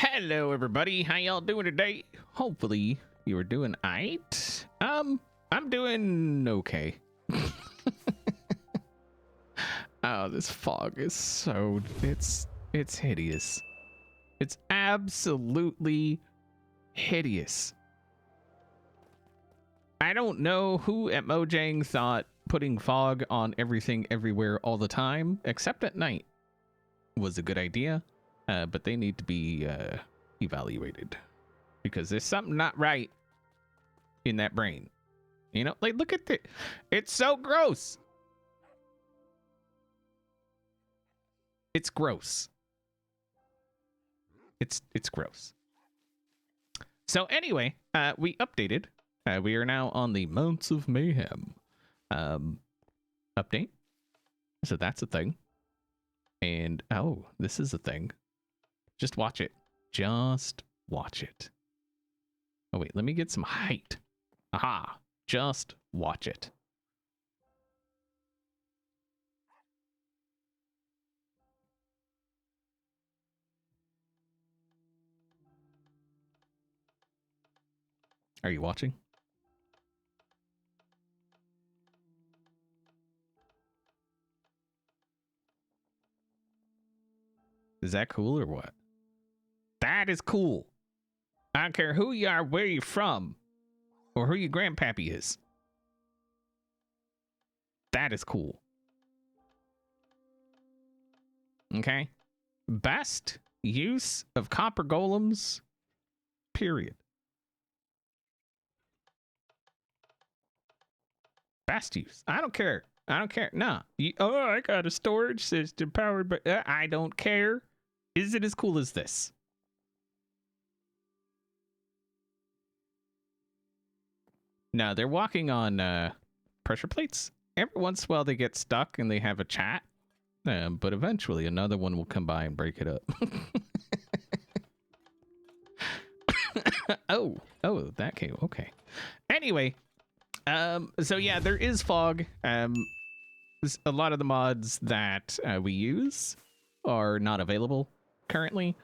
Hello, everybody. How y'all doing today? Hopefully, you are doing alright. I'm doing okay. Oh, this fog is so it's hideous. It's absolutely hideous. I don't know who at Mojang thought putting fog on everything everywhere all the time, except at night, was a good idea. But they need to be evaluated because there's something not right in that brain. You know, like look at it. It's so gross. It's gross. It's gross. So anyway, we updated. We are now on the Months of Mayhem update. So that's a thing. And oh, this is a thing. Just watch it. Just watch it. Oh, wait. Let me get some height. Aha. Just watch it. Are you watching? Is that cool or what? That is cool. I don't care who you are, where you're from, or who your grandpappy is. That is cool. Okay? Best use of copper golems, period. Best use. I don't care. I don't care. No. Oh, I got a storage system powered by... I don't care. Is it as cool as this? No, they're walking on pressure plates. Every once in a while they get stuck and they have a chat. But eventually another one will come by and break it up. oh, that came. Okay. Anyway, so yeah, there is fog. A lot of the mods that we use are not available currently.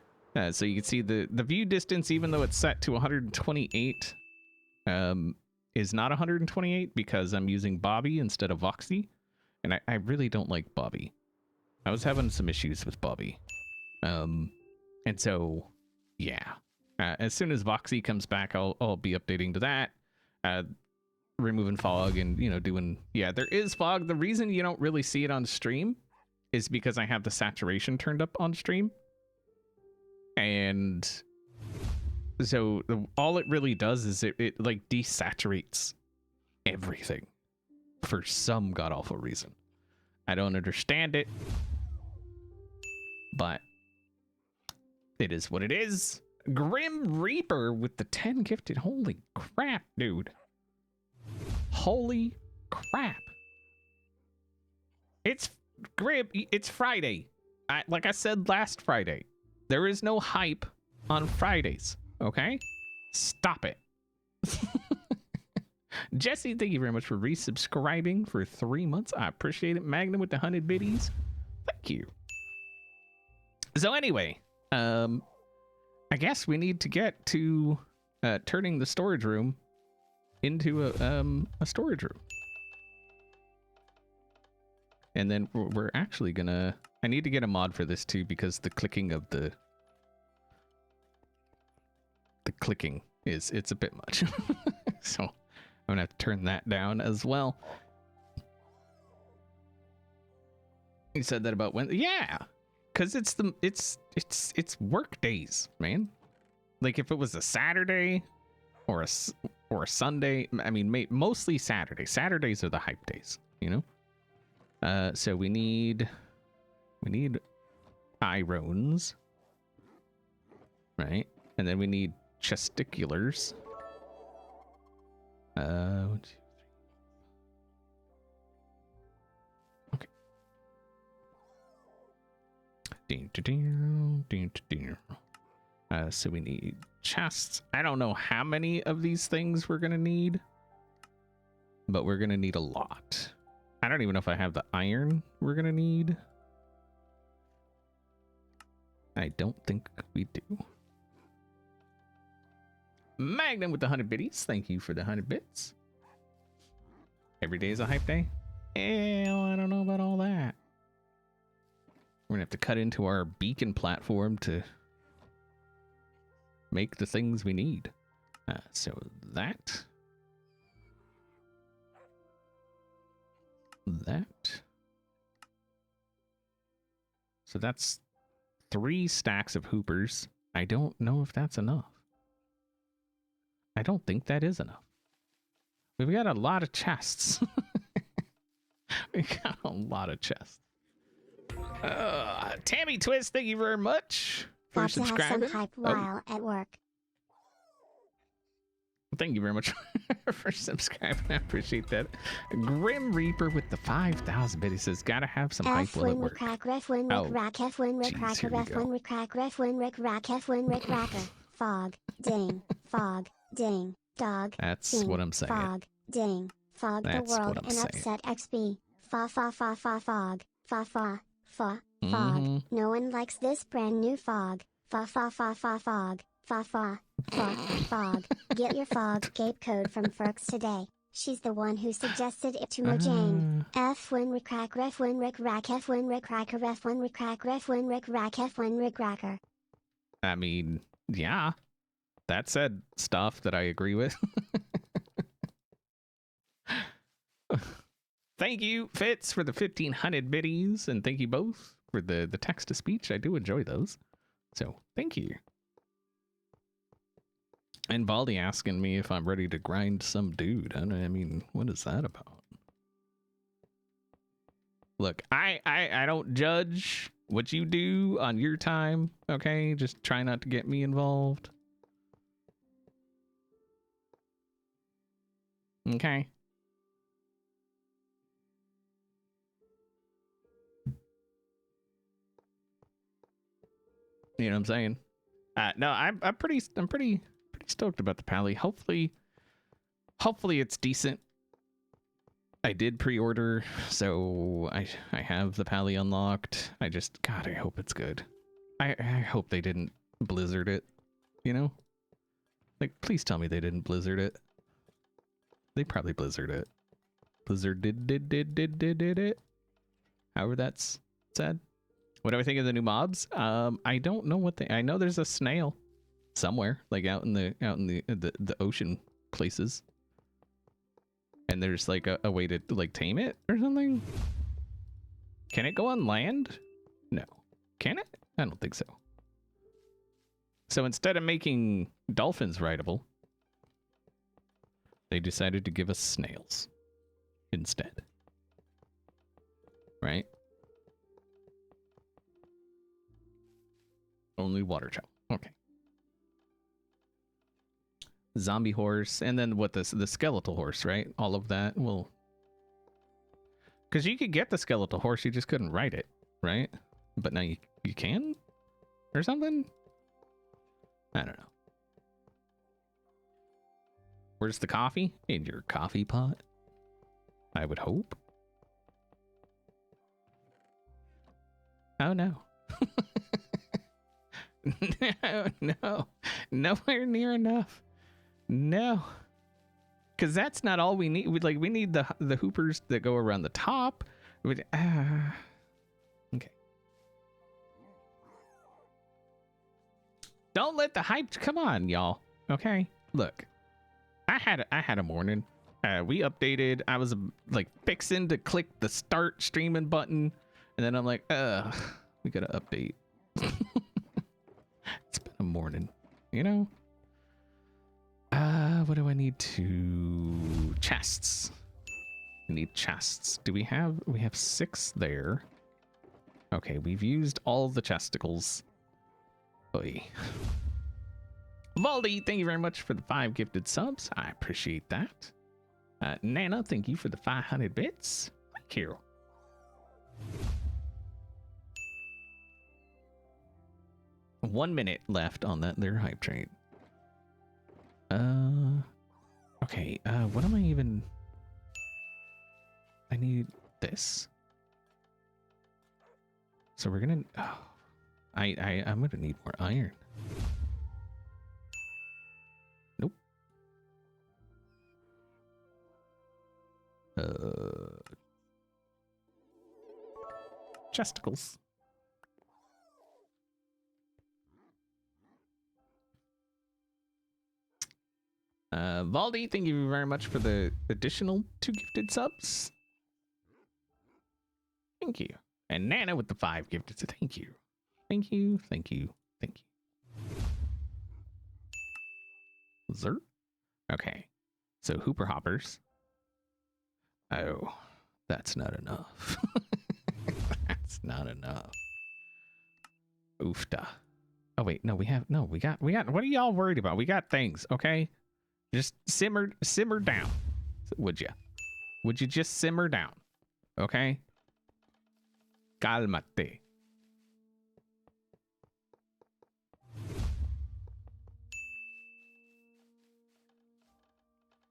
So you can see the view distance, even though it's set to 128, is not 128 because I'm using Bobby instead of Voxy. And I really don't like Bobby. I was having some issues with Bobby. And so, yeah. As soon as Voxy comes back, I'll be updating to that. Removing fog and, you know, doing... Yeah, there is fog. The reason you don't really see it on stream is because I have the saturation turned up on stream. And so all it really does is it like desaturates everything for some god-awful reason. I don't understand it, but it is what it is. Grim Reaper with the 10 gifted. Holy crap, dude. Holy crap. It's Grim. It's Friday. Like I said last Friday, there is no hype on Fridays. Okay? Stop it. Jesse, thank you very much for resubscribing for 3 months. I appreciate it. Magnum with the 100 biddies. Thank you. So anyway, I guess we need to get to turning the storage room into a storage room. And then we're actually gonna... I need to get a mod for this too, because the clicking of the clicking it's a bit much. So I'm gonna have to turn that down as well. You said that about when? Yeah, because it's work days, man. Like if it was a Saturday or a Sunday, I mean, mostly Saturday. Saturdays are the hype days, you know. So we need irons, right? And then we need chesticulars. 1, 2, 3. Okay. So we need chests. I don't know how many of these things we're gonna need, but we're gonna need a lot. I don't even know if I have the iron we're gonna need. I don't think we do. Magnum with the 100 biddies. Thank you for the 100 bits. Every day is a hype day. Well, I don't know about all that. We're gonna have to cut into our beacon platform to make the things we need. So that. So that's 3 stacks of hoopers. I don't know if that's enough. I don't think that is enough. We've got a lot of chests. We got a lot of chests. Tammy Twist, thank you very much for subscribing. Have some hype while at work. Thank you very much for subscribing. I appreciate that. Grim Reaper with the 5,000 bit. He says, gotta have some hype while at work. Fog, ding, fog, ding, dog. That's what I'm saying. Fog, ding, fog the world and upset XB. Fa fa fa fa fog, fa fa fa fog. No one likes this brand new fog. Fa fa fa fa fog, fa fa fa fog. Get your fog gape code from Ferks today. She's the one who suggested it to Mojang. F when we crack ref when rick rack F when rick racker ref when we crack ref when rick rack F when rick racker. I mean, yeah. That said stuff that I agree with. Thank you, Fitz, for the 1,500 biddies, and thank you both for the text-to-speech. I do enjoy those. So, thank you. And Baldy asking me if I'm ready to grind some dude. I mean, what is that about? Look, I don't judge what you do on your time, okay? Just try not to get me involved. Okay. You know what I'm saying? No, I'm pretty stoked about the Pally. Hopefully it's decent. I did pre-order, so I have the Pally unlocked. God, I hope it's good. I hope they didn't Blizzard it, you know? Like, please tell me they didn't Blizzard it. They probably Blizzard it. Blizzard did it. However that's said. What do I think of the new mobs? I don't know what I know there's a snail somewhere, like out in the ocean places. And there's like a way to like tame it or something. Can it go on land? No. Can it? I don't think so. So instead of making dolphins rideable, they decided to give us snails instead. Right? Only water chow. Okay. Zombie horse, and then what, the skeletal horse, right? All of that will... Because you could get the skeletal horse, you just couldn't ride it, right? But now you can? Or something? I don't know. Where's the coffee? In your coffee pot? I would hope. Oh no. No. Nowhere near enough. No. Because that's not all we need. We need the hoopers that go around the top. Okay. Don't let the hype... Come on, y'all. Okay? Look. I had a morning. We updated. I was like fixing to click the start streaming button. And then I'm like, we gotta update. It's been a morning, you know? What do I need to... Chests. I need chests. We have 6 there. Okay, we've used all the chesticles. Oy. Valdi, thank you very much for the 5 gifted subs. I appreciate that. Nana, thank you for the 500 bits. Thank you. One minute left on their hype train. Okay, what am I even... I need this. So we're gonna... Oh, I'm gonna need more iron. Nope. Chesticles. Valdi, thank you very much for the additional 2 gifted subs. Thank you. And Nana with the 5 gifted, so thank you. Thank you, thank you, thank you. Zert. Okay. So Hooper Hoppers. Oh, that's not enough. That's not enough. Oofta. Oh wait, no, we got, what are y'all worried about? We got things, okay? Just simmer down. Would you? Would you just simmer down? Okay? Calmate.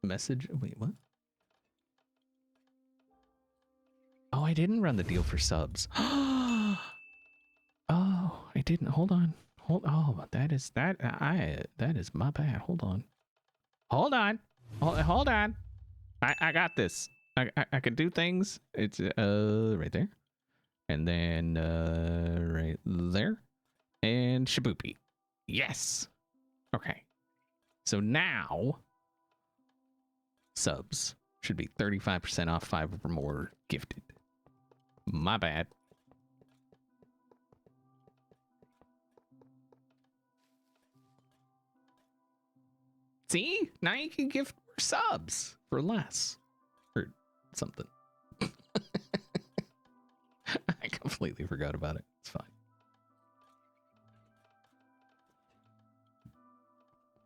Message, wait, what? Oh, I didn't run the deal for subs. Oh, I didn't. Hold on. Oh, that is my bad. Hold on. Hold on. I got this. I can do things. It's right there. And then right there. And Shaboopy. Yes. Okay. So now subs should be 35% off 5 or more gifted. My bad. See? Now you can gift more subs for less. Or something. I completely forgot about it. It's fine.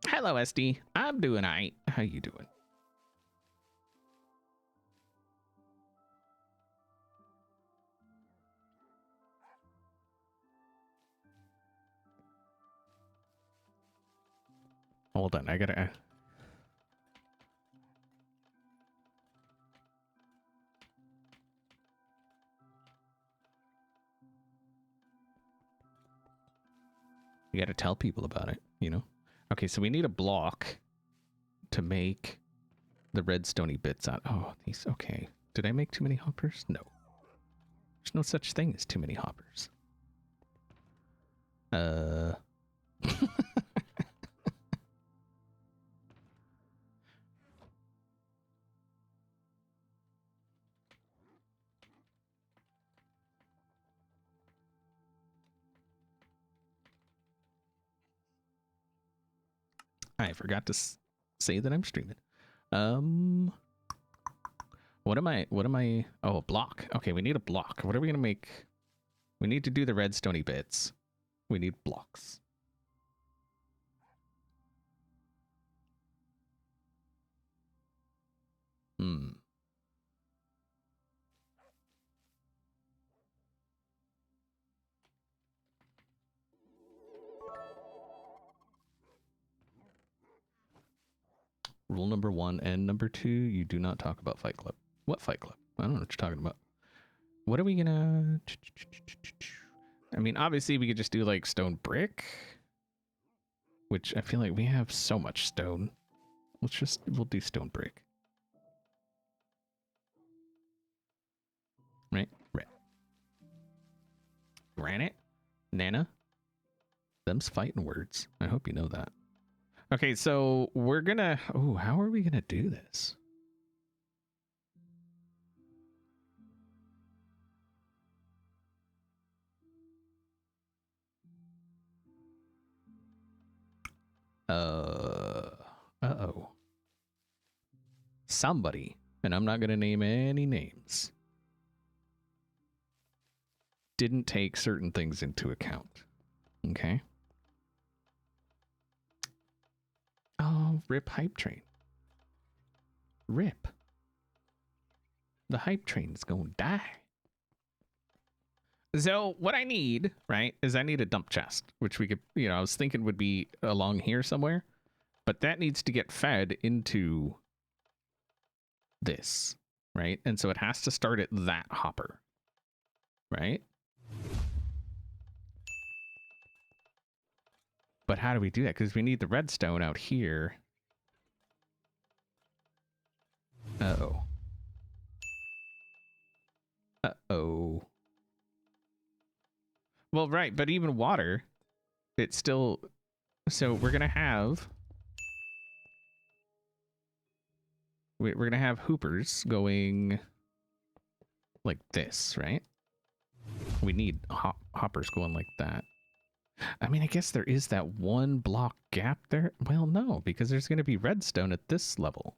Hello, SD. I'm doing alright. How you doing? Hold on, I gotta... You gotta tell people about it, you know? Okay, so we need a block to make the redstone-y bits out. Oh, these... Okay. Did I make too many hoppers? No. There's no such thing as too many hoppers. I forgot to say that I'm streaming. What am I? Oh, a block. Okay, we need a block. What are we gonna make? We need to do the redstone-y bits. We need blocks. Rule number 1 and number 2, you do not talk about Fight Club. What Fight Club? I don't know what you're talking about. What are we gonna... I mean, obviously we could just do like stone brick, which I feel like we have so much stone. We'll do stone brick. Right? Granite? Nana? Them's fighting words. I hope you know that. Okay, so we're gonna... Oh, how are we gonna do this? Uh-oh. Somebody, and I'm not gonna name any names, didn't take certain things into account. Okay? Oh, rip hype train. Rip. The hype train is gonna die. So what I need, right, is I need a dump chest, which we could, you know, I was thinking would be along here somewhere, but that needs to get fed into this, right? And so it has to start at that hopper, right? But how do we do that? Because we need the redstone out here. Uh-oh. Uh-oh. Well, right, but even water, it's still... So we're going to have... We're going to have hoopers going like this, right? We need hoppers going like that. I mean, I guess there is that one block gap there. Well, no, because there's going to be redstone at this level.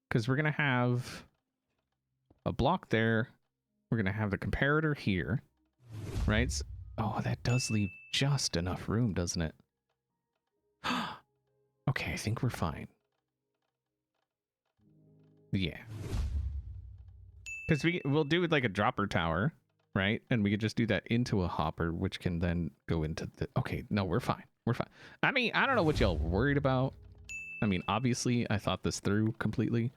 Because we're going to have a block there. We're going to have the comparator here, right? Oh, that does leave just enough room, doesn't it? Okay, I think we're fine. Yeah. Because we'll do it like a dropper tower, right? And we could just do that into a hopper, which can then go into the... Okay, no, we're fine. We're fine. I mean, I don't know what y'all were worried about. I mean, obviously, I thought this through completely.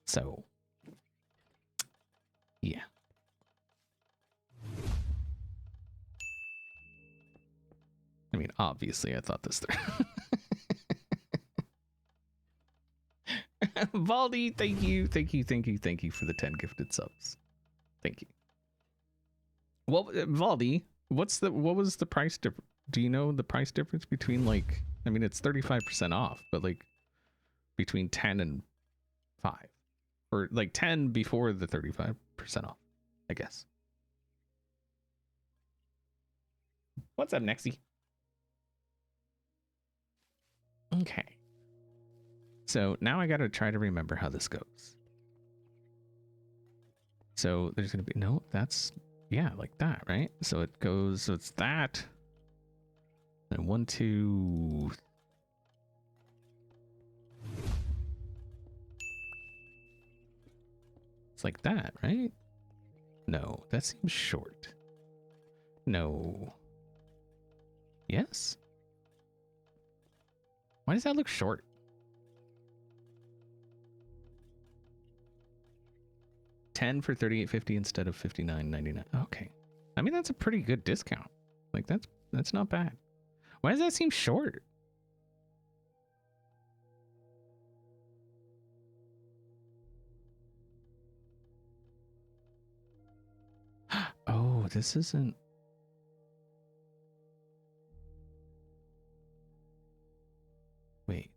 So, yeah. I mean, obviously, I thought this through. Valdi, thank you for the 10 gifted subs. Thank you. Well, Valdi, what was the price difference? Do you know the price difference between, like, I mean, it's 35% off, but like between 10 and 5, or like 10 before the 35% off, I guess. What's up, Nexy? Okay. So now I got to try to remember how this goes. So there's going to be, no, that's, yeah, like that, right? So it goes, so it's that. And 1, 2. It's like that, right? No, that seems short. No. Yes? Why does that look short? $10 for $38.50 instead of $59.99. Okay. I mean, that's a pretty good discount. Like, that's not bad. Why does that seem short? Oh, this isn't... Wait.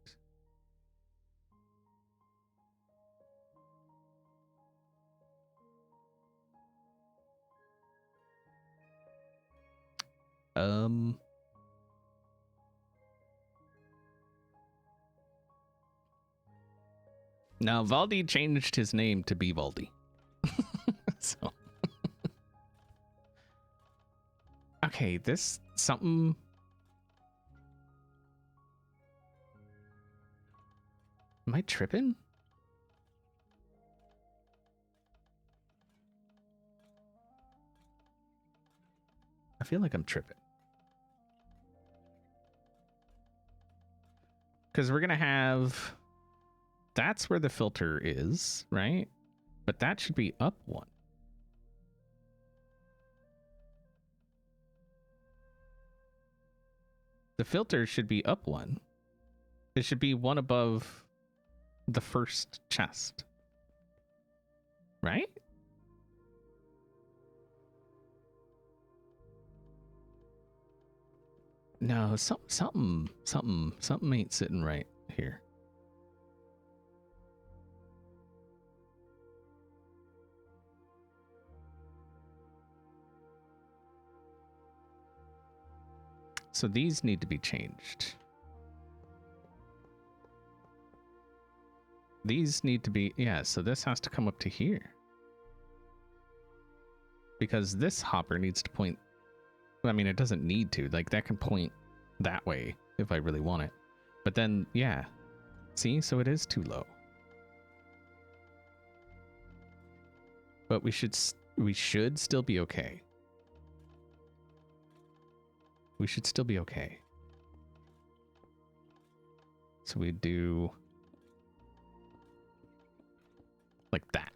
Now, Valdi changed his name to be Valdi. So... Okay, this... something... Am I tripping? I feel like I'm tripping. Because we're going to have... That's where the filter is, right? But that should be up 1. The filter should be up 1. It should be 1 above the first chest. Right? No, something ain't sitting right here. So these need to be changed. These need to be, yeah, so this has to come up to here. Because this hopper needs to point, I mean, it doesn't need to, like that can point that way if I really want it. But then, yeah, see, so it is too low. But we should still be okay. We should still be okay. So we do like that.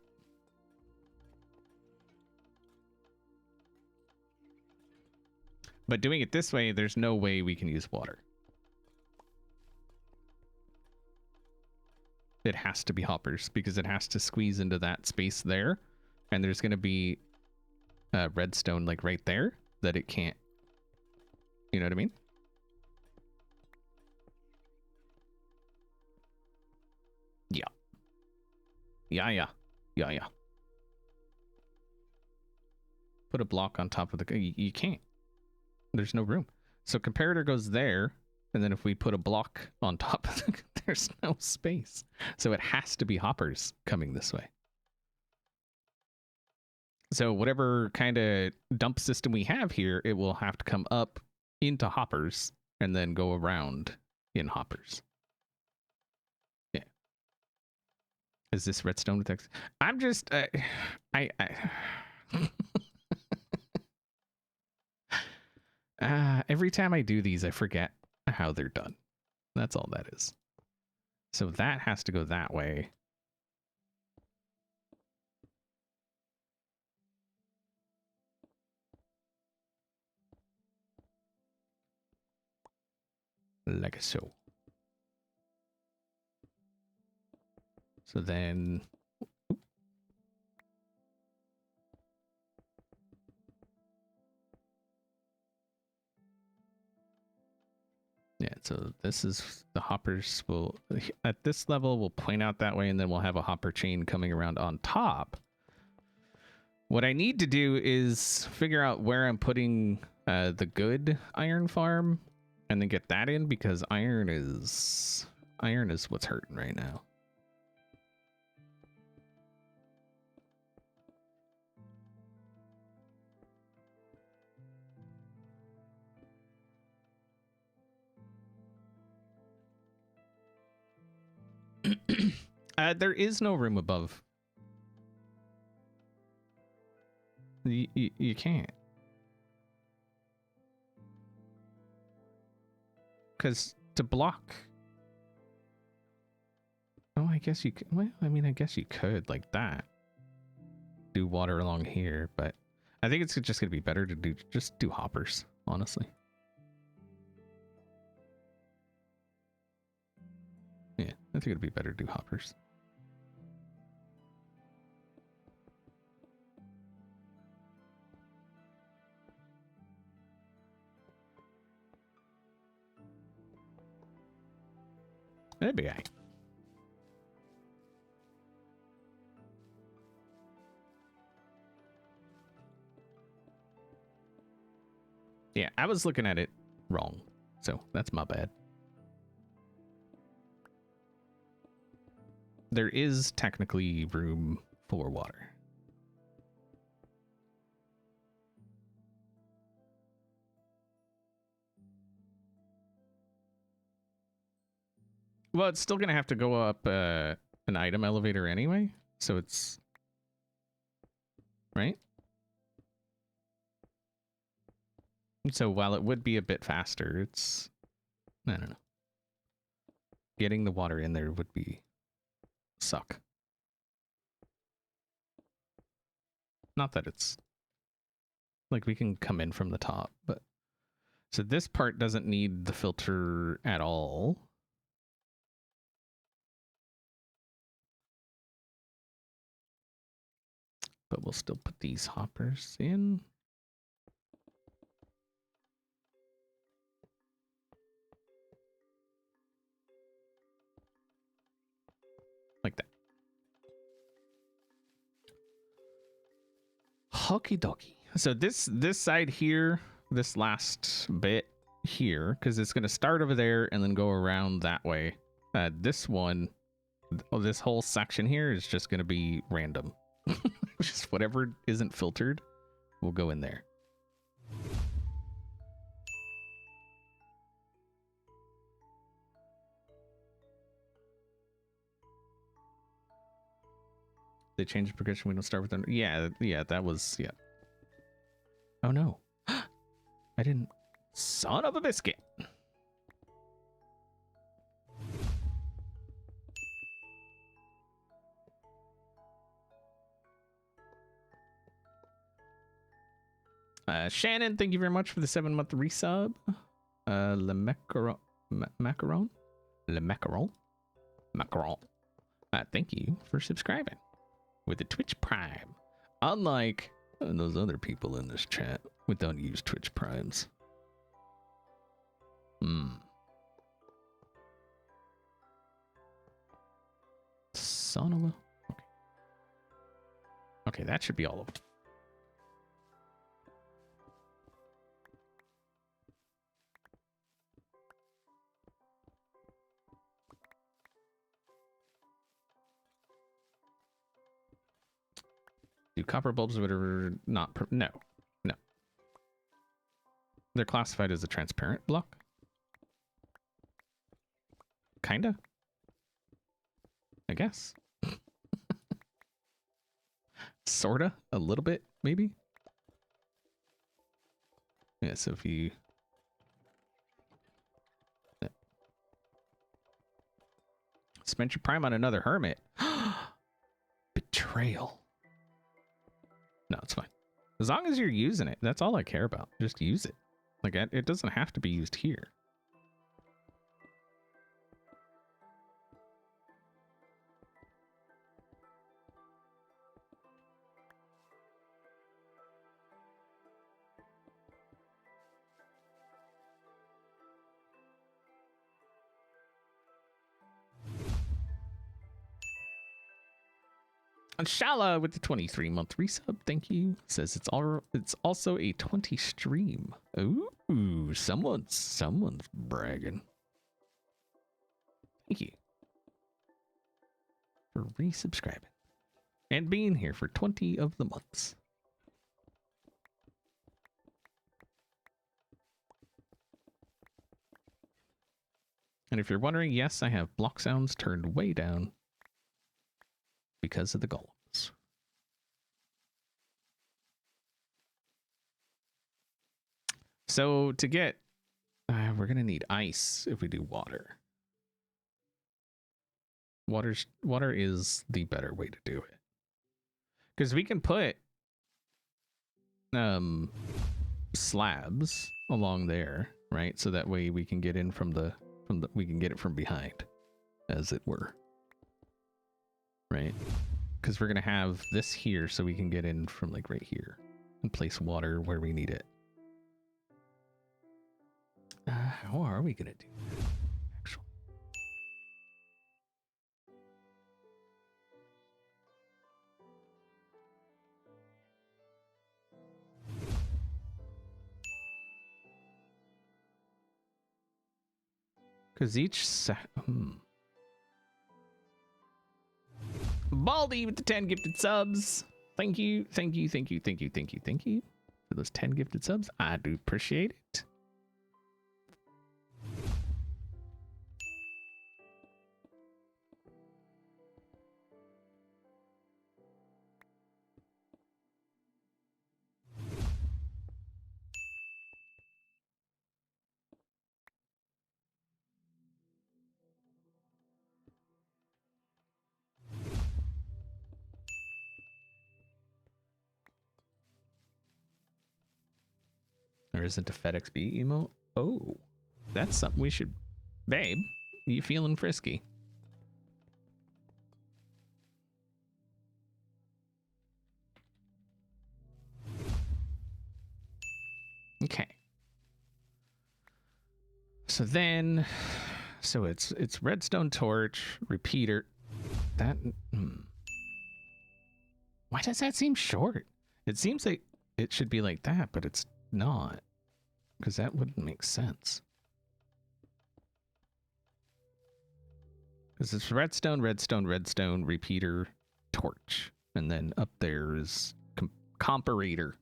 But doing it this way, there's no way we can use water. it has to be hoppers because it has to squeeze into that space there. And there's going to be redstone like right there that it can't. You know what I mean? Yeah. Yeah. Put a block on top of the... You can't. There's no room. So comparator goes there, and then if we put a block on top of the... There's no space. So it has to be hoppers coming this way. So whatever kind of dump system we have here, it will have to come up into hoppers and then go around in hoppers. Yeah. Is this redstone with X? I'm just... every time I do these, I forget how they're done. That's all that is. So that has to go that way. Like so. So then... Yeah, so this is the hoppers will, at this level, we'll point out that way, and then we'll have a hopper chain coming around on top. What I need to do is figure out where I'm putting the good iron farm, and then get that in, because iron is what's hurting right now. There is no room above. You can't. Because to block... Oh, I guess you could. Well, I mean, I guess you could like that. Do water along here, but I think it's just going to be better to do hoppers, honestly. Yeah, I think it'd be better to do hoppers. That'd be right. Yeah, I was looking at it wrong, so that's my bad. There is technically room for water. Well, it's still going to have to go up an item elevator anyway, so it's... Right? So while it would be a bit faster, it's... I don't know. Getting the water in there would be... suck. Not that it's... Like, we can come in from the top, but... So this part doesn't need the filter at all. But we'll still put these hoppers in. Like that. Okie dokie. So this side here, this last bit here, because it's going to start over there and then go around that way. This one, this whole section here is just going to be random. Just whatever isn't filtered will go in there. They changed the progression. We don't start with them. Yeah, that was, yeah. Oh no. I didn't. Son of a biscuit. Shannon, thank you very much for the 7-month resub. Le Macaron. Le Macaron? Le Macaron? Macaron. Thank you for subscribing with the Twitch Prime. Unlike those other people in this chat who don't use Twitch Primes. Son of a... Okay. Okay, that should be all of them. Do copper bulbs that are not... No. No. They're classified as a transparent block? Kinda? I guess. Sorta? A little bit, maybe? Yeah, so if you... Spent your prime on another hermit. Betrayal. No, it's fine. As long as you're using it, that's all I care about. Just use it. Like, it doesn't have to be used here. And Shala with the 23-month resub, thank you. Says it's also a 20 stream. Ooh, someone's bragging. Thank you for resubscribing and being here for 20 of the months. And if you're wondering, yes, I have block sounds turned way down because of the golems. So to get, we're gonna need ice if we do water. Water is the better way to do it, because we can put slabs along there, right? So that way we can get in we can get it from behind, as it were. Right? Because we're going to have this here so we can get in from like right here and place water where we need it. How are we going to do that, actually? Because each Baldy with the 10 gifted subs. Thank you for those 10 gifted subs. I do appreciate it. There isn't a FedExB emote? Oh, that's something we should... Babe, you feeling frisky? Okay. So then... So it's redstone torch, repeater... That... Why does that seem short? It seems like it should be like that, but it's not. Because that wouldn't make sense. Because it's redstone, repeater, torch. And then up there is comparator.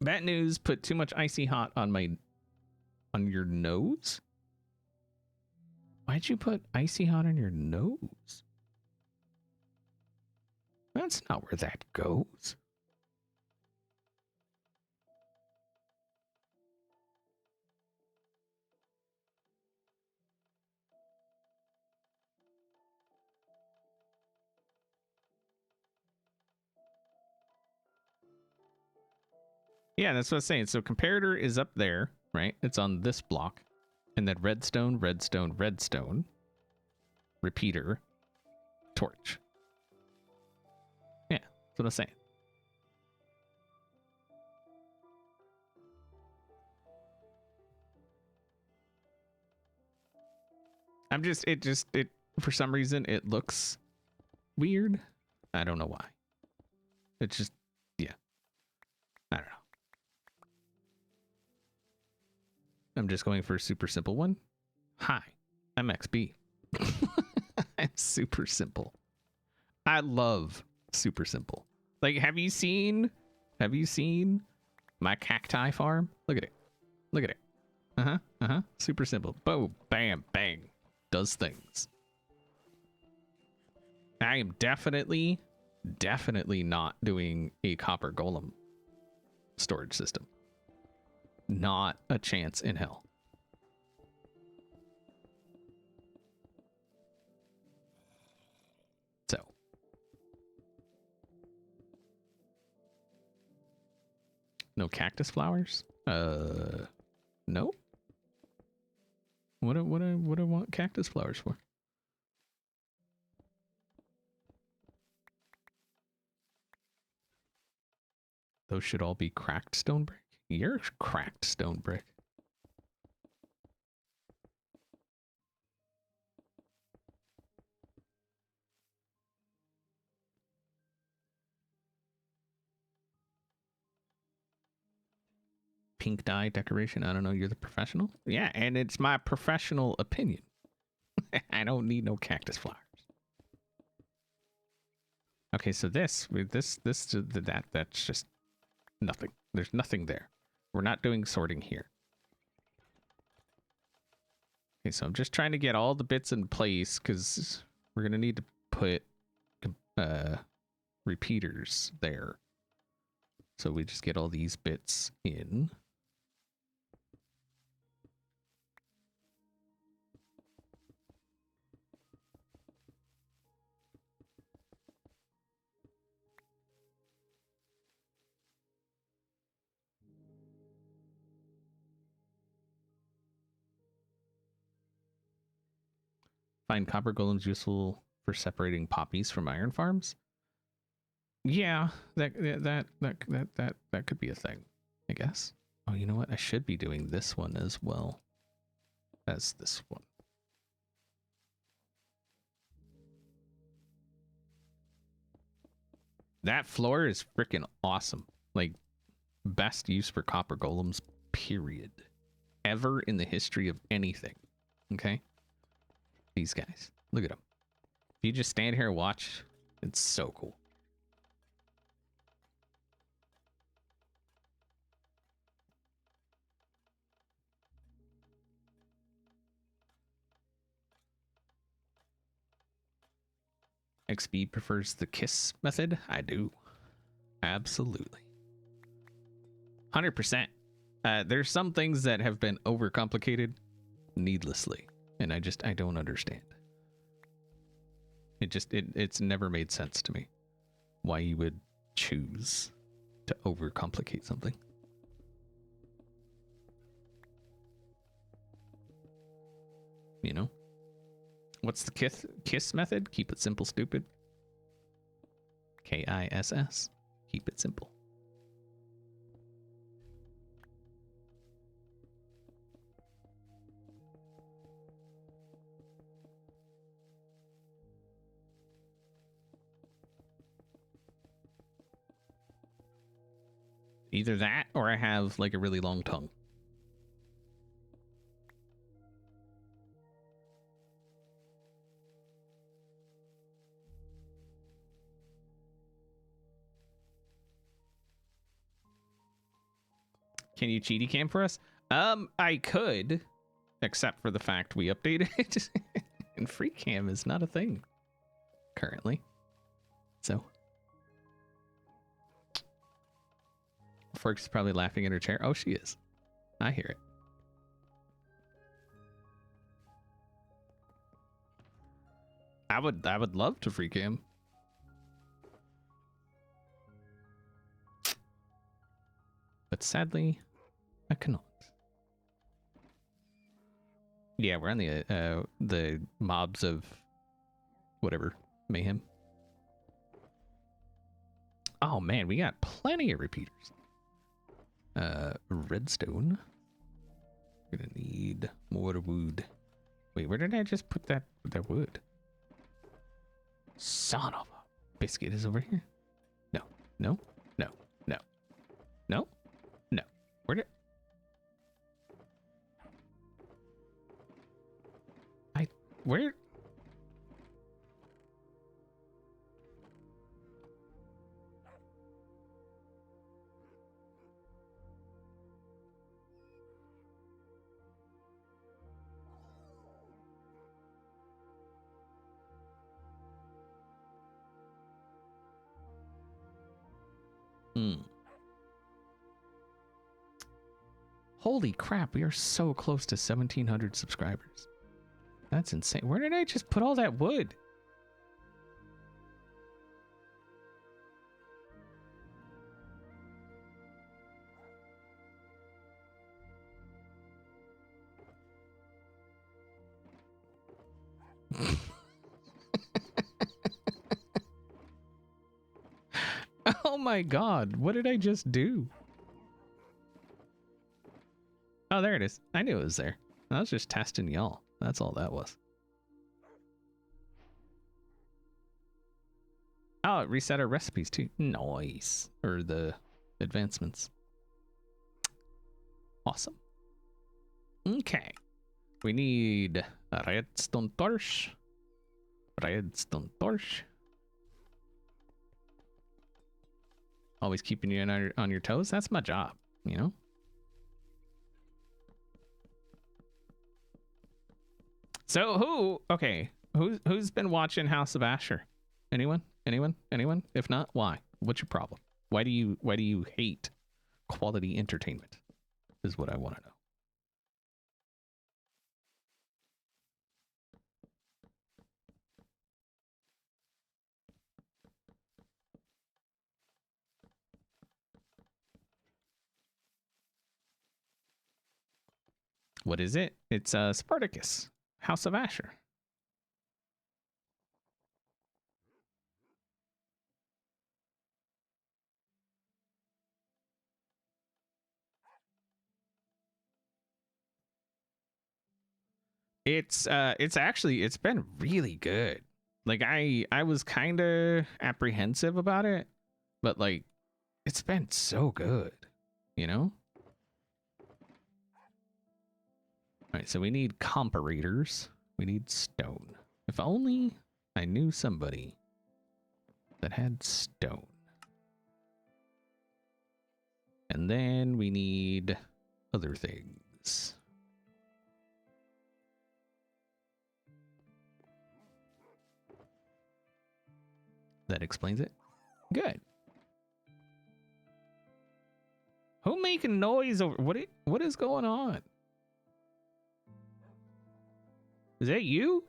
Bad news, put too much icy hot on your nose? Why'd you put icy hot on your nose? That's not where that goes. Yeah, that's what I was saying. So comparator is up there, right? It's on this block. And then redstone, redstone, redstone. Repeater. Torch. Yeah, that's what I'm saying. It for some reason it looks weird. I don't know why. It's just, yeah. I don't know. I'm just going for a super simple one. Hi, I'm XB. I'm super simple. I love super simple. Like, have you seen my cacti farm? Look at it. Look at it. Super simple. Boom, bam, bang. Does things. I am definitely not doing a copper golem storage system. Not a chance in hell. So. No cactus flowers? No. What do I want cactus flowers for? Those should all be cracked stone brick. You're cracked stone brick. Pink dye decoration. I don't know. You're the professional? Yeah, and it's my professional opinion. I don't need no cactus flowers. Okay, so that's just nothing. There's nothing there. We're not doing sorting here. Okay, so I'm just trying to get all the bits in place because we're gonna need to put repeaters there. So we just get all these bits in. Find copper golems useful for separating poppies from iron farms. Yeah, that could be a thing, I guess. Oh, you know what? I should be doing this one as well as this one. That floor is freaking awesome. Like, best use for copper golems, period. Ever in the history of anything. Okay? These guys. Look at them. If you just stand here and watch, it's so cool. XB prefers the kiss method? I do. Absolutely. 100%. There's some things that have been overcomplicated needlessly, and I don't understand. It's never made sense to me why you would choose to overcomplicate something. You know? What's the kiss method? Keep it simple, stupid. KISS. Keep it simple. Either that or I have like a really long tongue. Can you cheaty cam for us? I could, except for the fact we updated it. And free cam is not a thing currently. So Forks is probably laughing at her chair. Oh, she is. I hear it. I would love to free cam. But sadly, I cannot. Yeah, we're on the mobs of whatever mayhem. Oh man, we got plenty of repeaters. Redstone. We're gonna need more wood. Wait, where did I just put that wood? Son of a biscuit is over here. No, no, no, no, no, no. Where did where? Holy crap, we are so close to 1,700 subscribers. That's insane. Where did I just put all that wood? Oh my god, what did I just do? Oh, there it is. I knew it was there. I was just testing y'all. That's all that was. Oh, it reset our recipes too. Nice. Or the advancements. Awesome. Okay. We need a redstone torch. Redstone torch. Always keeping you on your toes. That's my job, you know? So who's been watching House of Asher? Anyone? If not, why? What's your problem? Why do you hate quality entertainment? Is what I want to know. What is it? It's Spartacus, House of Asher. It's been really good. Like I was kind of apprehensive about it, but like it's been so good, you know? All right, so we need comparators. We need stone. If only I knew somebody that had stone. And then we need other things. That explains it. Good. Who making noise over? What is going on? Is that you?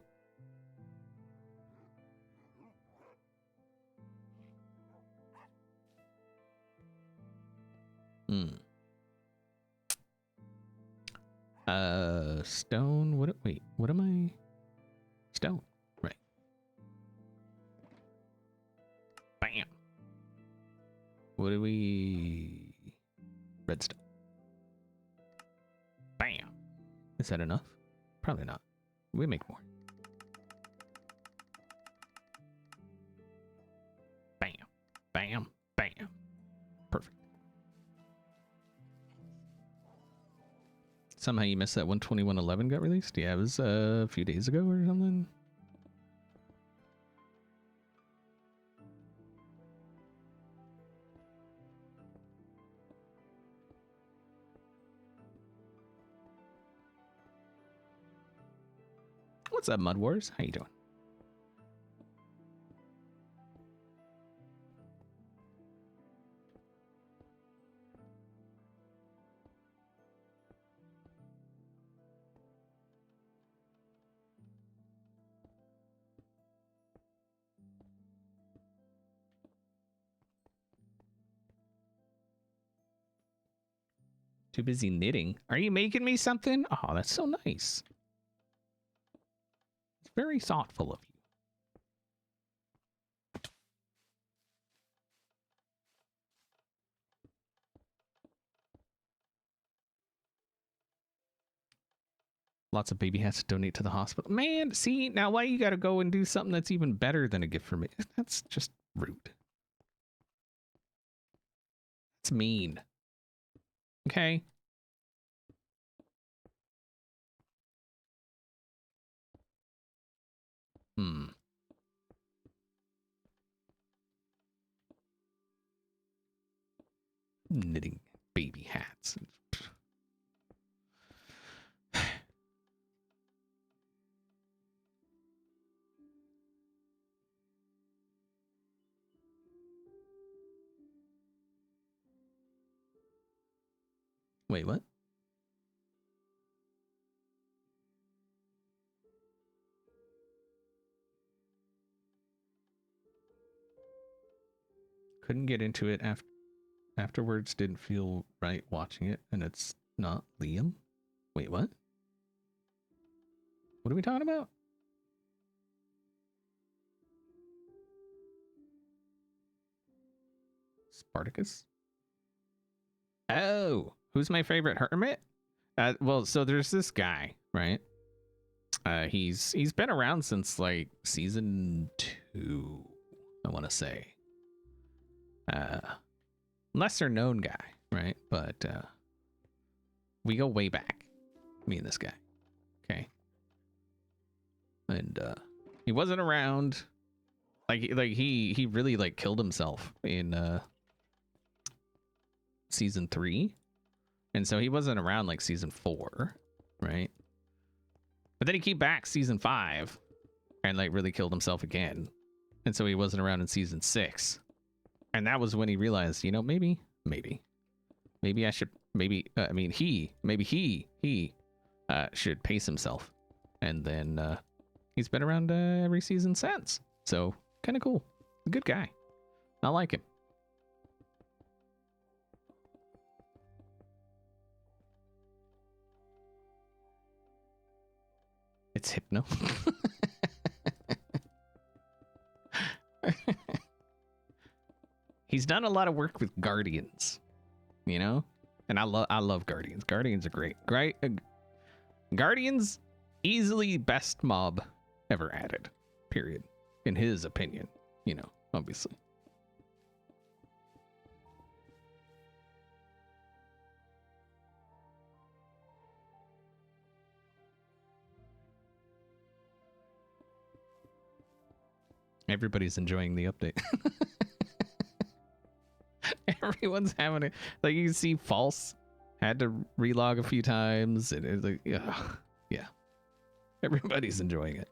Stone. Wait, what am I? Stone. Right. Bam. What do we? Redstone. Bam. Is that enough? Probably not. We make more. Bam. Bam. Bam. Perfect. Somehow you missed that 121.11 got released? Yeah, it was a few days ago or something. What's up, Mud Wars? How you doing? Too busy knitting. Are you making me something? Oh, that's so nice. Very thoughtful of you. Lots of baby hats to donate to the hospital. Man, see, now why you gotta go and do something that's even better than a gift for me? That's just rude. That's mean. Okay? Knitting baby hats. Wait, what? Couldn't get into it afterwards. Didn't feel right watching it, and it's not Liam. Wait, what? What are we talking about? Spartacus? Oh, who's my favorite Hermit? Well, so there's this guy, right? He's been around since like season 2, I want to say. Lesser known guy, right? But we go way back, me and this guy. Okay. And he wasn't around. He really like killed himself in season 3. And so he wasn't around like season 4, right? But then he came back season 5 and like really killed himself again. And so he wasn't around in season 6. And that was when he realized, you know, maybe I should, he should pace himself. And then he's been around every season since. So kind of cool. Good guy. I like him. It's Hypno. He's done a lot of work with Guardians, you know, and I love Guardians. Guardians are great. Guardians, easily best mob ever added. Period. In his opinion, you know, obviously. Everybody's enjoying the update. Everyone's having it. Like you can see False had to relog a few times, and it's like, yeah. Everybody's enjoying it.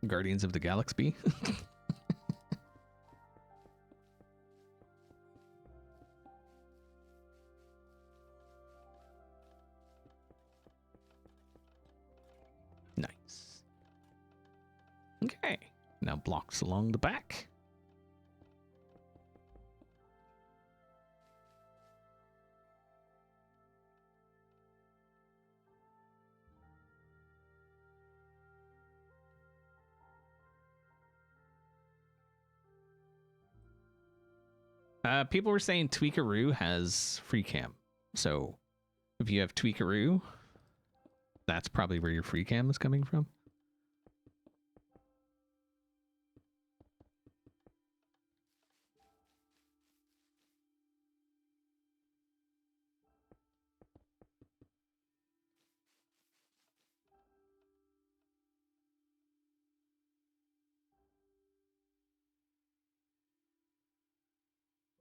Guardians of the Galaxy. Nice. Okay. Now blocks along the back. People were saying Tweakaroo has free cam. So if you have Tweakaroo, that's probably where your free cam is coming from.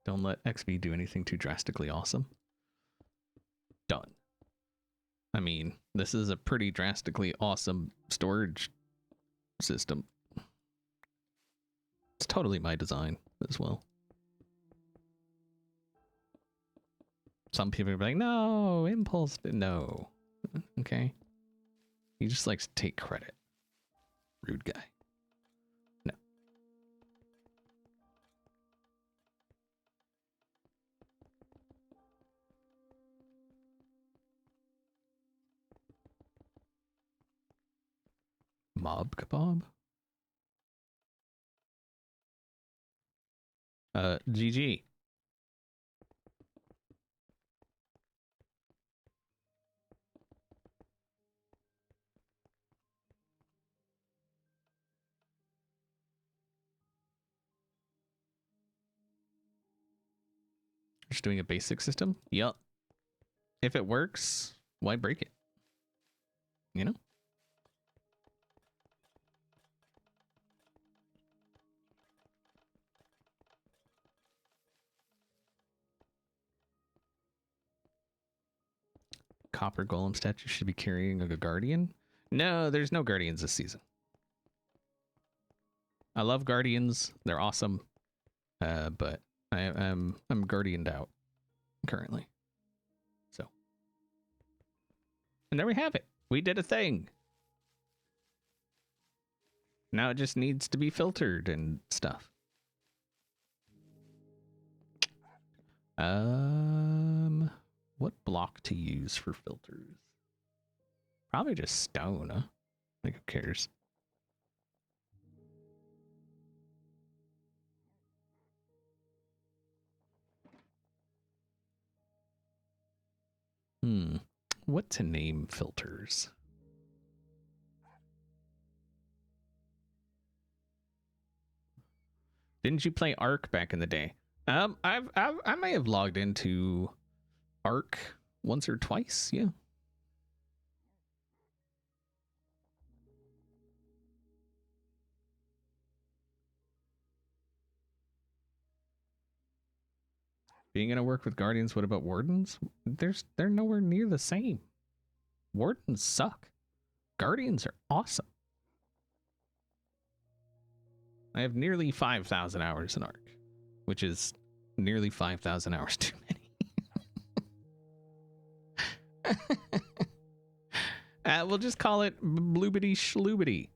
Don't let XB do anything too drastically awesome. Done. I mean, this is a pretty drastically awesome storage system. It's totally my design as well. Some people are like, no, Impulse, no. Okay. He just likes to take credit. Rude guy. No. Mob kebab? GG. Just doing a basic system? Yup. If it works, why break it? You know? Copper golem statue should be carrying a guardian. No, there's no guardians this season. I love guardians. They're awesome. But I'm guardianed out currently. So. And there we have it. We did a thing. Now it just needs to be filtered and stuff. What block to use for filters? Probably just stone, huh? Like, who cares? What to name filters? Didn't you play Ark back in the day? I may have logged into Ark once or twice, yeah. Being gonna work with Guardians, what about Wardens? They're nowhere near the same. Wardens suck. Guardians are awesome. I have nearly 5,000 hours in Ark, which is nearly 5,000 hours too many. We'll just call it bloobity schloobity.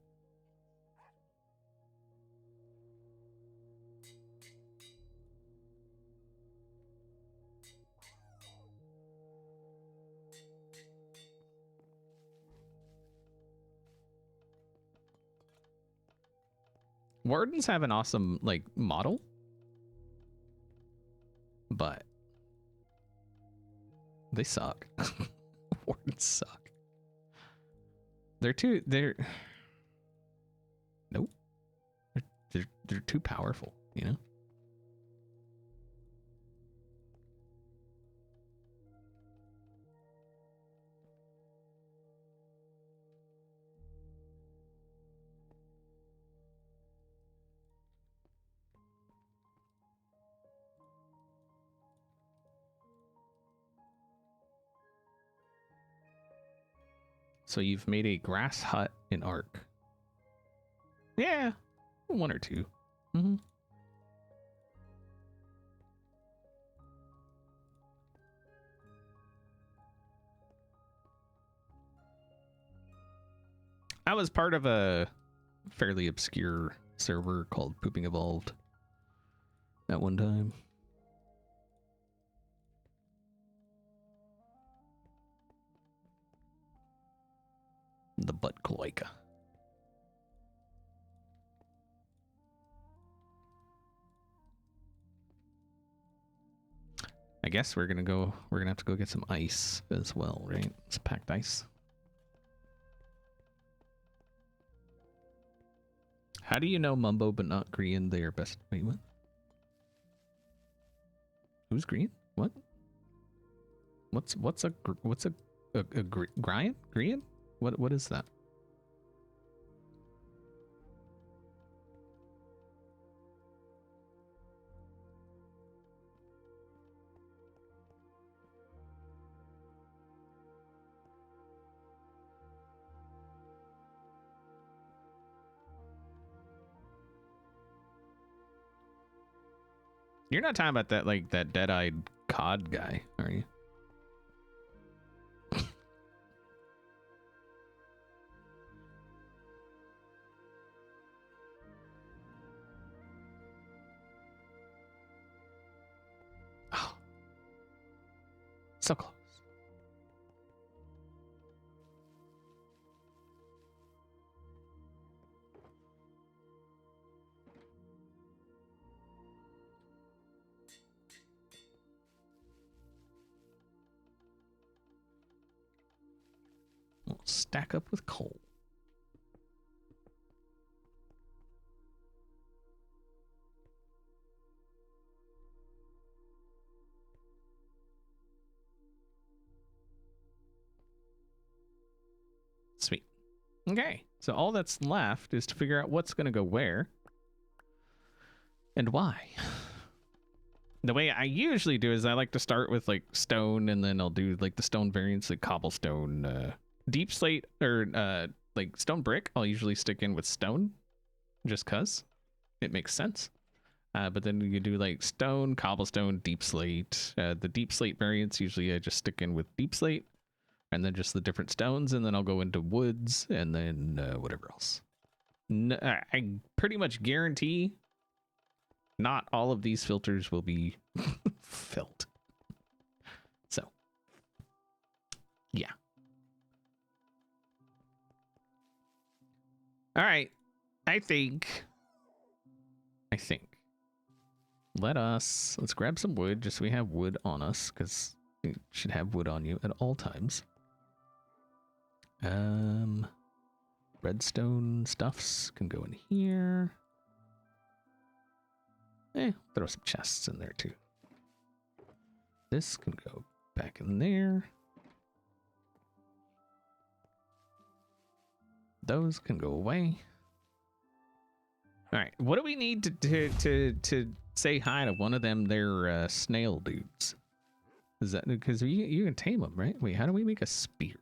Wardens have an awesome, like, model. But they suck. Wardens suck. Nope. They're too powerful, you know? So you've made a grass hut in Ark. Yeah, one or two. Mm-hmm. I was part of a fairly obscure server called Pooping Evolved at one time. The butt cloaca. I guess we're gonna have to go get some ice as well, right? It's packed ice. How do you know Mumbo but not Green? They are best. Wait, what? Who's Green? What? What's a Green? Green? What is that? You're not talking about that, like, that dead-eyed cod guy, are you? Oh. So close. stack up with coal. Sweet. Okay, so all that's left is to figure out what's going to go where and why. The way I usually do is I like to start with like stone, and then I'll do like the stone variants, like cobblestone, deep slate, or like stone brick. I'll usually stick in with stone, just cause it makes sense. But then you do like stone, cobblestone, deep slate. The deep slate variants usually I just stick in with deep slate, and then just the different stones, and then I'll go into woods, and then whatever else. I pretty much guarantee not all of these filters will be filled. So, yeah. All right. I think. Let's grab some wood, just so we have wood on us, because you should have wood on you at all times. Redstone stuffs can go in here. Throw some chests in there too. This can go back in there. Those can go away. All right, what do we need to say hi to one of them? They're snail dudes. Is that because you can tame them, right? Wait, how do we make a spear?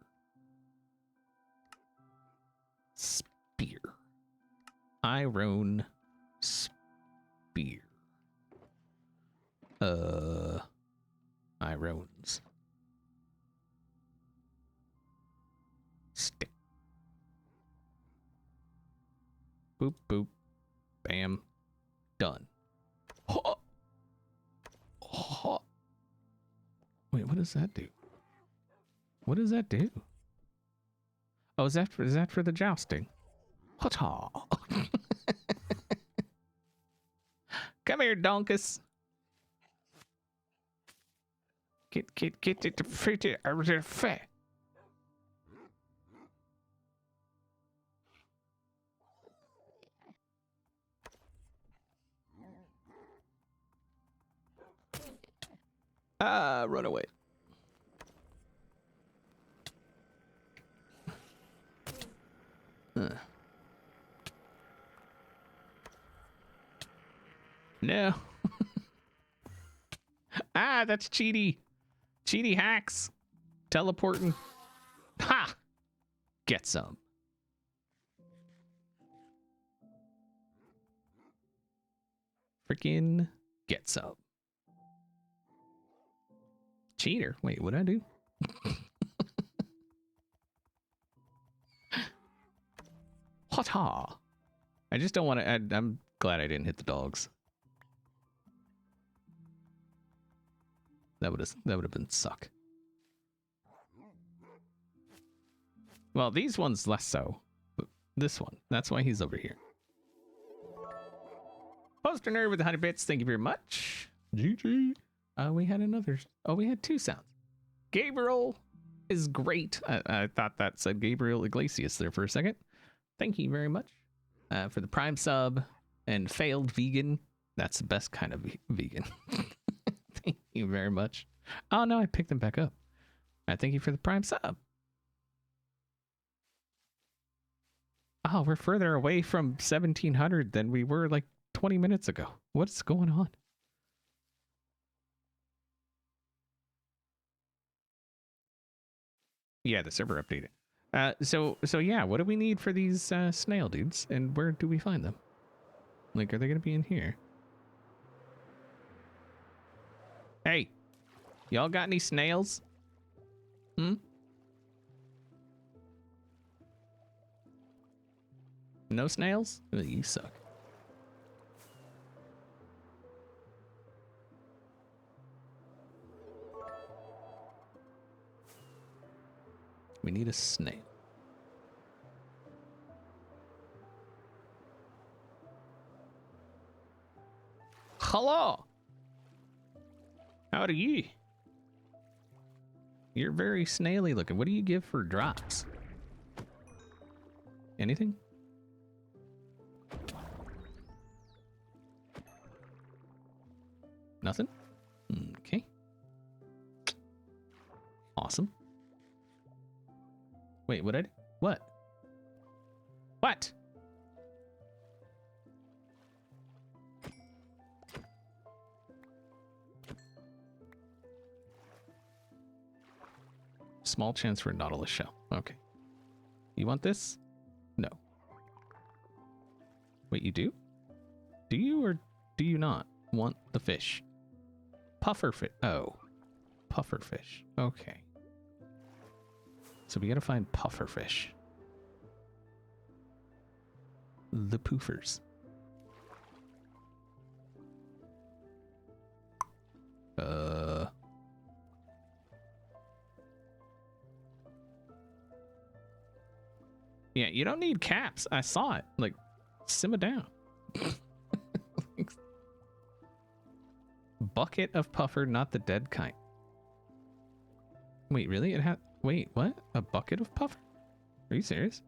Spear. Iron spear. Irons. Stick. Boop, boop. Bam. Done. Oh. Oh. Wait, what does that do? What does that do? Oh, is that for the jousting? Ha-ta. Come here, donkus. Get it to fit it or the fat. Run away. No. That's cheaty. Cheaty hacks. Teleporting. Ha! Get some. Freaking get some. Cheater. Wait, what'd I do? Ha-ta. I just don't want to add. I'm glad I didn't hit the dogs. That would have been suck. Well, these ones less so. But this one, that's why he's over here. Poster nerd with 100 bits. Thank you very much. GG. We had another. Oh, we had two sounds. Gabriel is great. I thought that said Gabriel Iglesias there for a second. Thank you very much for the Prime sub and failed vegan. That's the best kind of vegan. Thank you very much. Oh no, I picked them back up. Thank you for the Prime sub. Oh, we're further away from 1700 than we were like 20 minutes ago. What's going on? Yeah, the server updated. So yeah, what do we need for these snail dudes, and where do we find them? Like, are they gonna be in here? Hey, y'all got any snails? No snails? Oh, you suck. We need a snail. Hello. How do you? You're very snaily looking. What do you give for drops? Anything? Nothing? Okay. Awesome. Wait, what I do? What? What? Small chance for a nautilus shell. Okay. You want this? No. Wait, you do? Do you or do you not want the fish? Puffer fish. Oh. Puffer fish. Okay. So we gotta find puffer fish. The poofers. Yeah, you don't need caps. I saw it. Like, simmer down. Bucket of puffer, not the dead kind. Wait, really? It had... Wait, what? A bucket of puffer? Are you serious?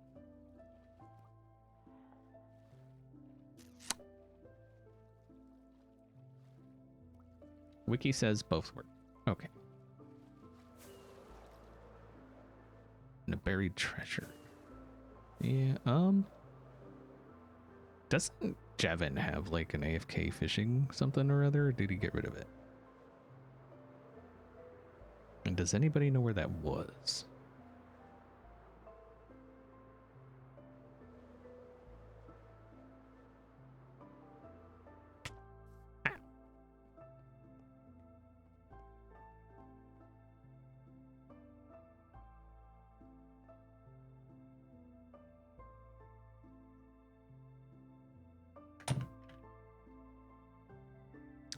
Wiki says both work. Okay. And a buried treasure. Yeah, doesn't Jevin have like an AFK fishing something or other, or did he get rid of it? And does anybody know where that was?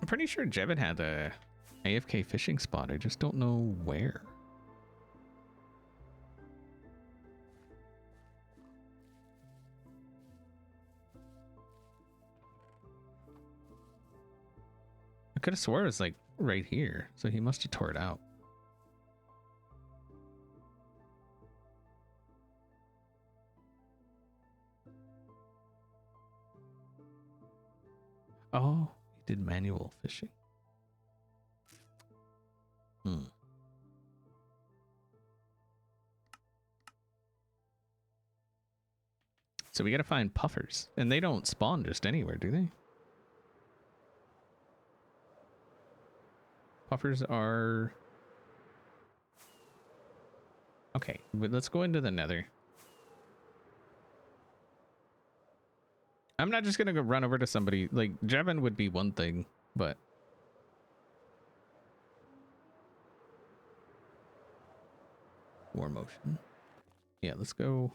I'm pretty sure Jevin had a AFK fishing spot. I just don't know where. I could have swore it was like right here, so he must have tore it out. Oh, he did manual fishing. So we gotta find puffers, and they don't spawn just anywhere, do they? Puffers are... Okay, but let's go into the nether. I'm not just gonna go run over to somebody. Like, Jevin would be one thing, but... War motion. Yeah, let's go...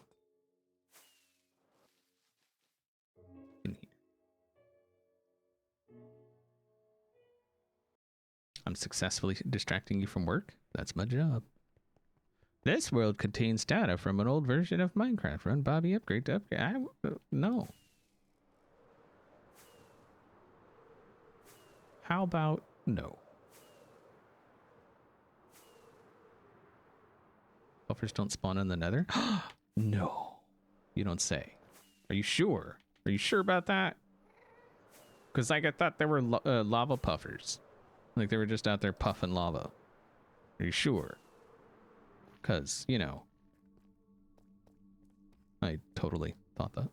in here. I'm successfully distracting you from work. That's my job. This world contains data from an old version of Minecraft. Run Bobby upgrade to upgrade. No. How about no? Buffers don't spawn in the nether? No. You don't say. Are you sure? Are you sure about that? Because like I thought there were lava puffers. Like they were just out there puffing lava. Are you sure? Because, you know, I totally thought that.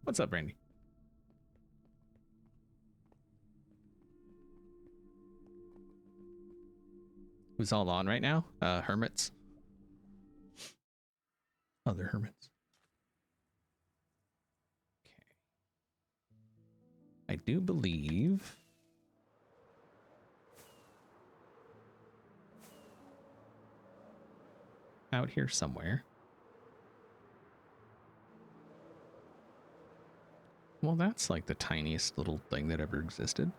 What's up, Randy? Who's all on right now? Hermits. Other hermits. Okay. I do believe... out here somewhere. Well, that's like the tiniest little thing that ever existed.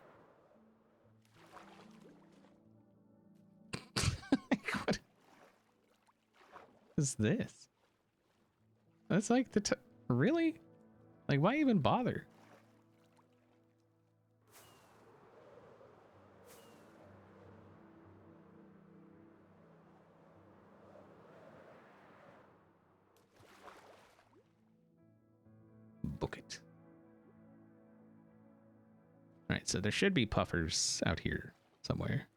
What is this? That's like the really? Like, why even bother? Book it. All right, so there should be puffers out here somewhere.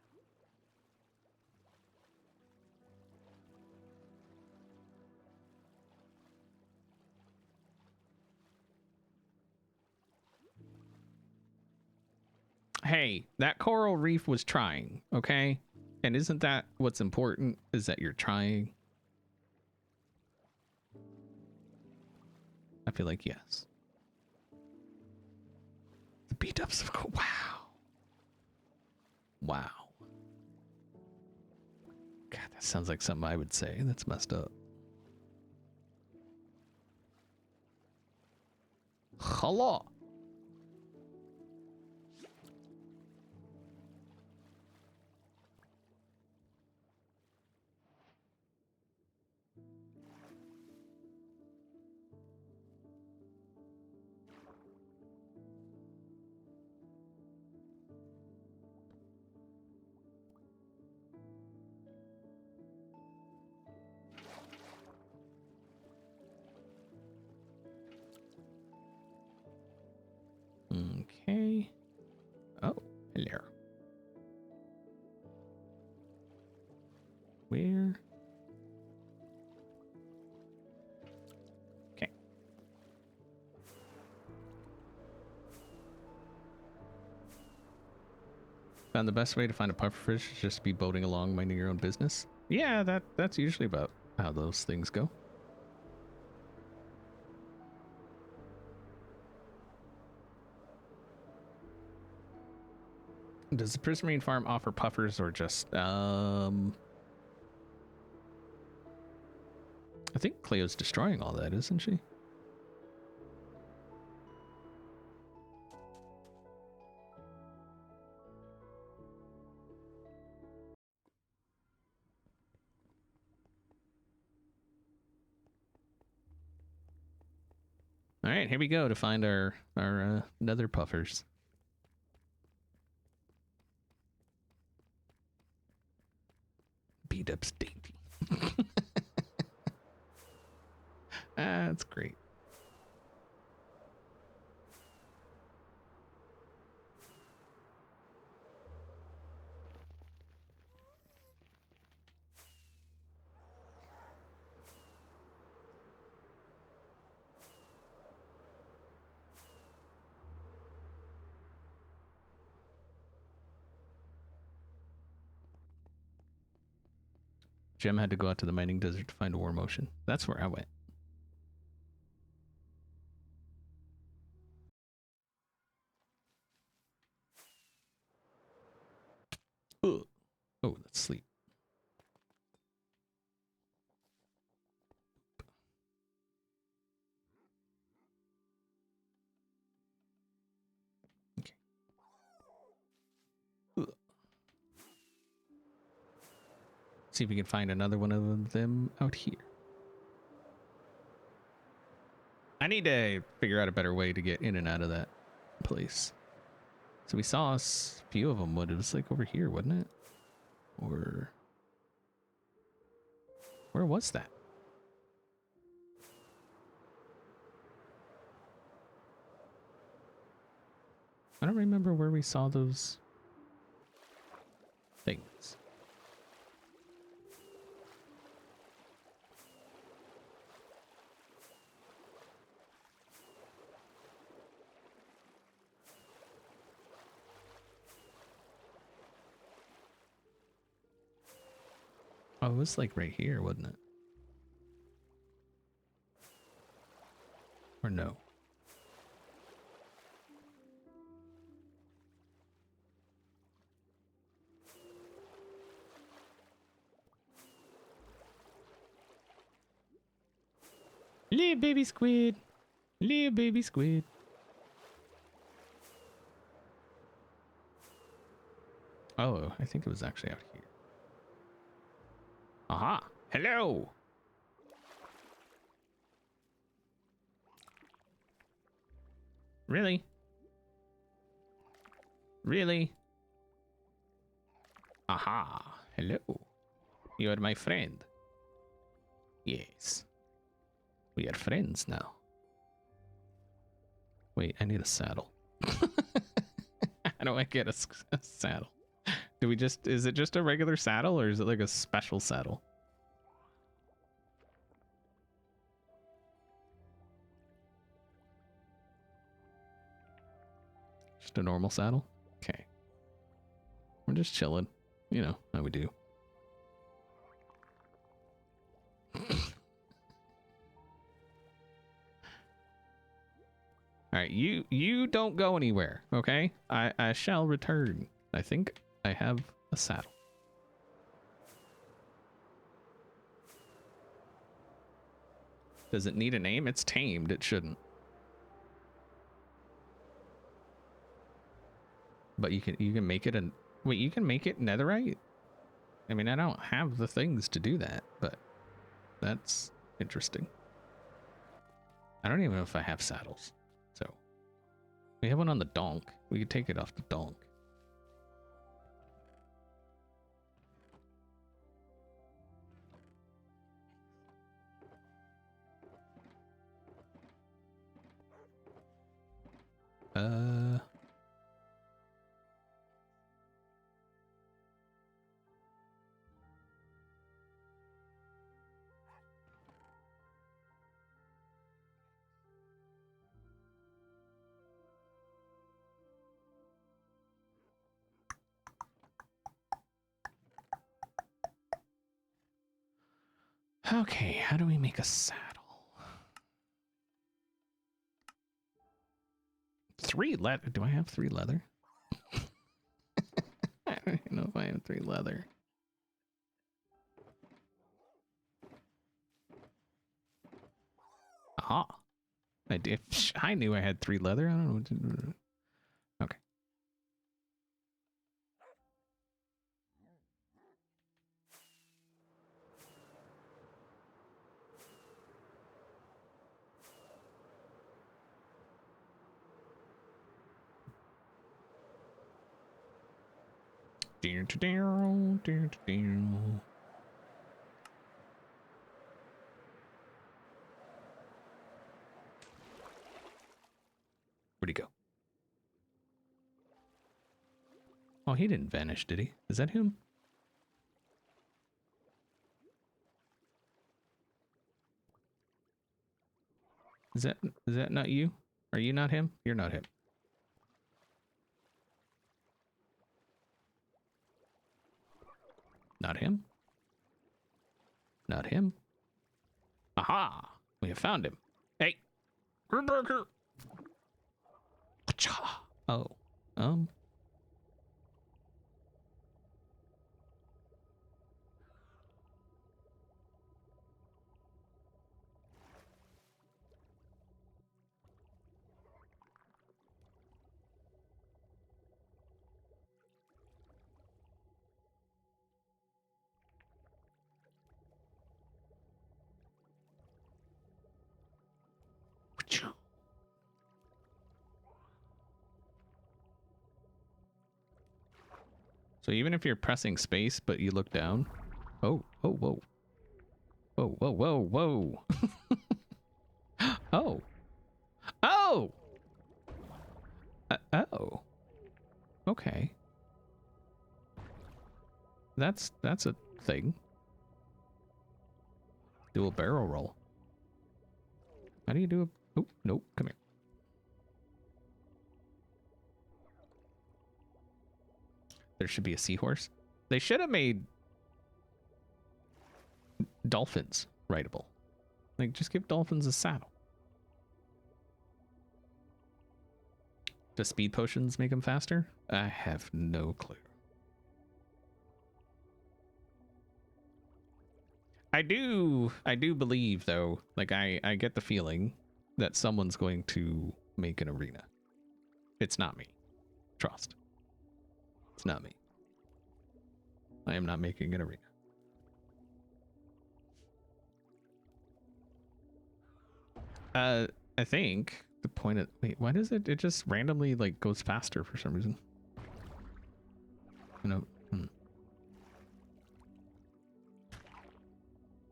Hey, that coral reef was trying, okay? And isn't that what's important, is that you're trying? I feel like yes. The beat-ups of wow. Wow. God, that sounds like something I would say. That's messed up. Hello. Okay. Oh, hello. Where? Okay. Found the best way to find a pufferfish is just be boating along, minding your own business. Yeah, that's usually about how those things go. Does the Prismarine farm offer puffers or just I think Cleo's destroying all that, isn't she? All right, here we go to find our nether puffers. Beat up's dainty. That's great. Gem had to go out to the mining desert to find a warm ocean. That's where I went. Ugh. Oh, let's sleep. Okay. Ugh. See if we can find another one of them out here. I need to figure out a better way to get in and out of that place. So we saw a few of them. What, it was like over here, wasn't it? Or where was that? I don't remember where we saw those things. Oh, it was like right here, wasn't it? Or no? Little baby squid. Little baby squid. Oh, I think it was actually out here. Aha! Hello! Really? Really? Aha! Hello. You are my friend. Yes. We are friends now. Wait, I need a saddle. How do I get a saddle? Do we just, is it just a regular saddle or is it like a special saddle? Just a normal saddle? Okay. We're just chilling. You know how we do. All right, you don't go anywhere, okay? I shall return. I think I have a saddle. Does it need a name? It's tamed. It shouldn't. But you can make it wait, you can make it netherite? I mean, I don't have the things to do that, but that's interesting. I don't even know if I have saddles. So we have one on the donk. We could take it off the donk. Okay, how do we make a saddle? 3 leather. Do I have 3 leather? I don't even know if I have 3 leather. Aha. I did. I knew I had 3 leather. I don't know what to do. Okay. Where'd he go? Oh, he didn't vanish, did he? Is that him? Is that not you? Are you not him? You're not him. Not him? Not him? Aha! We have found him. Hey! Burger! Oh. So even if you're pressing space, but you look down. Oh, whoa. Whoa. Oh. Oh! Oh. Okay. That's a thing. Do a barrel roll. How do you do a... Oh, nope, come here. There should be a seahorse. They should have made dolphins rideable. Like, just give dolphins a saddle. Does speed potions make them faster? I have no clue. I do believe, though, like, I get the feeling that someone's going to make an arena. It's not me. Trust. It's not me. I am not making an arena. I think the point of... Wait, why does it just randomly, like, goes faster for some reason? You know,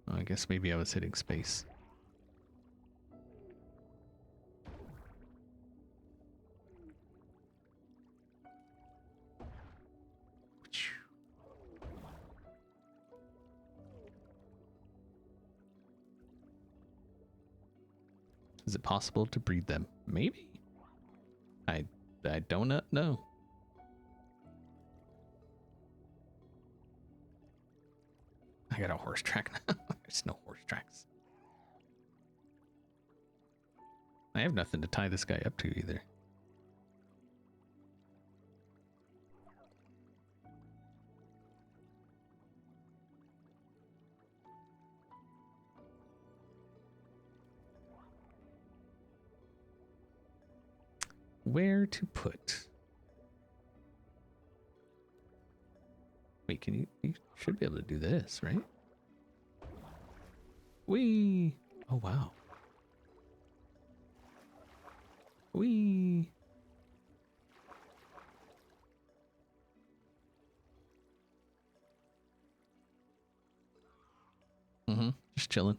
I guess maybe I was hitting space. Is it possible to breed them? Maybe. I don't know. I got a horse track now. There's no horse tracks. I have nothing to tie this guy up to either. Where to put? Wait, can you should be able to do this, right? Whee! Oh, wow. Whee! Mm-hmm. Just chilling.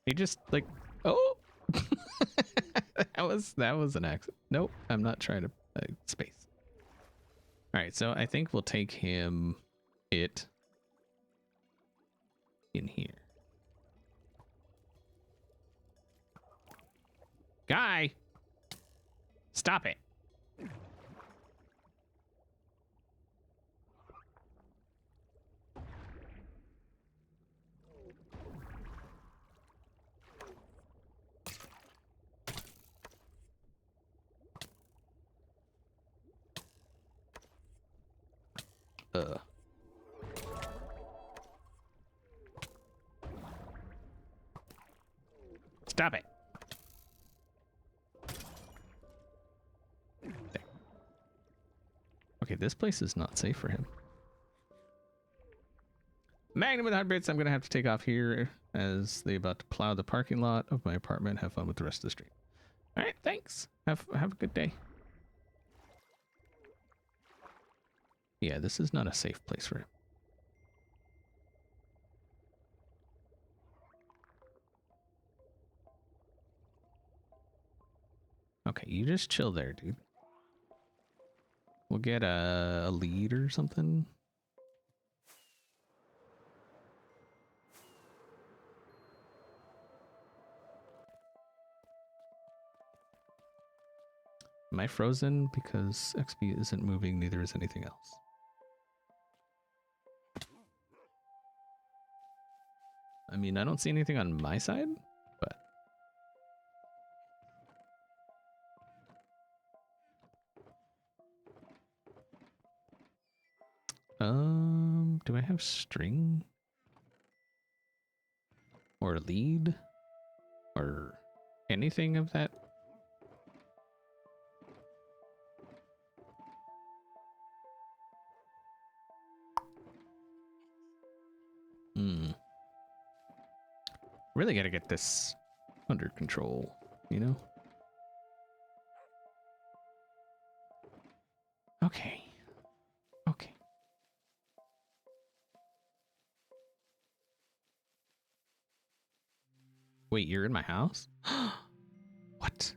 He just like, oh, that was an accident. Nope, I'm not trying to space. All right, so I think we'll take him in here. Guy, stop it. Stop it. There. Okay, this place is not safe for him. Magnum with 100 bits. I'm going to have to take off here as they about to plow the parking lot of my apartment. Have fun with the rest of the stream. All right, thanks. Have a good day. Yeah, this is not a safe place for him. Okay, you just chill there, dude. We'll get a lead or something. Am I frozen? Because XP isn't moving, neither is anything else. I mean, I don't see anything on my side, but... do I have string? Or lead? Or anything of that? Really gotta get this under control, you know? Okay. Okay. Wait, you're in my house? What?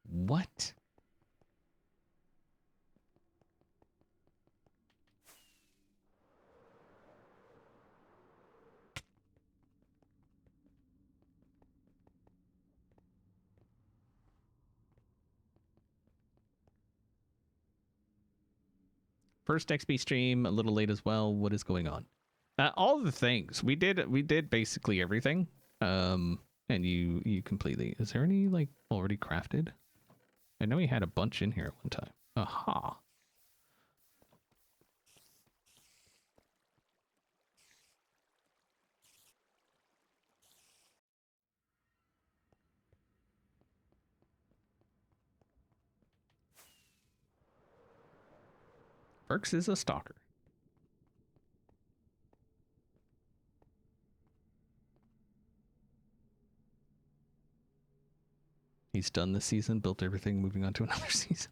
What? First XP stream, a little late as well. What is going on? All the things we did basically everything. And you completely. Is there any like already crafted? I know he had a bunch in here at one time. Aha. Burks is a stalker. He's done this season, built everything, moving on to another season.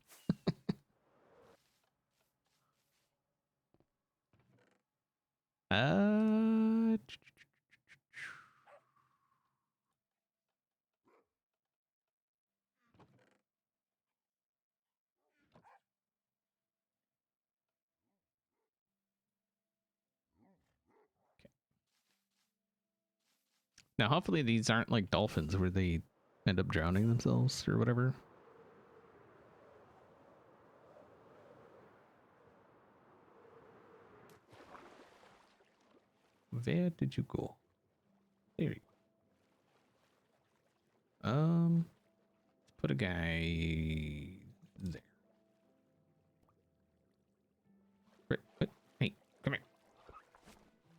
Now, hopefully these aren't like dolphins where they end up drowning themselves or whatever. Where did you go? There you go. Let's put a guy there. Wait, hey, come here.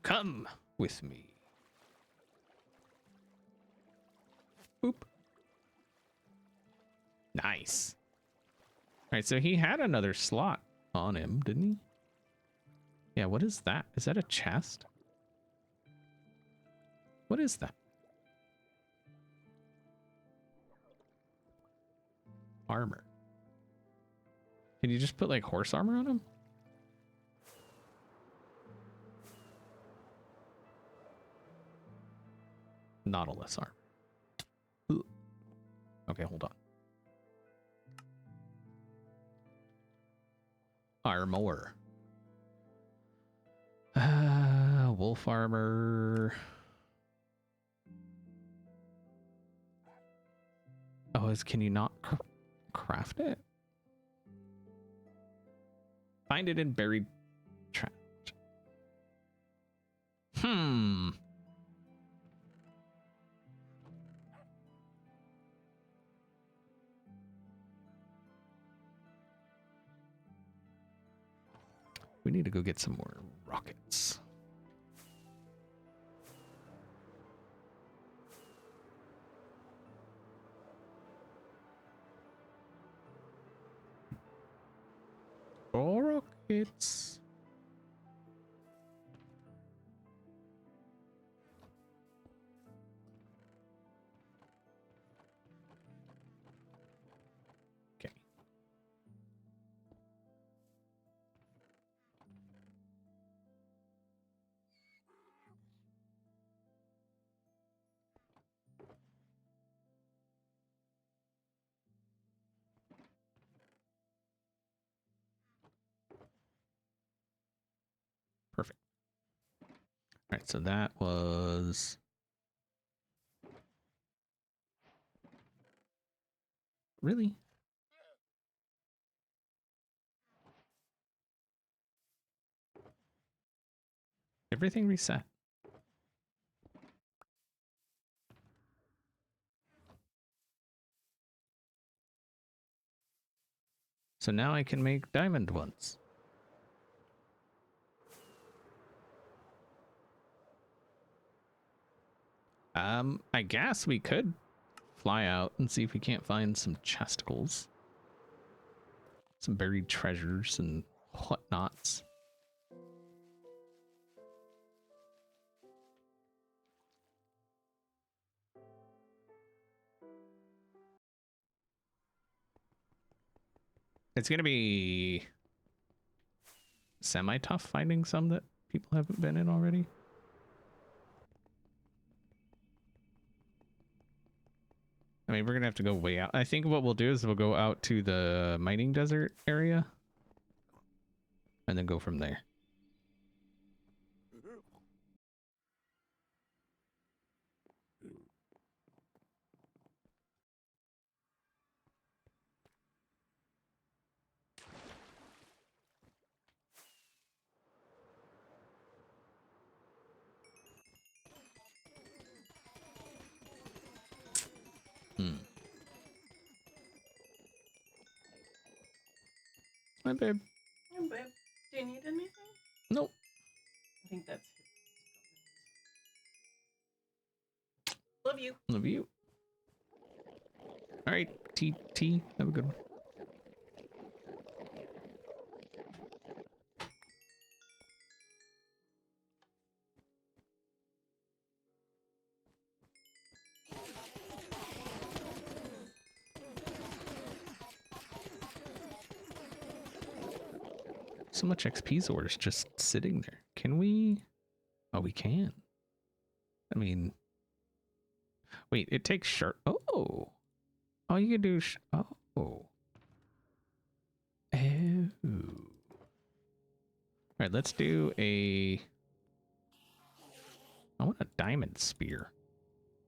Come with me. Boop. Nice. All right, so he had another slot on him, didn't he? Yeah, what is that? Is that a chest? What is that? Armor. Can you just put like horse armor on him? Nautilus armor. Ooh. Okay, hold on. Armor. Wolf armor. Oh, can you not craft it? Find it in buried trash. We need to go get some more rockets. All rockets. Okay. Perfect. All right, so that was really everything reset. So now I can make diamond ones. I guess we could fly out and see if we can't find some chesticles. Some buried treasures and whatnots. It's gonna be semi-tough finding some that people haven't been in already. I mean, we're gonna have to go way out. I think what we'll do is we'll go out to the mining desert area and then go from there. Hi, babe. Hi, babe. Do you need anything? Nope. I think that's it. Love you. Love you. All right, T. Have a good one. So much XP ores just sitting there. Can we? Oh, we can. I mean, wait, it takes sharp. Oh, all you can do. Oh. Oh. All right, let's do a. I want a diamond spear.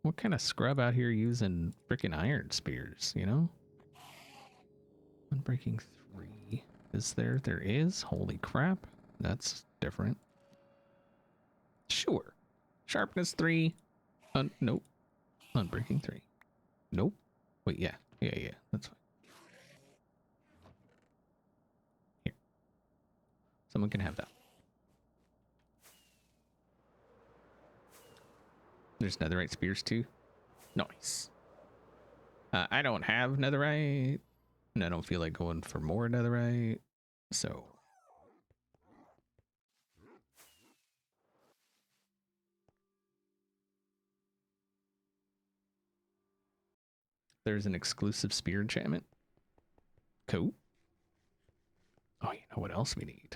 What kind of scrub out here using freaking iron spears, you know? Unbreaking 3. Is there? There is? Holy crap. That's different. Sure. Sharpness 3. Nope. Unbreaking 3. Nope. Wait, yeah. Yeah. That's fine. Here. Someone can have that. There's netherite spears too. Nice. I don't have netherite, and I don't feel like going for more netherite, so. There's an exclusive spear enchantment. Cool. Oh, you know what else we need?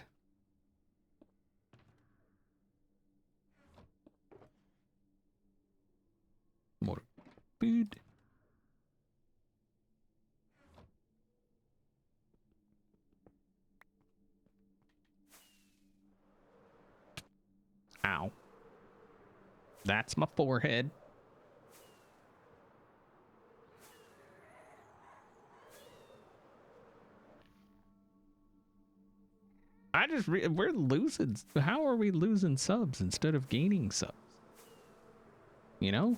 More food. Ow. That's my forehead. We're losing. How are we losing subs instead of gaining subs? You know?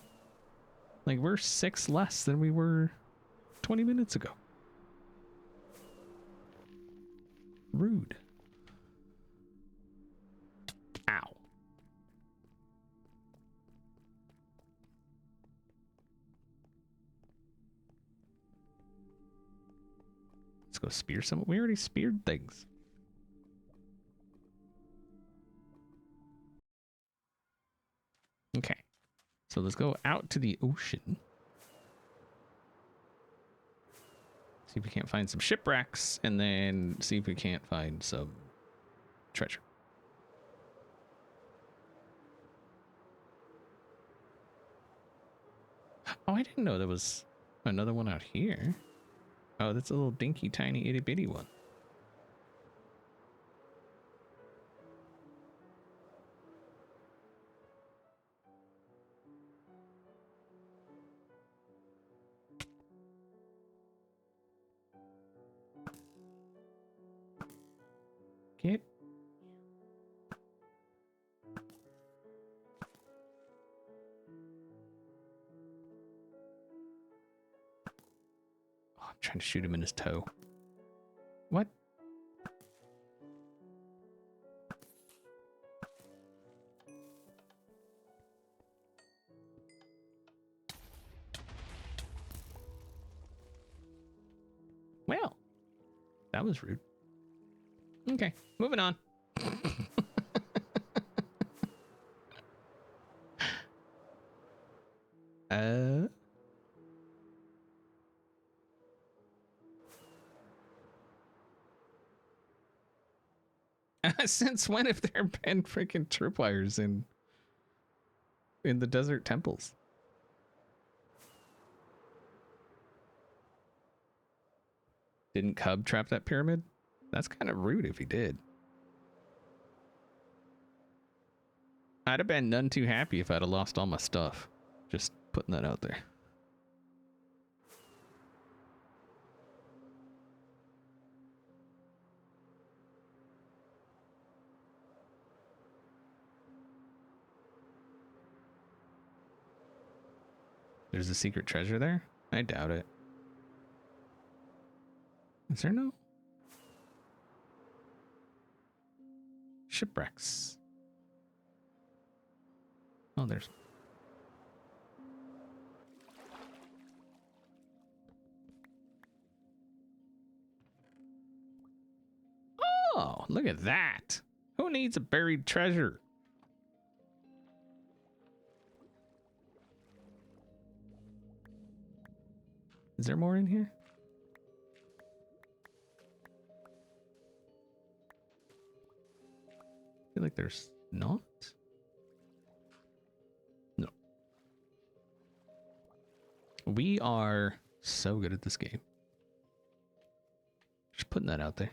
Like, we're 6 less than we were 20 minutes ago. Rude. Ow. Let's go spear someone. We already speared things. Okay. So let's go out to the ocean. See if we can't find some shipwrecks, and then see if we can't find some treasure. Oh, I didn't know there was another one out here. Oh, that's a little dinky, tiny, itty bitty one. Get. Oh, I'm trying to shoot him in his toe. What? Well, that was rude. Okay, moving on. Since when have there been freaking tripwires in the desert temples? Didn't Cub trap that pyramid? That's kind of rude if he did. I'd have been none too happy if I'd have lost all my stuff. Just putting that out there. There's a secret treasure there? I doubt it. Is there no? Shipwrecks. Oh, there's. Oh, look at that. Who needs a buried treasure? Is there more in here? I feel like there's not. No. We are so good at this game. Just putting that out there.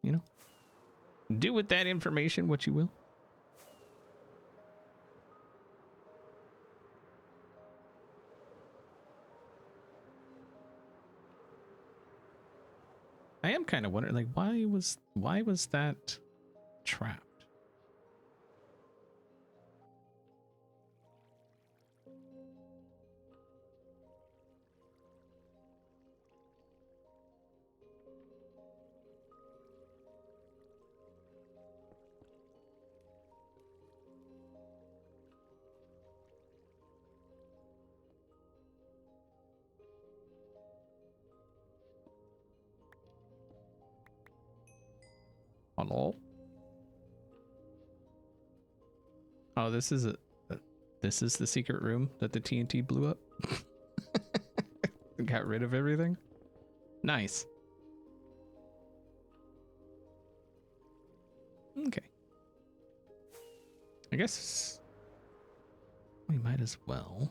You know? Do with that information what you will. kind of wondering, like, why was that trapped? Hello? Oh, this is the secret room that the TNT blew up. Got rid of everything. Nice. Okay. I guess we might as well.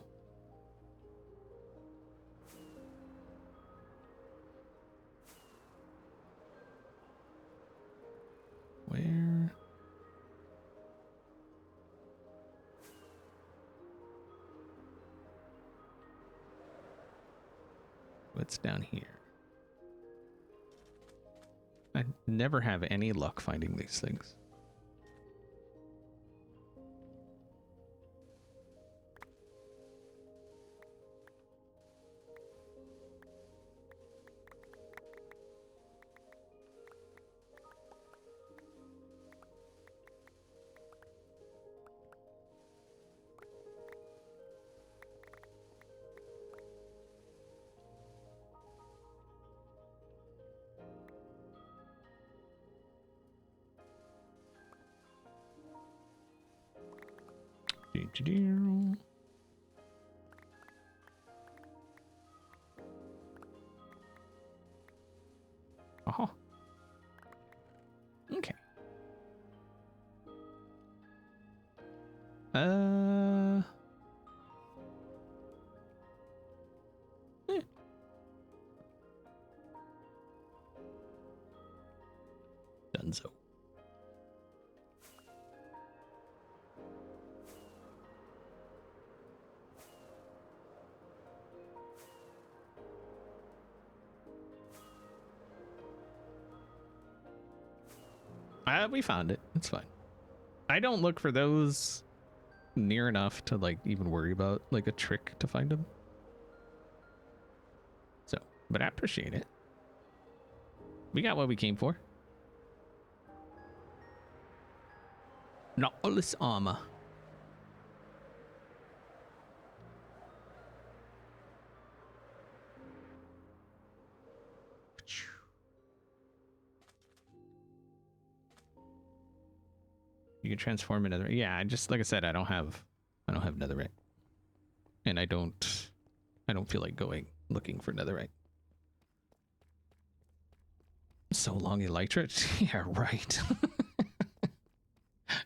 Where? What's down here? I never have any luck finding these things. Oh. Okay. Eh. Dunzo. We found it. It's fine. I don't look for those near enough to like even worry about like a trick to find them. So, but I appreciate it. We got what we came for. Nautilus armor. You can transform another. Yeah, just like I said, I don't have netherite, and I don't feel like going looking for netherite. So long, elytra. Yeah, right.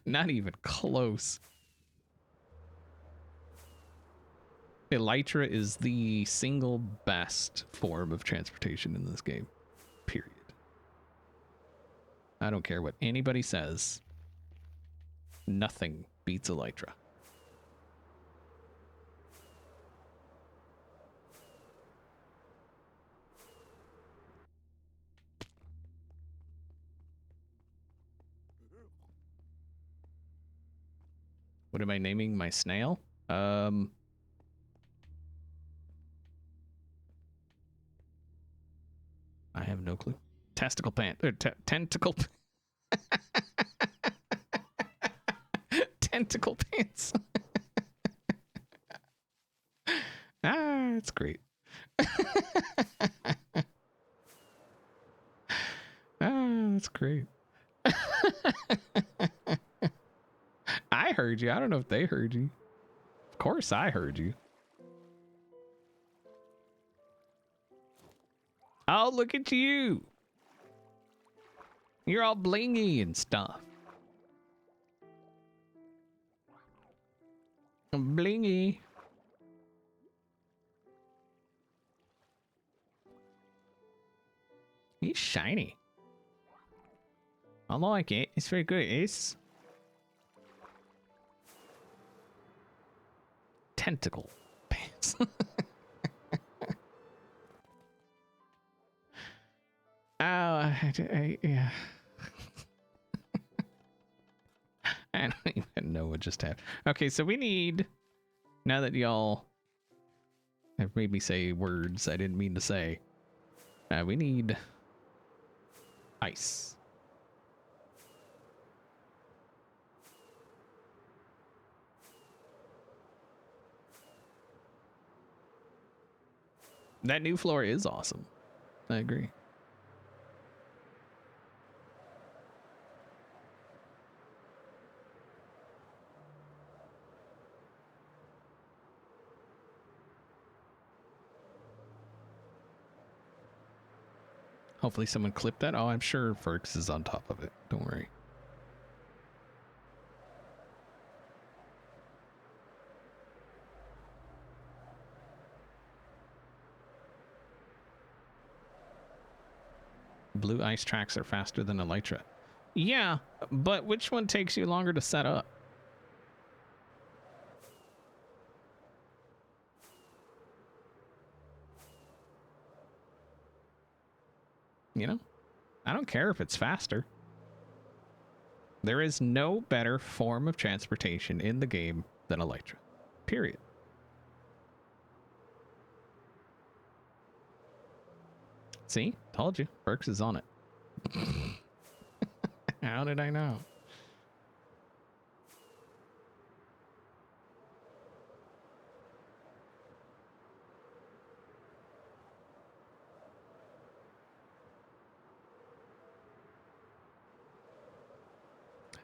Not even close. Elytra is the single best form of transportation in this game. Period. I don't care what anybody says. Nothing beats elytra. What am I naming my snail? I have no clue. Testicle pant. Tentacle. Tentacle pants. Ah, it's great. That's great. I heard you. I don't know if they heard you. Of course I heard you. Oh, look at you. You're all blingy and stuff. Blingy. He's shiny. I like it. It's very good. It's tentacle pants. Oh, Yeah. I don't even know what just happened. Okay, so we need, now that y'all have made me say words I didn't mean to say, we need ice. That new floor is awesome. I agree. Hopefully someone clipped that. Oh, I'm sure Ferks is on top of it. Don't worry. Blue ice tracks are faster than Elytra. Yeah, but which one takes you longer to set up? You know? I don't care if it's faster. There is no better form of transportation in the game than Elytra. Period. See? Told you. Ferks is on it. How did I know?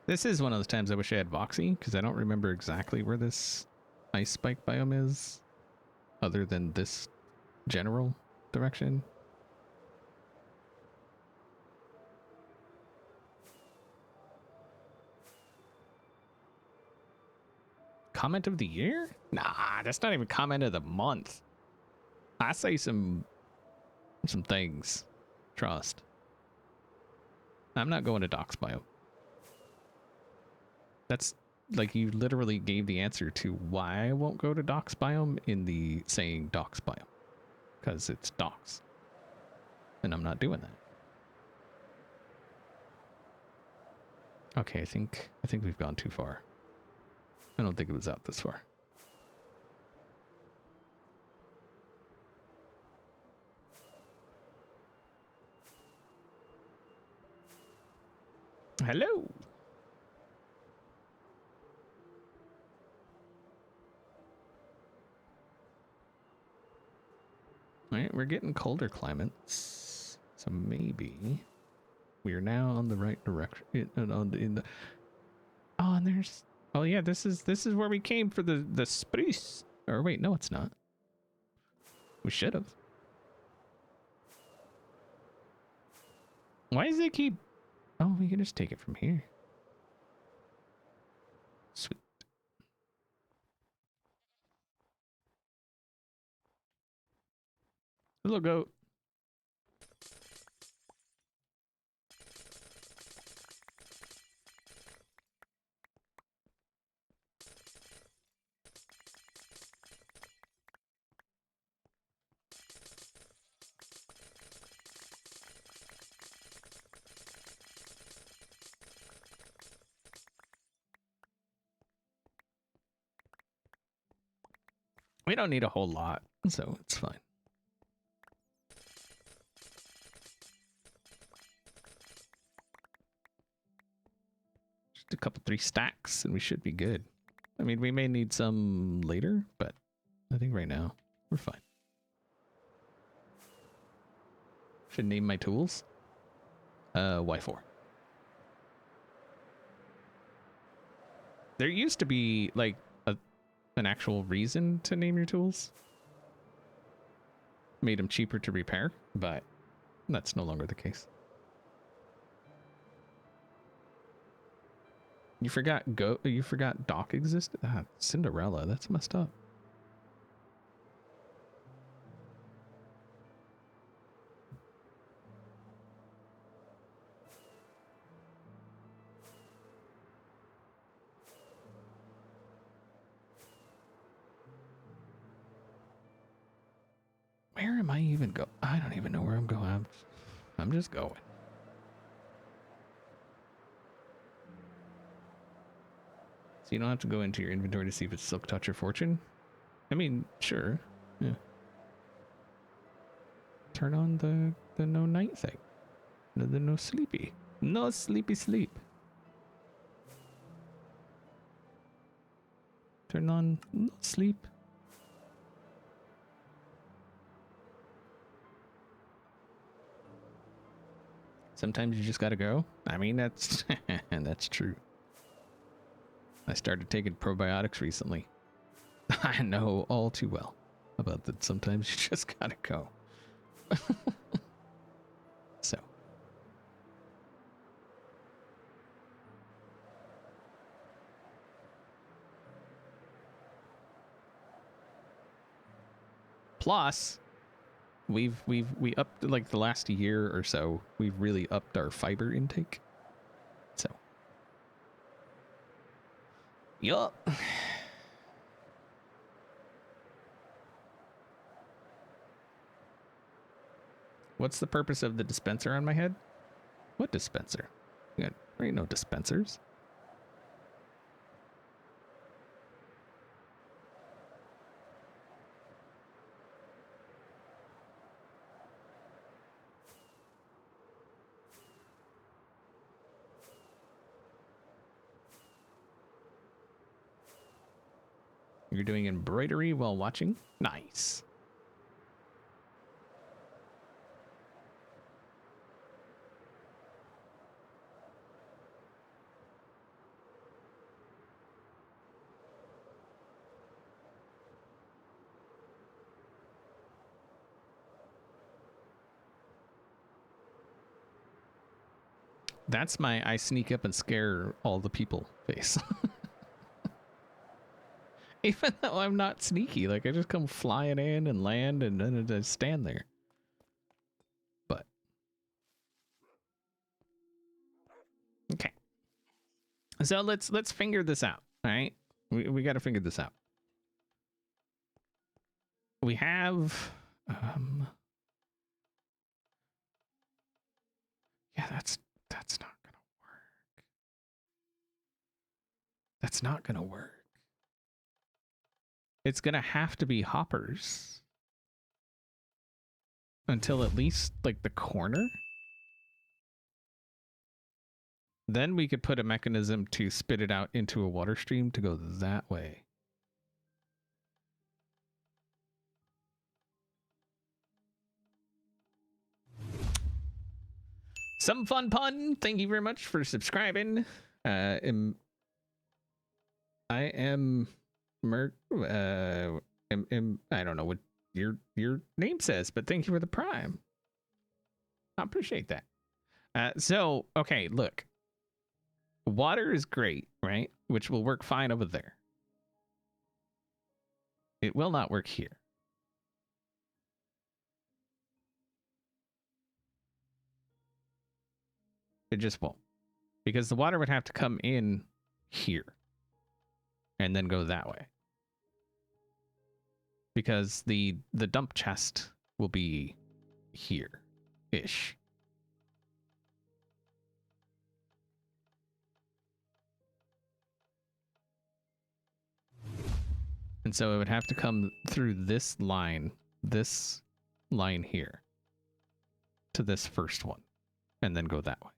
This is one of those times I wish I had Voxy, because I don't remember exactly where this ice spike biome is, other than this general direction. Comment of the year? Nah, that's not even comment of the month. I say some things. Trust. I'm not going to Docks biome. That's like you literally gave the answer to why I won't go to Docks biome in the saying Docks biome. Because it's Docks. And I'm not doing that. Okay, I think we've gone too far. I don't think it was out this far. Hello. All right, we're getting colder climates, so maybe we are now on the right direction. Oh, and there's. Oh yeah, this is where we came for the spruce. Or wait, no, it's not. We should have. Why does it keep? Oh, we can just take it from here. Sweet. Little goat. We don't need a whole lot, so it's fine. Just a couple 3 stacks and we should be good. I mean, we may need some later, but I think right now we're fine. Should name my tools. Y4. There used to be like an actual reason to name your tools. Made them cheaper to repair, but that's no longer the case. You forgot you forgot Doc existed? Ah, Cinderella, that's messed up. Where am I even going? I don't even know where I'm going. I'm just going. So you don't have to go into your inventory to see if it's Silk Touch or Fortune. I mean, sure. Yeah. Turn on the no night thing. The no sleepy. No sleepy sleep. Turn on no sleep. Sometimes you just gotta go. I mean, that's that's true. I started taking probiotics recently. I know all too well about that. Sometimes you just gotta go. So. Plus, we upped, like, the last year or so, we've really upped our fiber intake. So. Yup. What's the purpose of the dispenser on my head? What dispenser? There ain't no dispensers. You're doing embroidery while watching? Nice. That's my I sneak up and scare all the people face. Even though I'm not sneaky, like I just come flying in and land and then I just stand there. But okay. So let's figure this out, all right? We got to figure this out. We have yeah, that's not gonna work. That's not gonna work. It's gonna have to be hoppers until at least like the corner. Then we could put a mechanism to spit it out into a water stream to go that way. Some fun pun. Thank you very much for subscribing. I am I don't know what your name says, but thank you for the prime. I appreciate that. So okay, look. Water is great, right? Which will work fine over there. It will not work here. It just won't. Because the water would have to come in here and then go that way. Because the dump chest will be here-ish. And so it would have to come through this line here to this first one and then go that way.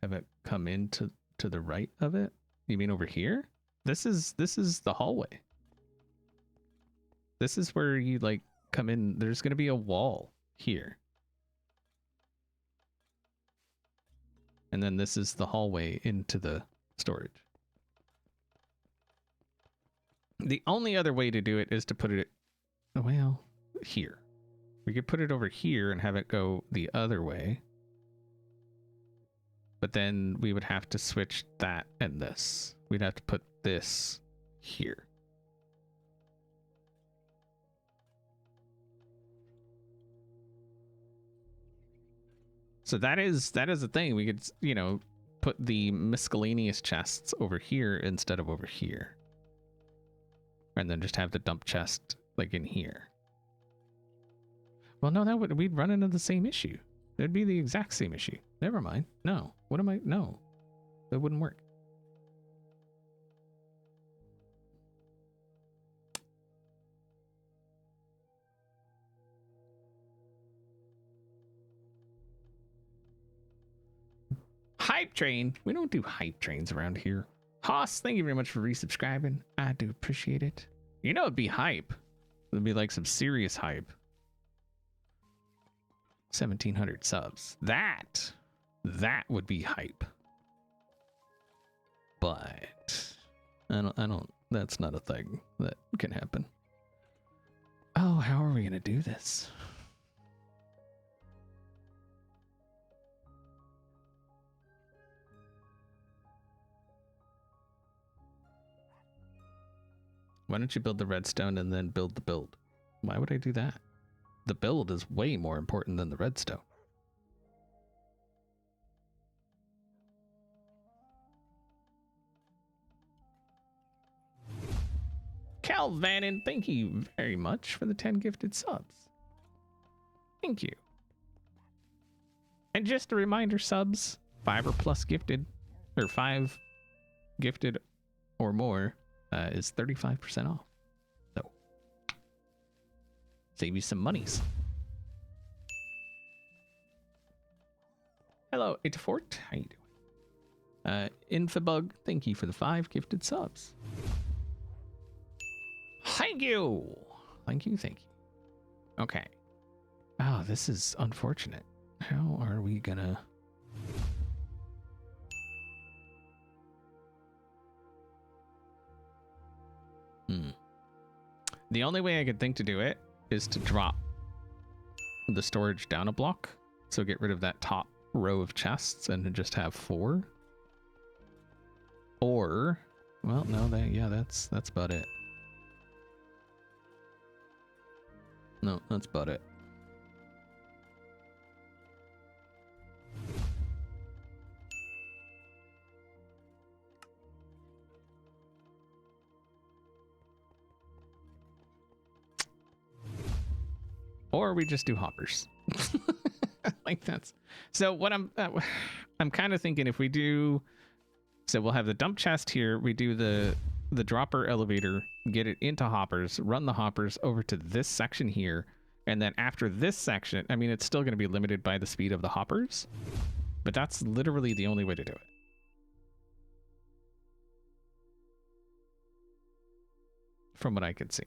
Have it come into the right of it? You mean over here? This is the hallway. This is where you like come in. There's going to be a wall here. And then this is the hallway into the storage. The only other way to do it is to put it, well, here. We could put it over here and have it go the other way. But then we would have to switch that and this. We'd have to put this here. So that is the thing. We could, you know, put the miscellaneous chests over here instead of over here. And then just have the dump chest like in here. Well, no, we'd run into the same issue. It'd be the exact same issue. Never mind. No. What am I? No. That wouldn't work. Hype train. We don't do hype trains around here. Haas, thank you very much for resubscribing. I do appreciate it. You know, it'd be hype. It'd be like some serious hype. 1,700 subs. That would be hype. But I don't. That's not a thing that can happen. Oh, how are we gonna do this? Why don't you build the redstone and then build the build? Why would I do that? The build is way more important than the redstone. Cal Vannon, thank you very much for the 10 gifted subs. Thank you. And just a reminder, subs, 5 or plus gifted, or 5 gifted or more, is 35% off. So, save you some monies. Hello, Itafort. How you doing? Infobug, thank you for the 5 gifted subs. Thank you. Thank you, thank you. Okay. Oh, this is unfortunate. How are we gonna... The only way I could think to do it is to drop the storage down a block. So get rid of that top row of chests and just have 4. Or, well, no, that's about it. No, that's about it. Or we just do hoppers. Like that's... So what I'm kind of thinking if we do... So we'll have the dump chest here. We do the dropper elevator, get it into hoppers, run the hoppers over to this section here. And then after this section, I mean, it's still going to be limited by the speed of the hoppers. But that's literally the only way to do it. From what I could see.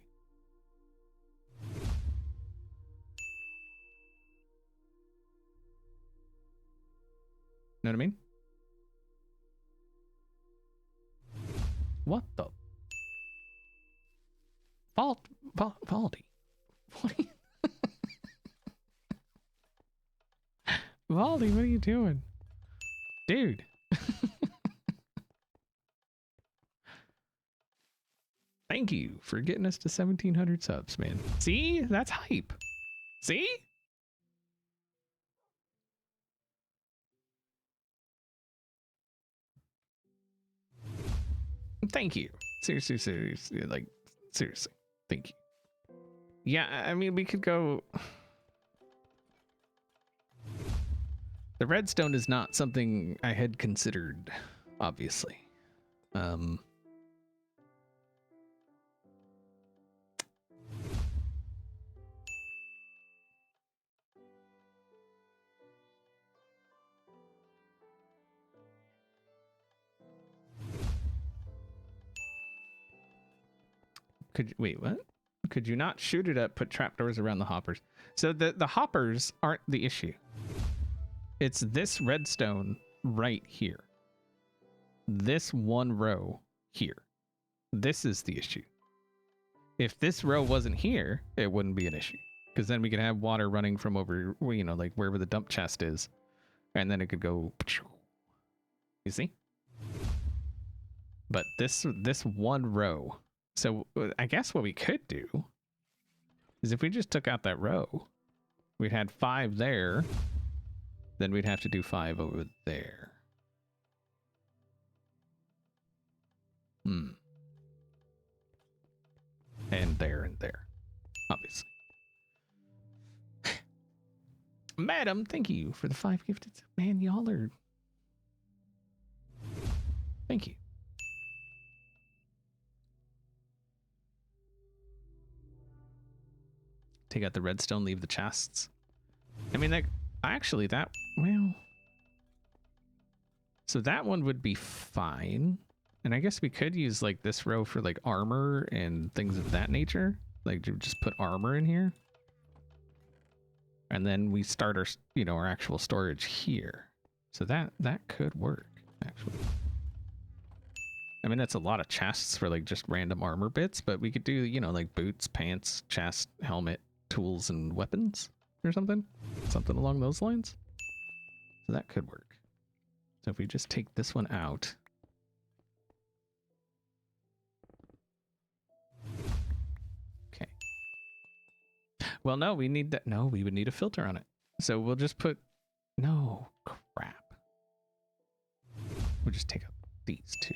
Know what I mean? What the? Valdi. What are you... Valdi, what are you doing? Dude. Thank you for getting us to 1,700 subs, man. See? That's hype. See? Thank you. Seriously. Like, seriously. Thank you. Yeah, I mean, we could go... The redstone is not something I had considered, obviously. Wait, what? Could you not shoot it up, put trapdoors around the hoppers? So the hoppers aren't the issue. It's this redstone right here. This one row here. This is the issue. If this row wasn't here, it wouldn't be an issue. Because then we could have water running from over, you know, like wherever the dump chest is. And then it could go... You see? But this one row... So I guess what we could do is if we just took out that row, we'd had 5 there, then we'd have to do 5 over there. and there, obviously. Madam, thank you for the 5 gifted. Man, y'all are... Thank you. Take out the redstone, leave the chests. I mean, that... Actually, that... Well... So that one would be fine. And I guess we could use, like, this row for, like, armor and things of that nature. Like, just put armor in here. And then we start our, you know, our actual storage here. So that could work, actually. I mean, that's a lot of chests for, like, just random armor bits, but we could do, you know, like, boots, pants, chest, helmet, tools, and weapons or something. Something along those lines. So that could work. So if we just take this one out... Well, no, we need that. No, we would need a filter on it. So we'll just put... No, crap. We'll just take out these two.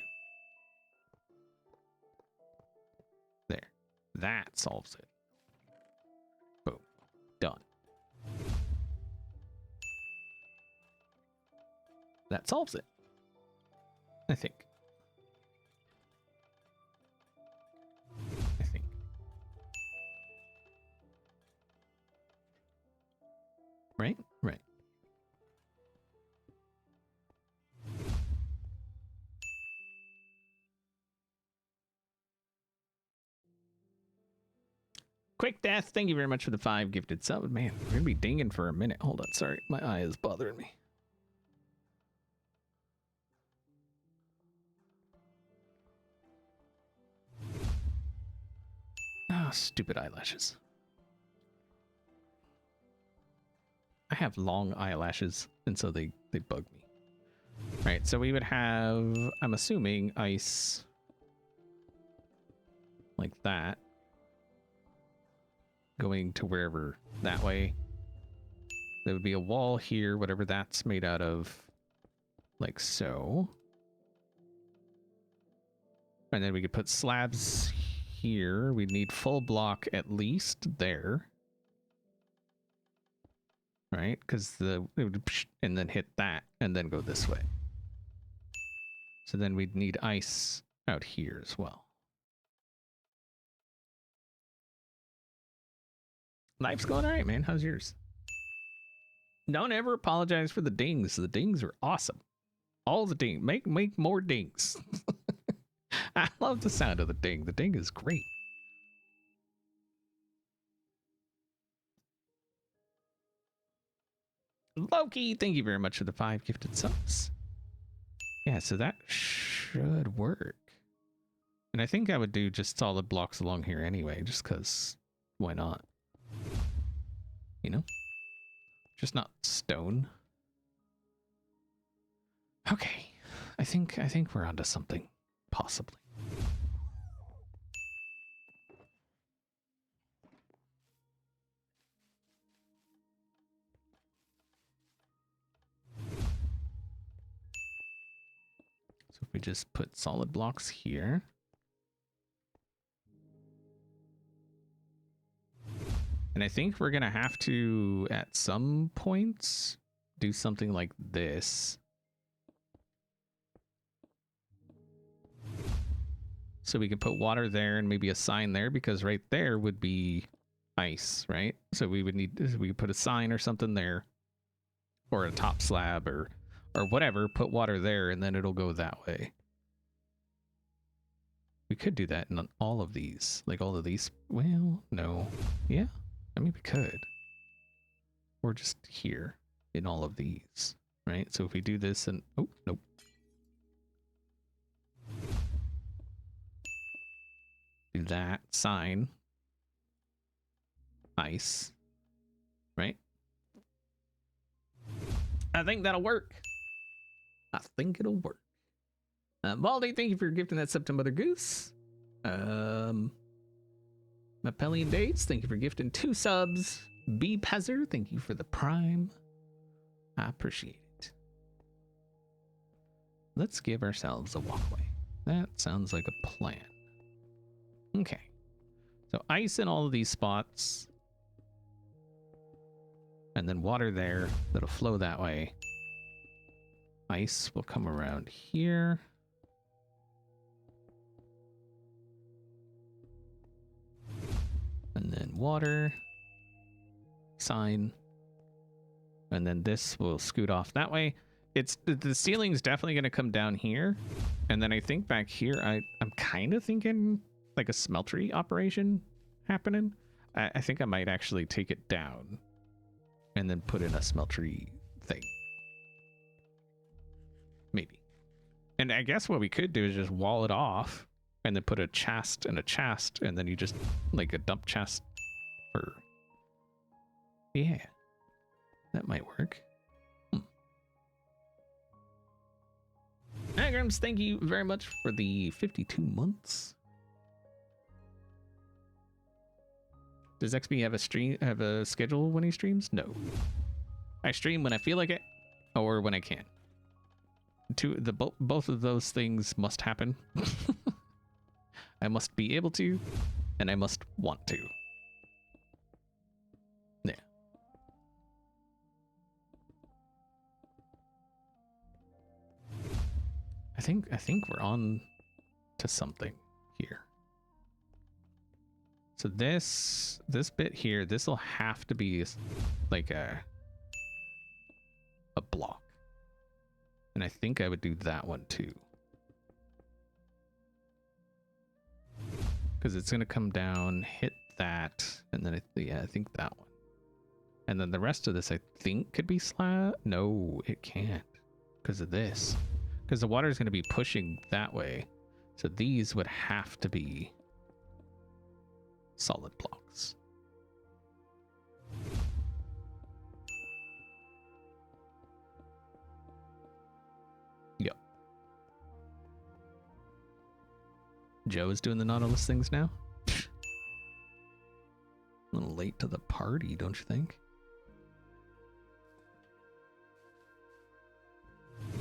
There. That solves it. Boom. Done. That solves it. I think. Right? Right. Quick Death, thank you very much for the 5 gifted subs. Man, we're going to be dinging for a minute. Hold on, sorry. My eye is bothering me. Ah, oh, stupid eyelashes. I have long eyelashes, and so they bug me. Right, so we would have, I'm assuming, ice like that. Going to wherever, that way. There would be a wall here, whatever that's made out of, like so. And then we could put slabs here. We'd need full block at least there. Right? Because it would, and then hit that, and then go this way. So then we'd need ice out here as well. Life's going all right, man. How's yours? Don't ever apologize for the dings. The dings are awesome. All the ding. Make more dings. I love the sound of the ding. The ding is great. Loki, thank you very much for the 5 gifted subs. Yeah, so that should work. And I think I would do just solid blocks along here anyway, just because why not? You know? Just not stone. Okay. I think we're onto something. Possibly. So if we just put solid blocks here. And I think we're going to have to, at some points, do something like this. So we can put water there and maybe a sign there, because right there would be ice, right? So we would need, we could put a sign or something there, or a top slab or whatever, put water there, and then it'll go that way. We could do that in all of these, like all of these. Well, no. Yeah, I mean, we could. Or just here in all of these, right? So if we do this and, oh, nope. Do that, sign, ice, right? I think that'll work. I think it'll work. Baldy, thank you for gifting that sub to Mother Goose. Mapellian Dates, thank you for gifting 2 subs. B Pezzer, thank you for the prime. I appreciate it. Let's give ourselves a walkway. That sounds like a plan. Okay. So ice in all of these spots. And then water there that'll flow that way. Ice will come around here. And then water. Sign. And then this will scoot off that way. It's the ceiling's definitely going to come down here. And then I think back here, I'm kind of thinking like a smeltery operation happening. I think I might actually take it down and then put in a smeltery thing. Maybe. And I guess what we could do is just wall it off and then put a chest and a chest, and then you just like a dump chest for... Yeah. That might work. Anagrams, thank you very much for the 52 months. Does XB have a schedule when he streams? No. I stream when I feel like it or when I can. Both of those things must happen. I must be able to, and I must want to. Yeah. I think we're on to something here. So this bit here, this will have to be like a block. And I think I would do that one too. Because it's going to come down, hit that, and then I think that one. And then the rest of this I think could be slab. No, it can't because of this. Because the water is going to be pushing that way. So these would have to be solid blocks. Yep. Joe is doing the Nautilus things now. A little late to the party, don't you think?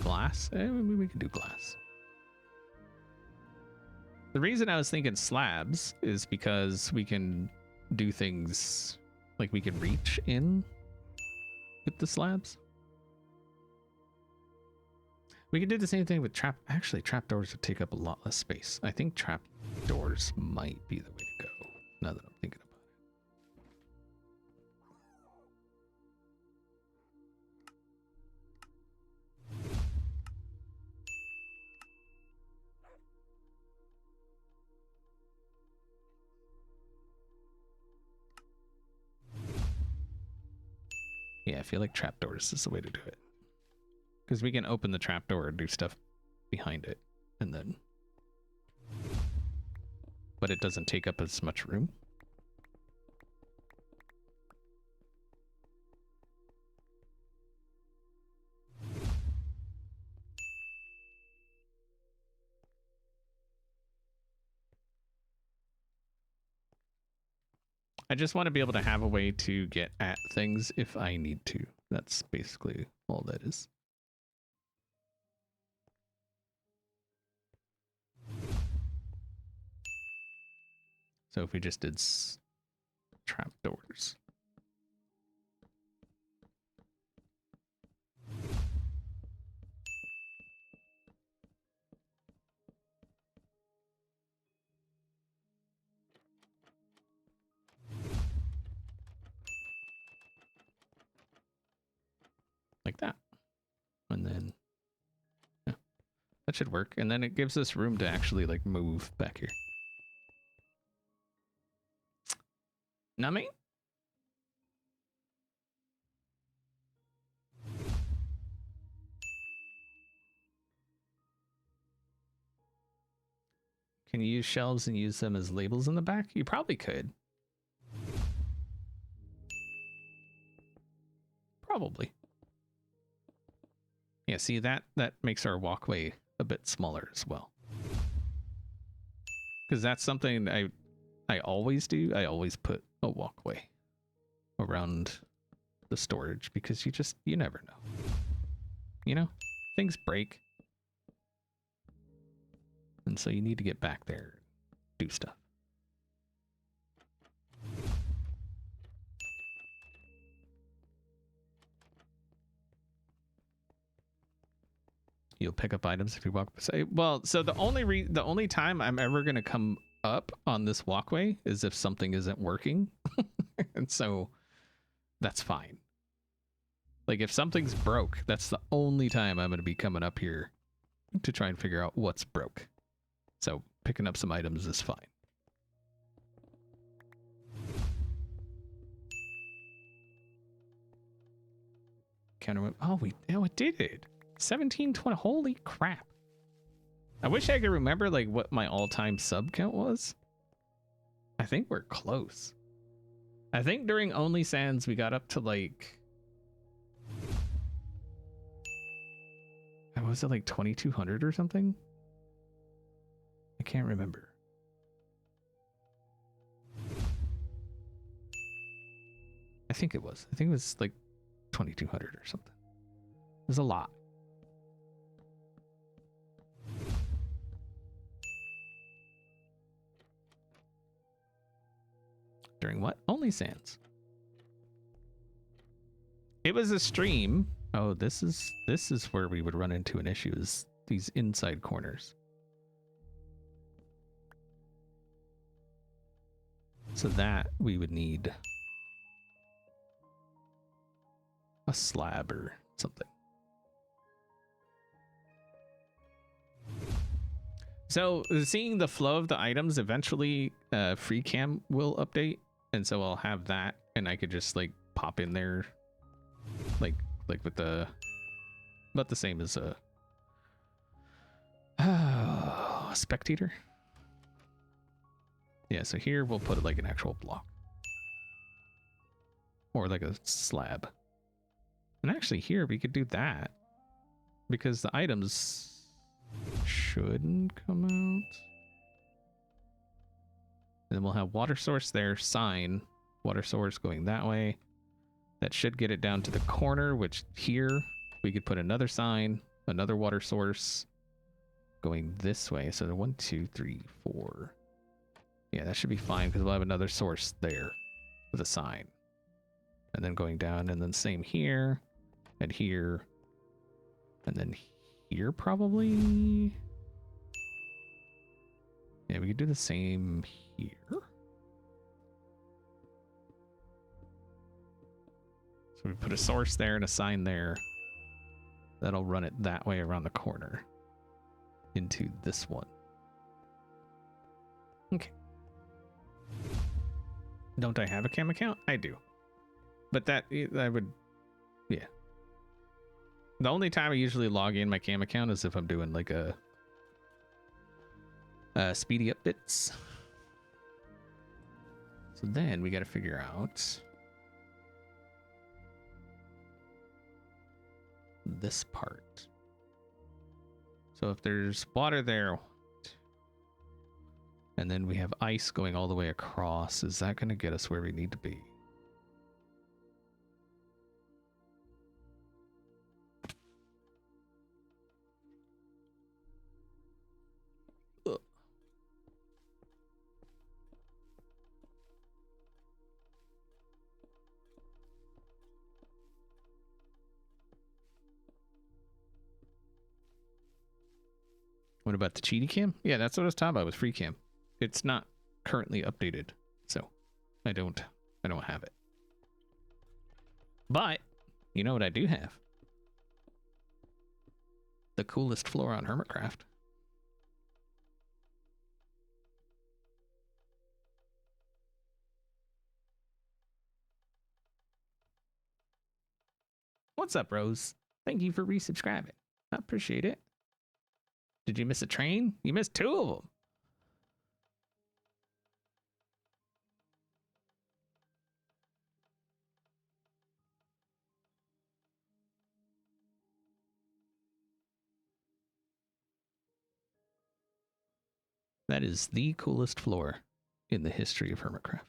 Glass? Maybe we can do glass. The reason I was thinking slabs is because we can do things like we can reach in with the slabs. We can do the same thing with actually trapdoors would take up a lot less space. I think trapdoors might be the way to go now that I'm thinking about it. Yeah, I feel like trapdoors is the way to do it. Because we can open the trapdoor and do stuff behind it, and then... But it doesn't take up as much room. I just want to be able to have a way to get at things if I need to. That's basically all that is. So if we just did trapdoors. Like that. And then, yeah, that should work. And then it gives us room to actually like move back here. Nami? Can you use shelves and use them as labels in the back? You probably could. Probably. Yeah, see that makes our walkway a bit smaller as well. Because that's something I always do. I always put a walkway around the storage because you never know. You know, things break. And so you need to get back there and do stuff. You'll pick up items if you walk beside. Well, so the only time I'm ever gonna come up on this walkway is if something isn't working, and so that's fine. Like if something's broke, that's the only time I'm gonna be coming up here to try and figure out what's broke. So picking up some items is fine. Counter. Oh, it did it. 1720. Holy crap. I wish I could remember like what my all-time sub count was. I think we're close. I think during Only Sans we got up to like, was it like 2200 or something? I can't remember. I think it was like 2200 or something. It was a lot. During what? Only Sans. It was a stream. Oh, this is where we would run into an issue, is these inside corners. So that we would need a slab or something. So seeing the flow of the items, eventually free cam will update, and so I'll have that, and I could just like pop in there like with the, about the same as a spectator. Yeah, so here we'll put it like an actual block or like a slab. And actually here we could do that because the items shouldn't come out. And then we'll have water source there, sign, water source going that way. That should get it down to the corner, which here we could put another sign, another water source going this way. So the 1, 2, 3, 4. Yeah, that should be fine because we'll have another source there with a sign. And then going down, and then same here and here. And then here probably. Yeah, we could do the same here. So we put a source there and a sign there. That'll run it that way around the corner into this one. Okay. Don't I have a cam account? I do. But that I would, yeah. The only time I usually log in my cam account is if I'm doing like a speedy up bits. So then we got to figure out this part. So if there's water there, and then we have ice going all the way across, is that going to get us where we need to be? Ugh. What about the cheaty cam? Yeah, that's what I was talking about with free cam. It's not currently updated, so I don't have it. But you know what I do have? The coolest floor on Hermitcraft. What's up, Rose? Thank you for resubscribing. I appreciate it. Did you miss a train? You missed 2 of them. That is the coolest floor in the history of Hermitcraft.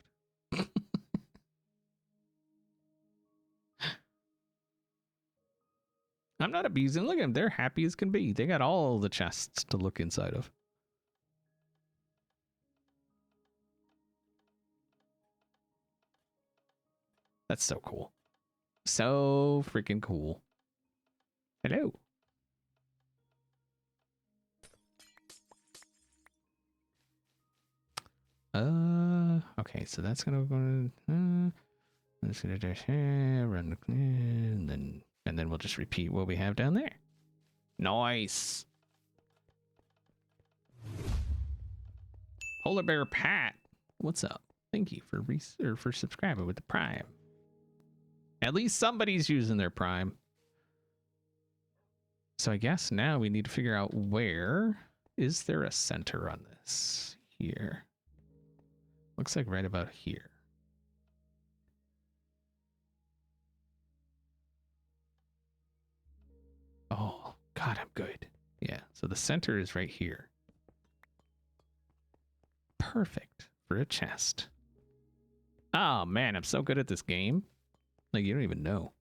I'm not abusing. Look at them. They're happy as can be. They got all the chests to look inside of. That's so cool. So freaking cool. Hello. Okay, so that's gonna go. That's gonna dash here, run, and then we'll just repeat what we have down there. Nice. Polar Bear Pat, what's up? Thank you for for subscribing with the Prime. At least somebody's using their Prime. So I guess now we need to figure out where is there a center on this here. Looks like right about here. Oh, God, I'm good. Yeah, so the center is right here. Perfect for a chest. Oh, man, I'm so good at this game. Like, you don't even know.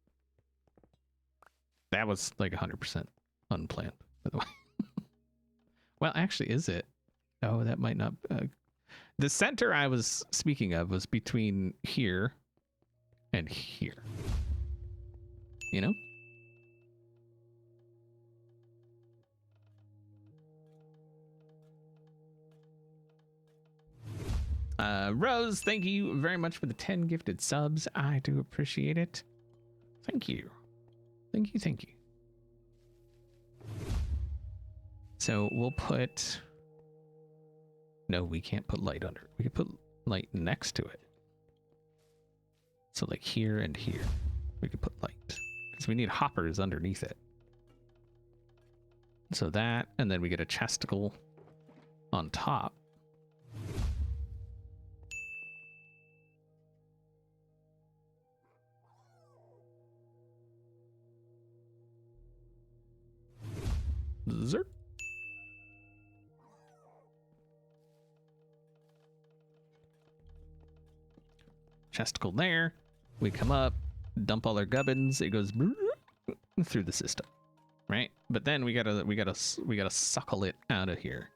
That was like 100% unplanned, by the way. Well, actually, is it? Oh, that might not... the center I was speaking of was between here and here. You know? Rose, thank you very much for the 10 gifted subs. I do appreciate it. Thank you. Thank you, thank you. So we'll put... No, we can't put light under it. We can put light next to it. So like here and here, we could put light. Because we need hoppers underneath it. So that, and then we get a chesticle on top. Zerp. Chesticle there. We come up, dump all our gubbins. It goes through the system, right? But then we gotta suckle it out of here.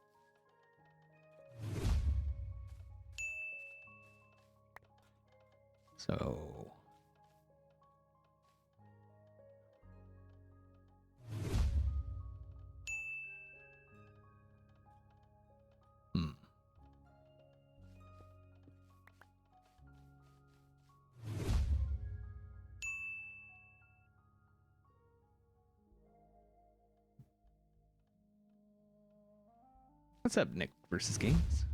So. What's up, Nick versus Games?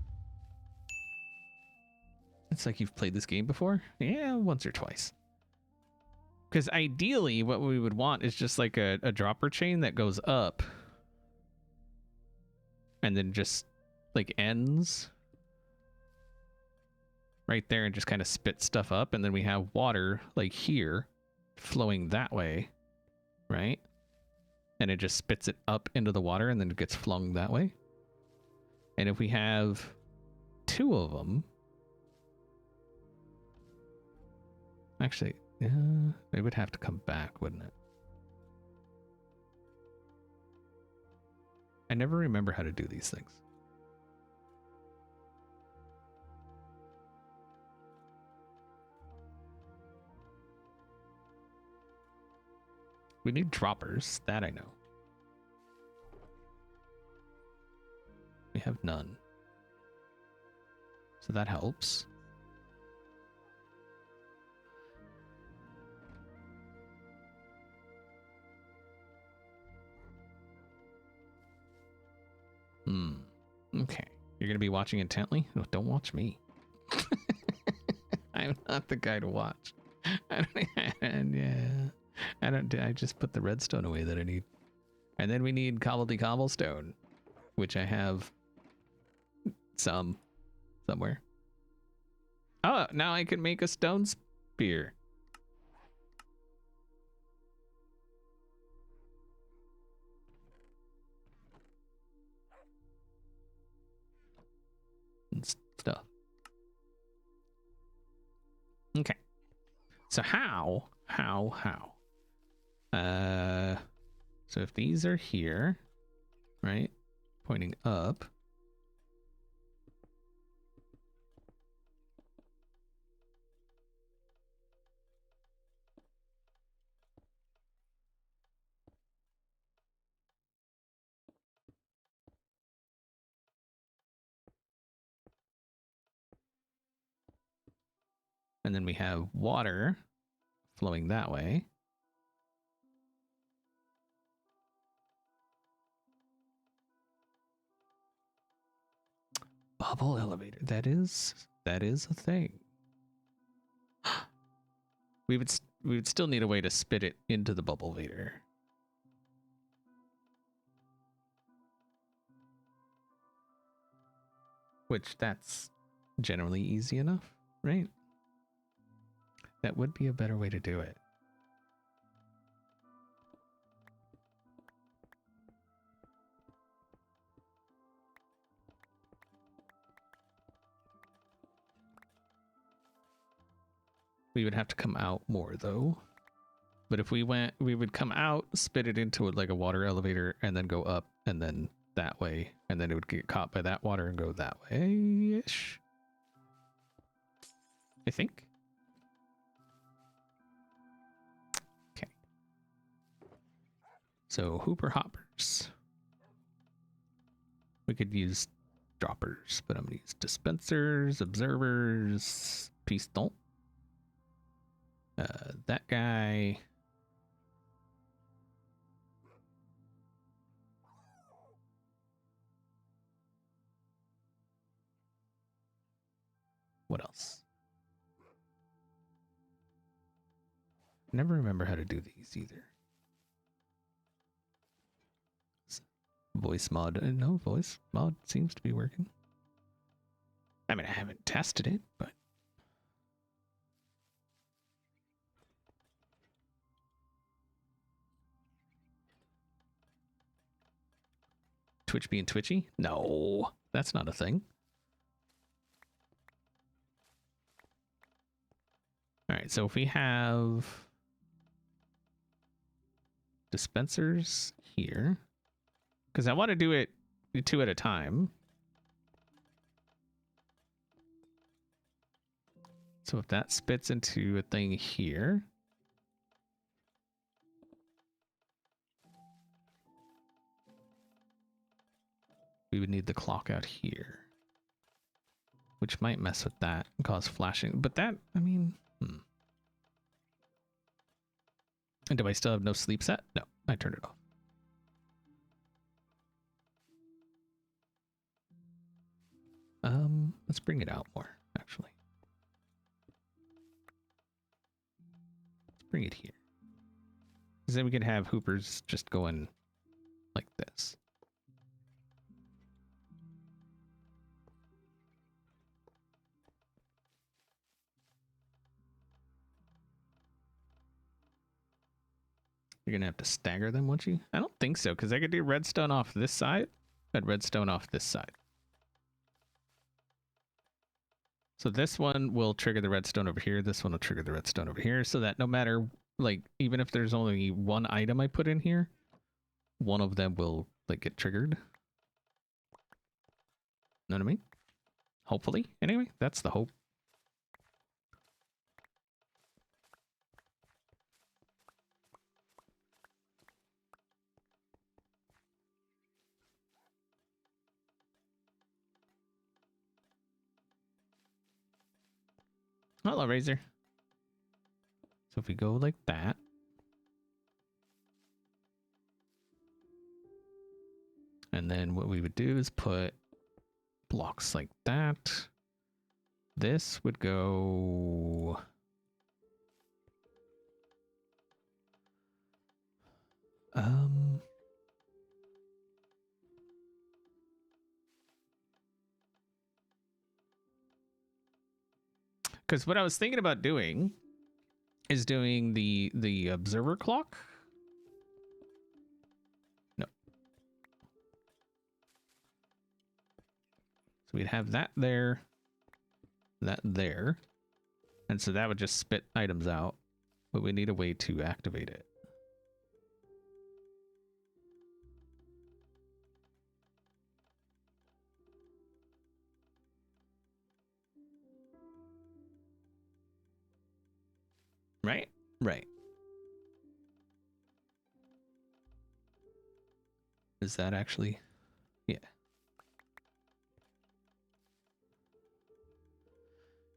It's like you've played this game before? Yeah, once or twice. Because ideally, what we would want is just like a dropper chain that goes up and then just like ends right there and just kind of spit stuff up. And then we have water like here flowing that way, right? And it just spits it up into the water and then it gets flung that way. And if we have two of them, actually, they would have to come back, wouldn't it? I never remember how to do these things. We need droppers, that I know. We have none. So that helps. Okay. You're going to be watching intently? No, don't watch me. I'm not the guy to watch. I just put the redstone away that I need. And then we need cobblestone, which I have somewhere. Oh, now I can make a stone spear. And stuff. Okay. So how? So if these are here, right? Pointing up. And then we have water flowing that way. Bubble elevator. That is a thing. We would still need a way to spit it into the bubble elevator. Which that's generally easy enough, right? That would be a better way to do it. We would have to come out more though. But if we went, we would come out, spit it into it like a water elevator, and then go up, and then that way, and then it would get caught by that water and go that way-ish. I think. Okay. So hooper hoppers. We could use droppers, but I'm gonna use dispensers, observers, piston. That guy. What else? I never remember how to do these either. Voice mod. No, voice mod seems to be working. I mean, I haven't tested it, but... Twitch being twitchy? No, that's not a thing. All right, so if we have dispensers here, because I want to do it 2 at a time. So if that spits into a thing here, we would need the clock out here, which might mess with that and cause flashing. But that, I mean, And do I still have no sleep set? No, I turned it off. Let's bring it out more, actually. Let's bring it here. Because then we can have hoopers just going like this. You're gonna have to stagger them, won't you? I don't think so, because I could do redstone off this side and redstone off this side. So this one will trigger the redstone over here. This one will trigger the redstone over here, so that no matter, like, even if there's only one item I put in here, one of them will, like, get triggered. Know what I mean? Hopefully. Anyway, that's the hope. Hello, Razor. So if we go like that. And then what we would do is put blocks like that. This would go... Because what I was thinking about doing is doing the observer clock. No. So we'd have that there, that there. And so that would just spit items out, but we need a way to activate it. Right? Right. Is that actually? Yeah.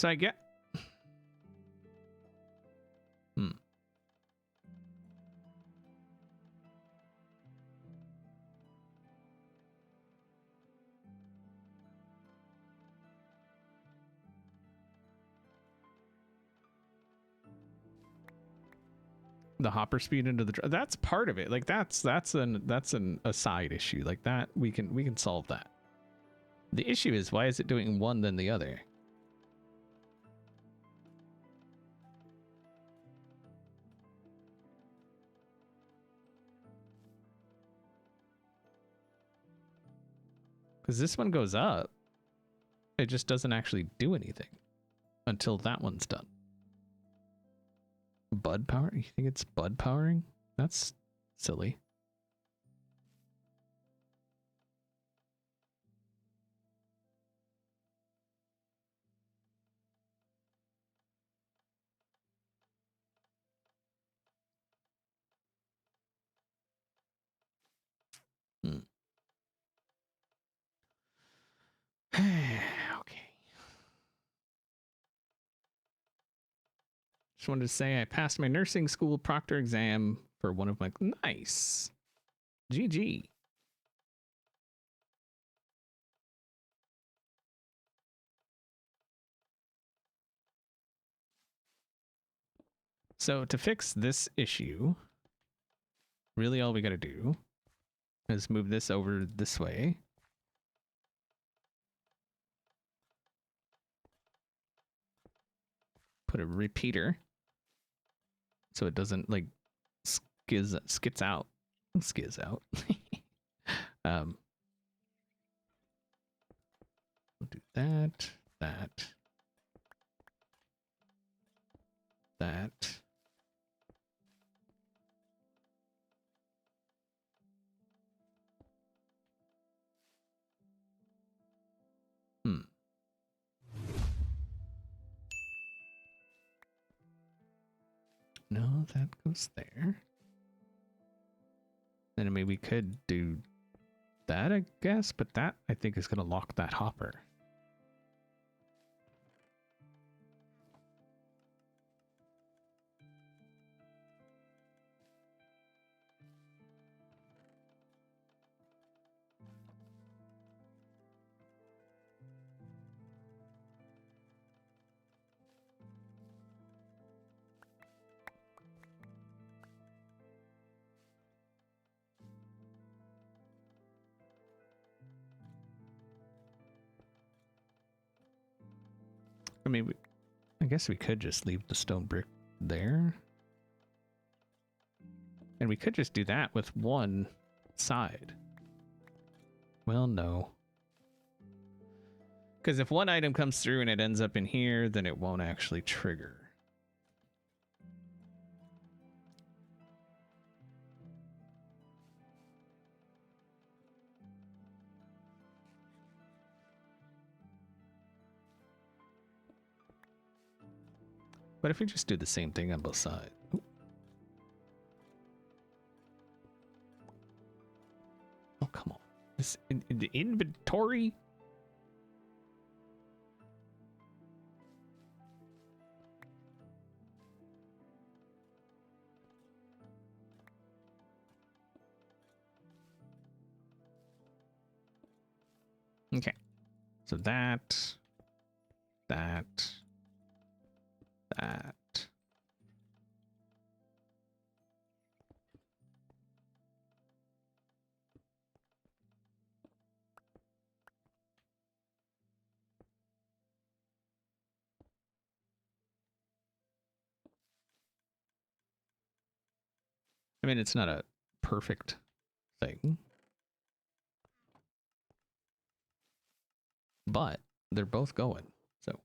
So I get... The hopper speed into the... That's part of it. Like, that's a side issue. Like, that, we can solve that. The issue is, why is it doing one then the other? Because this one goes up. It just doesn't actually do anything until that one's done. Bud power? You think it's bud powering? That's silly. Okay. Just wanted to say I passed my nursing school proctor exam for one of my... Nice. GG. So to fix this issue, really all we got to do is move this over this way. Put a repeater so it doesn't like skits out. Skiz out. We'll do that, that. No, that goes there. Then I mean, we could do that, I guess, but that I think is going to lock that hopper. I mean, I guess we could just leave the stone brick there. And we could just do that with one side. Well, no. Because if one item comes through and it ends up in here, then it won't actually trigger. But if we just do the same thing on both sides. Ooh. Oh, come on. This in the inventory? Okay. So that. I mean, it's not a perfect thing, but they're both going. So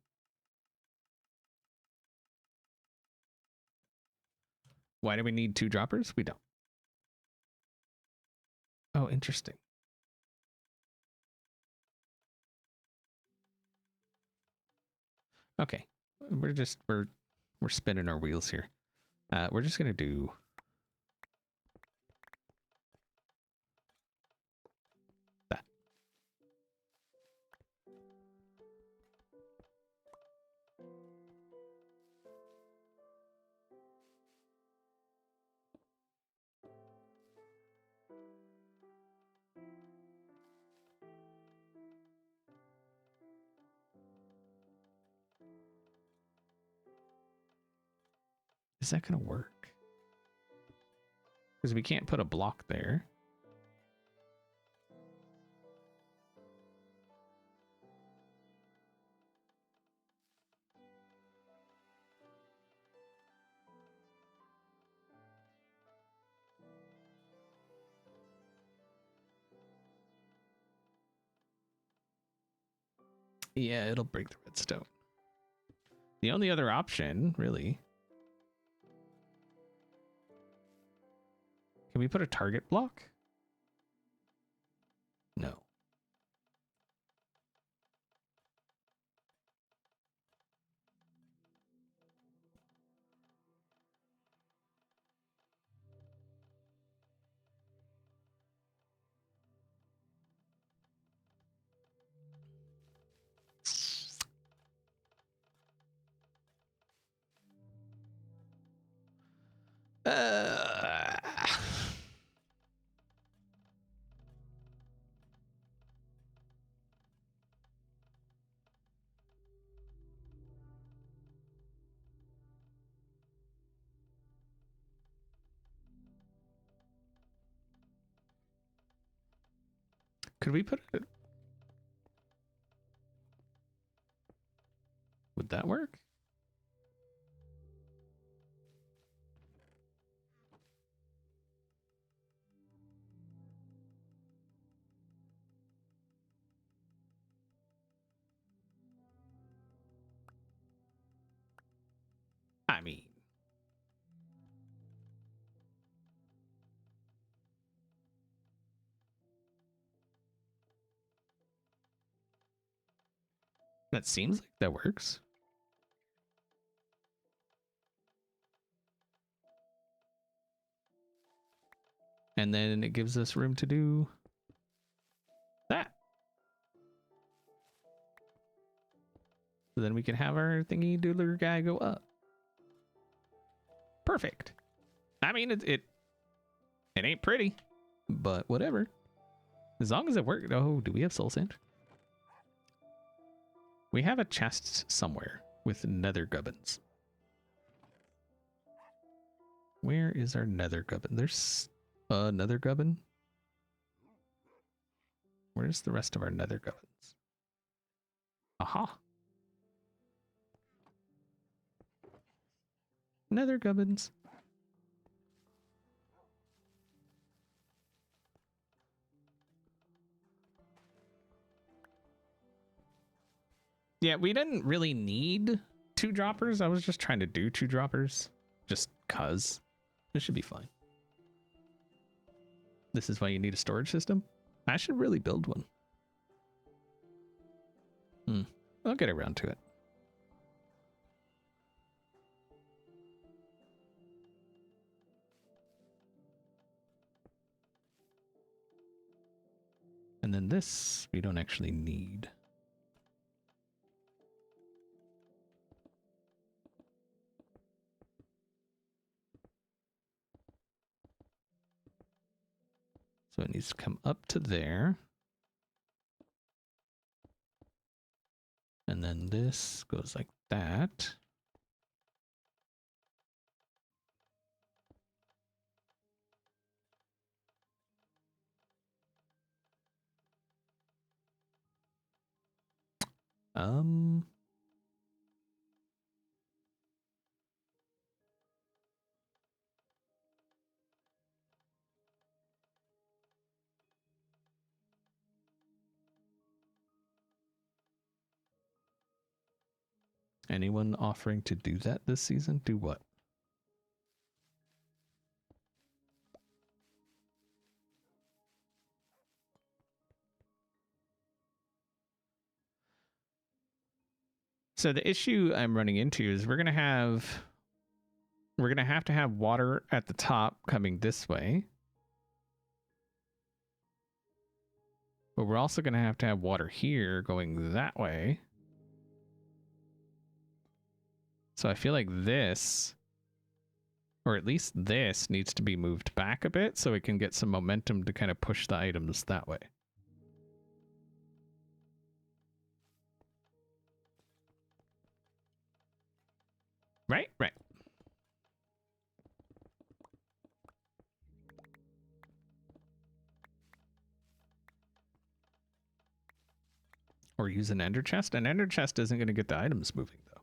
why do we need two droppers? We don't. Oh, interesting. Okay, we're spinning our wheels here. We're just gonna do that. Is that going to work? Because we can't put a block there. Yeah, it'll break the redstone. The only other option, really. Can we put a target block? No. Uh, could we put it? Would that work? I mean, that seems like that works. And then it gives us room to do that. So then we can have our thingy doodler guy go up. Perfect. I mean, it ain't pretty, but whatever. As long as it works. Oh, do we have soul sand? We have a chest somewhere with nether gubbins. Where is our nether gubbin? There's a nether gubbin. Where's the rest of our nether gubbins? Aha. Nether gubbins. Yeah, we didn't really need 2 droppers. I was just trying to do 2 droppers. Just cuz. This should be fine. This is why you need a storage system? I should really build one. I'll get around to it. And then this, we don't actually need. So it needs to come up to there. And then this goes like that. Anyone offering to do that this season? Do what? So the issue I'm running into is we're gonna have to have water at the top coming this way. But we're also gonna have to have water here going that way. So I feel like this, or at least this, needs to be moved back a bit so it can get some momentum to kind of push the items that way. Right? Right. Or use an ender chest. An ender chest isn't going to get the items moving, though.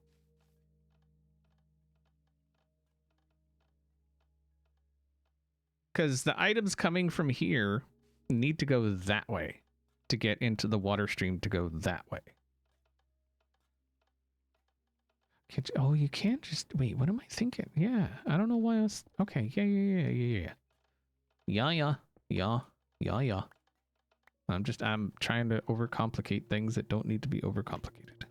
Because the items coming from here need to go that way to get into the water stream to go that way. Oh, you can't just... Wait, what am I thinking? Yeah, I don't know why I was... Okay, yeah. Yeah. I'm trying to overcomplicate things that don't need to be overcomplicated.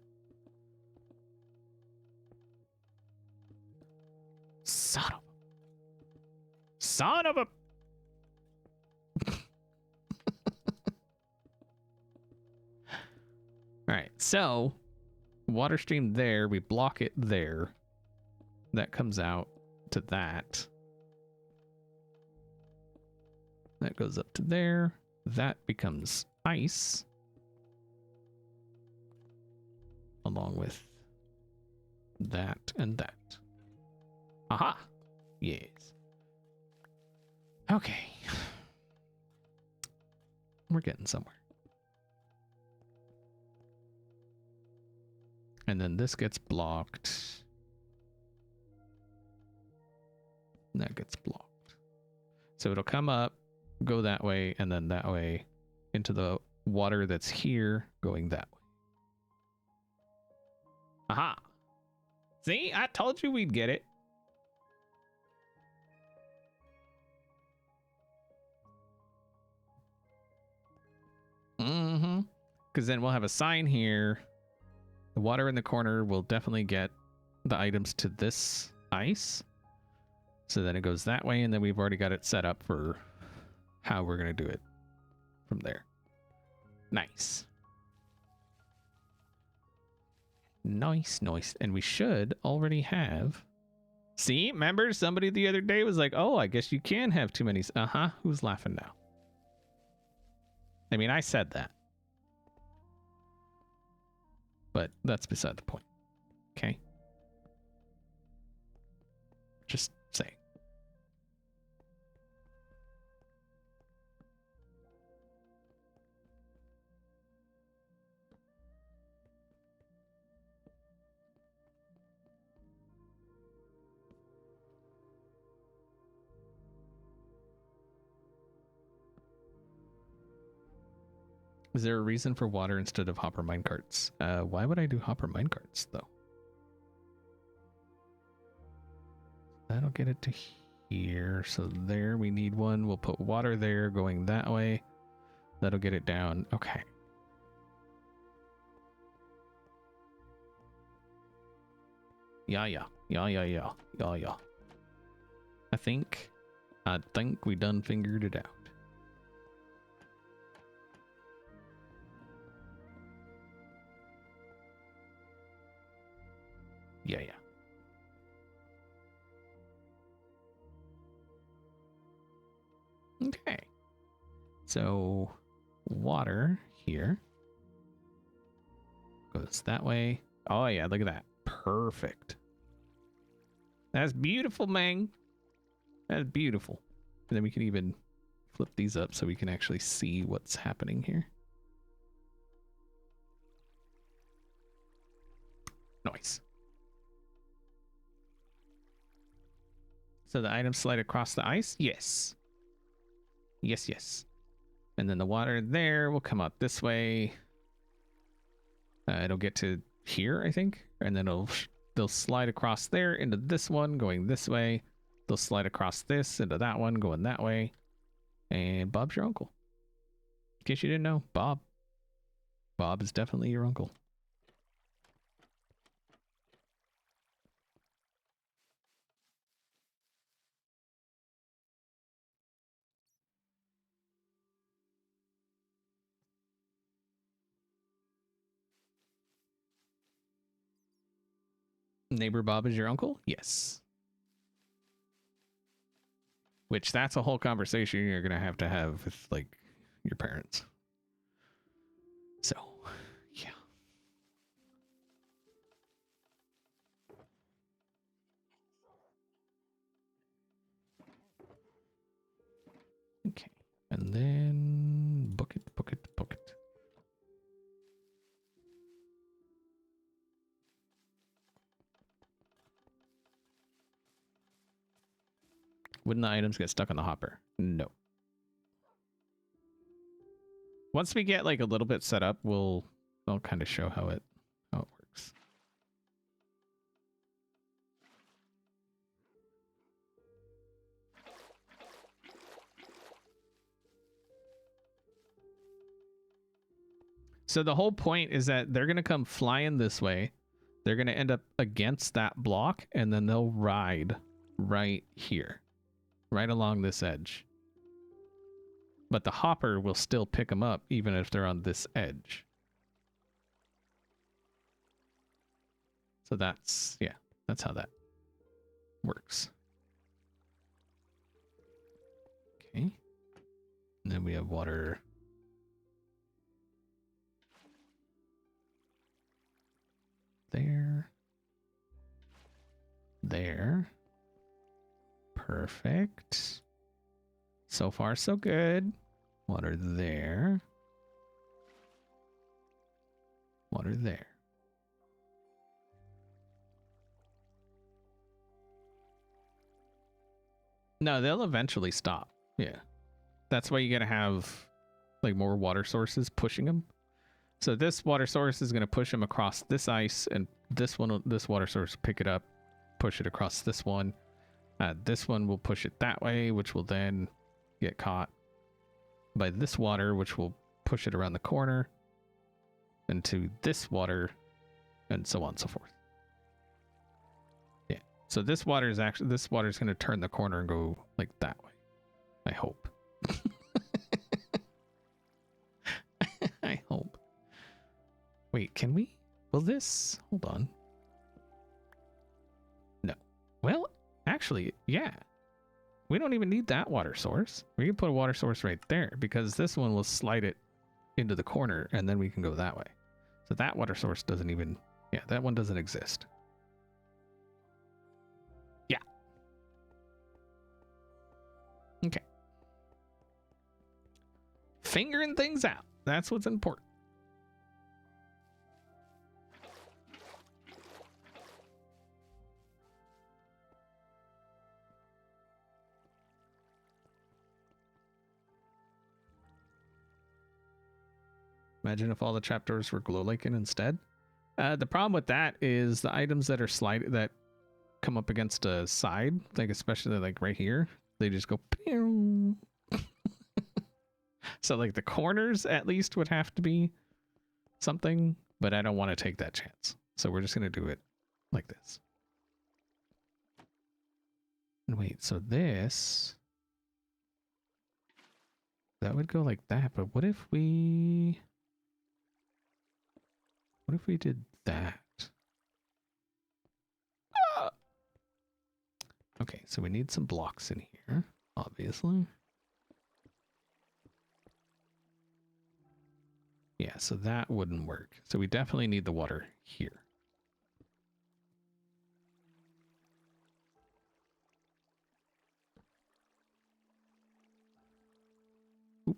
Son of a... Alright, so water stream there, we block it there. That comes out to that. That goes up to there. That becomes ice. Along with that and that. Aha! Yes. Okay. We're getting somewhere. And then this gets blocked. And that gets blocked. So it'll come up, go that way, and then that way into the water that's here, going that way. Aha! See? I told you we'd get it. Mm-hmm. Because then we'll have a sign here. The water in the corner will definitely get the items to this ice. So then it goes that way, and then we've already got it set up for how we're going to do it from there. Nice. Nice. And we should already have... See? Remember somebody the other day was like, oh, I guess you can have too many... Uh-huh. Who's laughing now? I mean, I said that. But that's beside the point. Okay? Just saying. Is there a reason for water instead of hopper minecarts? Why would I do hopper minecarts, though? That'll get it to here. So there, we need one. We'll put water there going that way. That'll get it down. Okay. Yeah. I think we done figured it out. Yeah. Okay. So water here goes that way. Oh yeah, look at that. Perfect. That's beautiful, man. That's beautiful. And then we can even flip these up so we can actually see what's happening here. Nice. So the items slide across the ice? Yes. Yes. And then the water there will come out this way. It'll get to here, I think. And then they'll slide across there into this one, going this way. They'll slide across this into that one, going that way. And Bob's your uncle. In case you didn't know, Bob is definitely your uncle. Neighbor Bob is your uncle? Yes. Which that's a whole conversation you're going to have with, like, your parents. So, yeah. Okay. And then book it. Wouldn't the items get stuck on the hopper? No. Once we get like a little bit set up, I'll kind of show how it works. So the whole point is that they're going to come flying this way. They're going to end up against that block, and then they'll ride right here, right along this edge. But the hopper will still pick them up even if they're on this edge. So that's how that works. Okay. And then we have water. There. Perfect. So far, so good. Water there. Water there. No, they'll eventually stop. Yeah. That's why you gotta have like more water sources pushing them. So this water source is going to push them across this ice, and this water source pick it up, push it across this one. This one will push it that way, which will then get caught by this water, which will push it around the corner into this water, and so on and so forth. Yeah. So this water is going to turn the corner and go like that way. I hope. I hope. Wait, can we? Will this? Hold on. No. Well, actually, yeah. We don't even need that water source. We can put a water source right there because this one will slide it into the corner and then we can go that way. So that water source doesn't even, yeah, that one doesn't exist. Yeah. Okay. Figuring things out. That's what's important. Imagine if all the trapdoors were glow lichen instead. The problem with that is the items that are that come up against a side, like especially like right here, they just go pew. So like the corners at least would have to be something, but I don't want to take that chance. So we're just going to do it like this. And wait, so this, that would go like that, but what if we did that? Ah! Okay, so we need some blocks in here, obviously. Yeah, so that wouldn't work. So we definitely need the water here. Oop.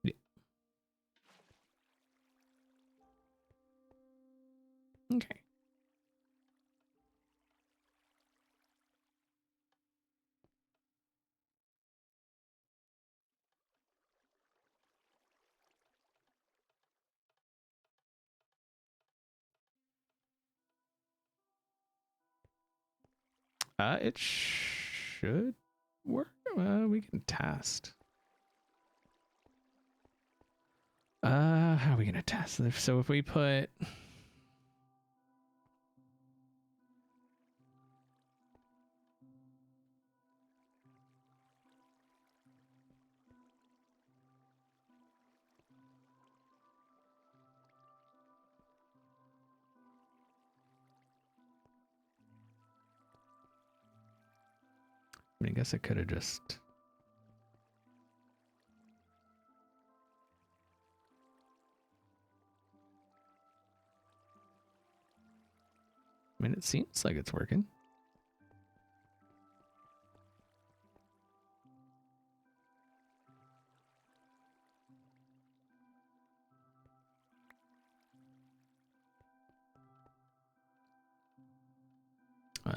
Yeah. Okay. It should work. We can test. How are we gonna test this? So if we put, I mean, I guess I could have just. I mean, it seems like it's working.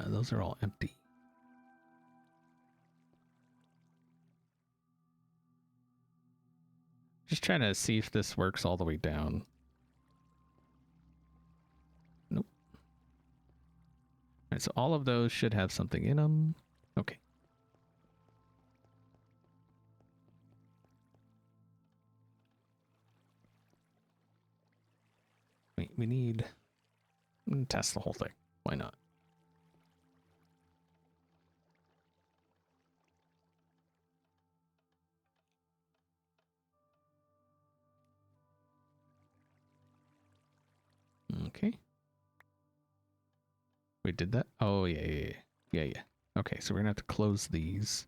those are all empty. Just trying to see if this works all the way down. Nope. All right, so all of those should have something in them. Okay. Wait, we need... test the whole thing. Why not? Okay. We did that? Oh, yeah. Okay, so we're gonna have to close these.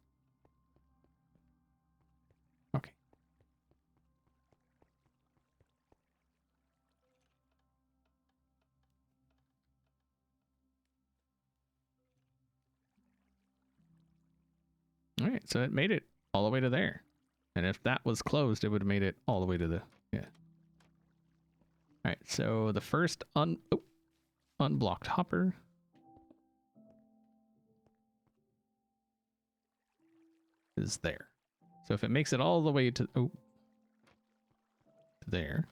Okay. All right, so it made it all the way to there. And if that was closed, it would have made it all the way to the... Yeah. All right, so the first unblocked hopper is there. So if it makes it all the way to there,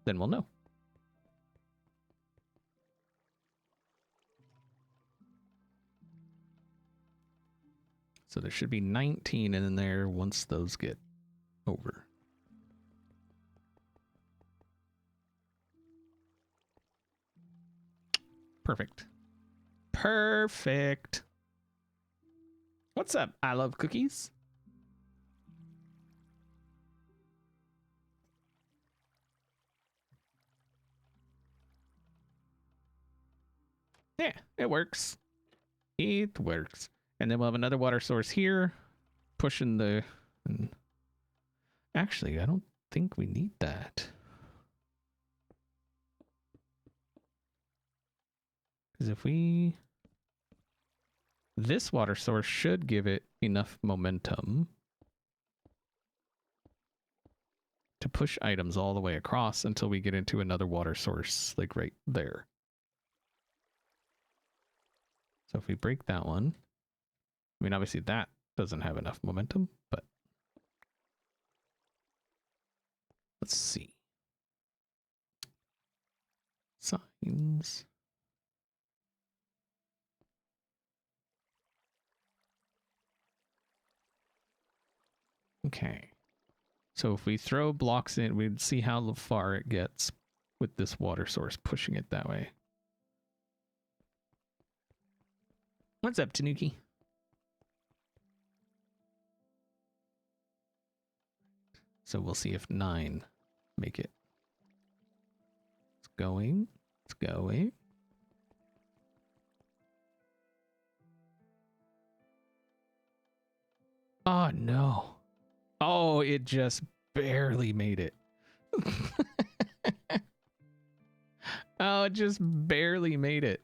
then we'll know. So there should be 19 in there once those get over. Perfect. Perfect. What's up? I love cookies. Yeah, it works. It works. And then we'll have another water source here, pushing the... Actually, I don't think we need that. Because if we... This water source should give it enough momentum to push items all the way across until we get into another water source, like right there. So if we break that one, I mean, obviously that doesn't have enough momentum, but let's see. Signs. Okay. So if we throw blocks in, we'd see how far it gets with this water source pushing it that way. What's up, Tanuki? So we'll see if 9 make it. It's going. It's going. Oh, no. Oh, it just barely made it. Oh, it just barely made it.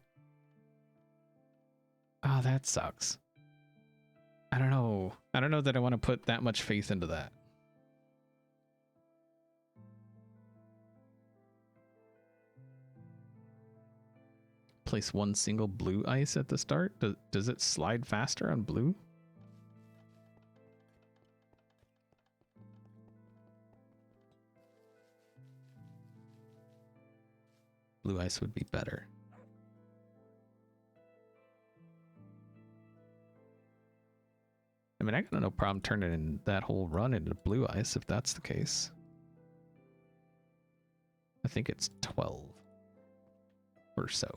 Oh, that sucks. I don't know. I don't know that I want to put that much faith into that. Place one single blue ice at the start. Does it slide faster on blue? Blue ice would be better. I mean, I got no problem turning in that whole run into blue ice if that's the case. I think it's 12 or so.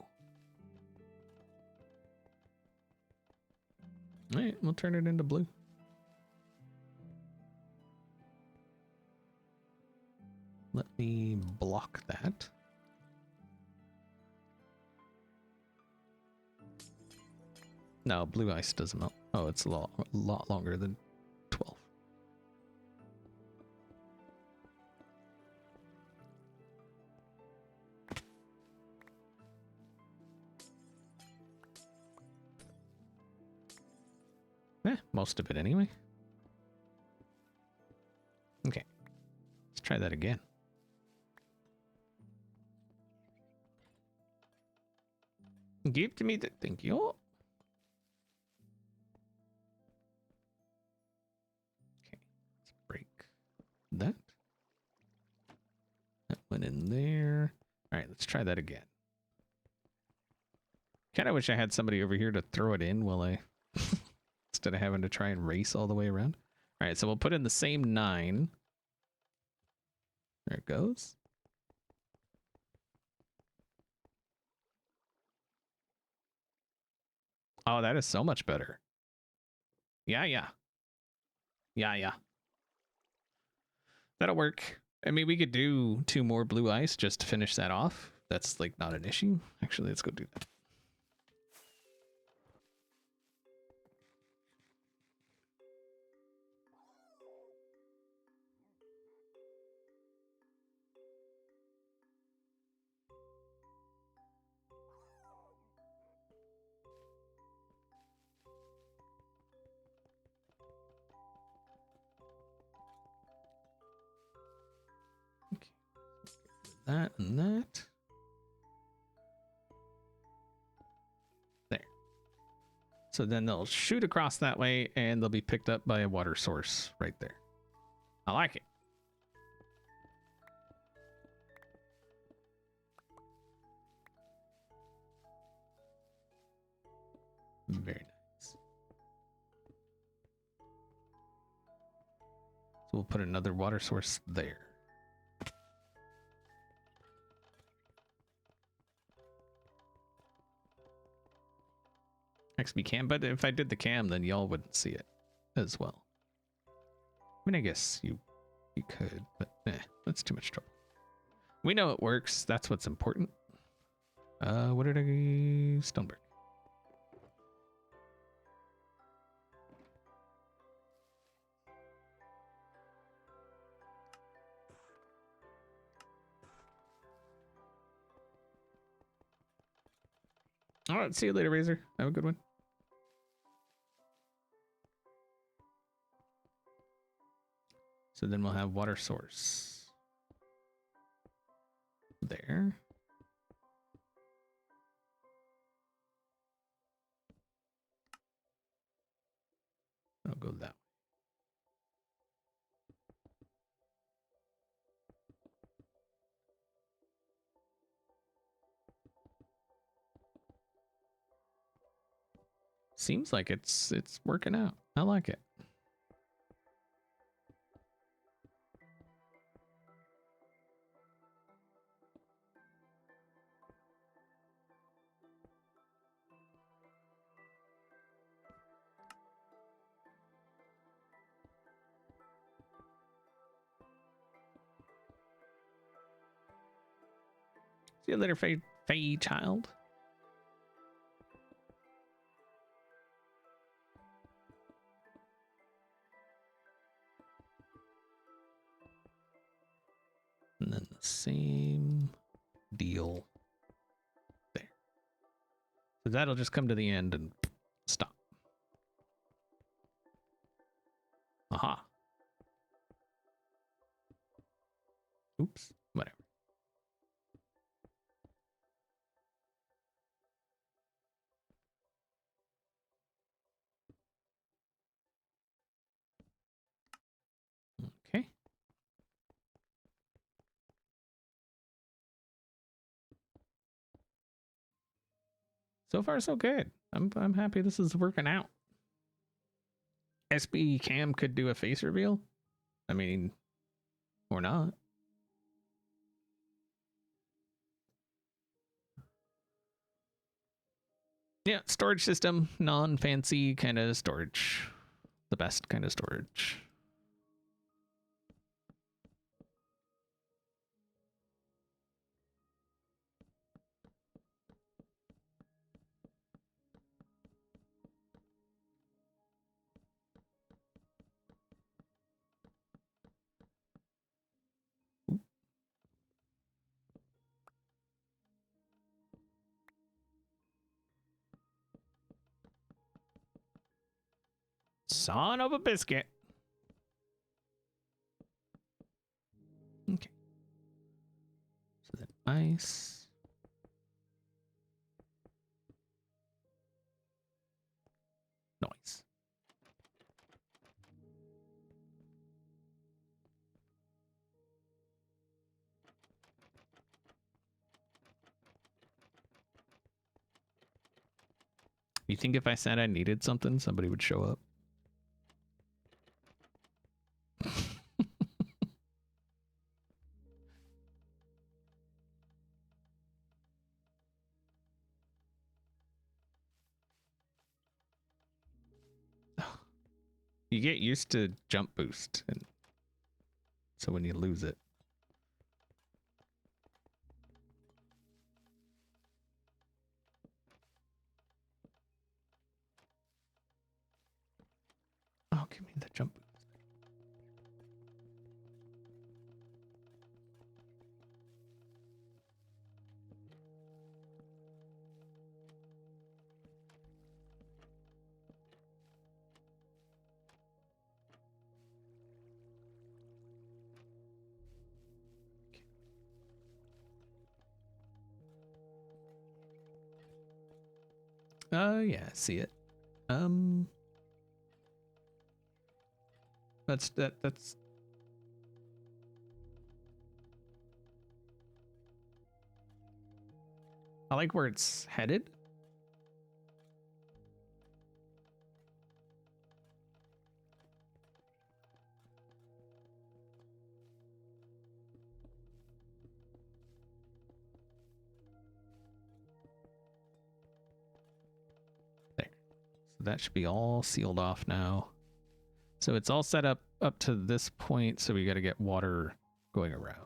All right, we'll turn it into blue. Let me block that. No, blue ice doesn't melt. Oh, it's a lot longer than 12. Most of it anyway. Okay, let's try that again. Give to me the... Thank you. Okay, let's break that. That went in there. All right, let's try that again. Kind of wish I had somebody over here to throw it in while I... instead of having to try and race all the way around. All right, so we'll put in the same 9. There it goes. Oh, that is so much better. Yeah, yeah. Yeah, yeah. That'll work. I mean, we could do 2 more blue ice just to finish that off. That's like not an issue. Actually, let's go do that. Okay. That and that. There. So then they'll shoot across that way and they'll be picked up by a water source right there. I like it. Very nice. So we'll put another water source there. XB cam, but if I did the cam, then y'all wouldn't see it as well. I mean, I guess you could, but that's too much trouble. We know it works. That's what's important. What did I... Stoneberg. All right, see you later, Razor. Have a good one. So then we'll have water source there. I'll go that way. Seems like it's working out. I like it. See you later, Faye child. And then the same deal there. So that'll just come to the end and stop. Aha. Oops. Whatever. Okay. So far, so good. I'm happy this is working out. SB Cam could do a face reveal. I mean, or not. Yeah, storage system, non-fancy kind of storage. The best kind of storage. Son of a biscuit. Okay. So then ice. You think if I said I needed something, somebody would show up? You get used to jump boost, and so when you lose it. Oh, give me the jump boost. Yeah, I see it. That's I like where it's headed. There. So that should be all sealed off now. So it's all set up to this point, so we got to get water going around.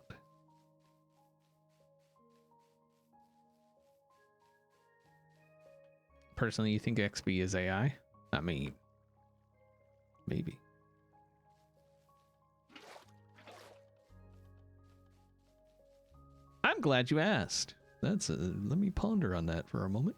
Personally, you think XB is AI? I mean, maybe. I'm glad you asked. Let me ponder on that for a moment.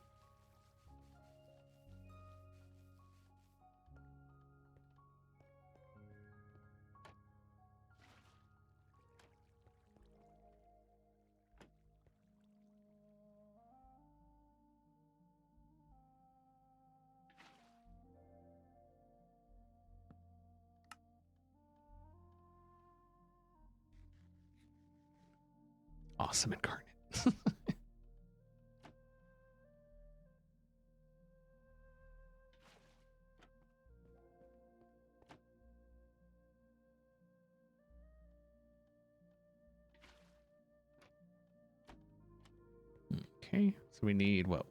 Awesome incarnate. Okay, so we need what,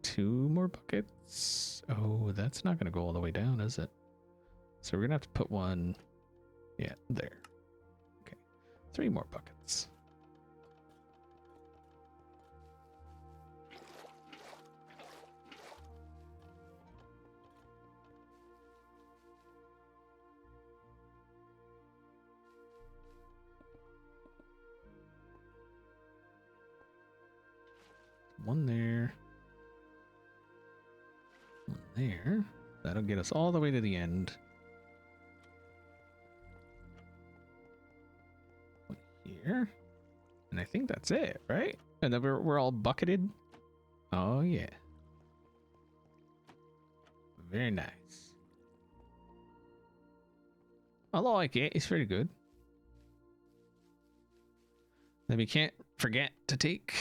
2 more buckets? Oh, that's not gonna go all the way down, is it? So we're gonna have to put one, yeah, there. Okay, 3 more buckets. One there. One there. That'll get us all the way to the end. One here. And I think that's it, right? And then we're all bucketed. Oh yeah. Very nice. I like it. It's very good. Then we can't forget to take...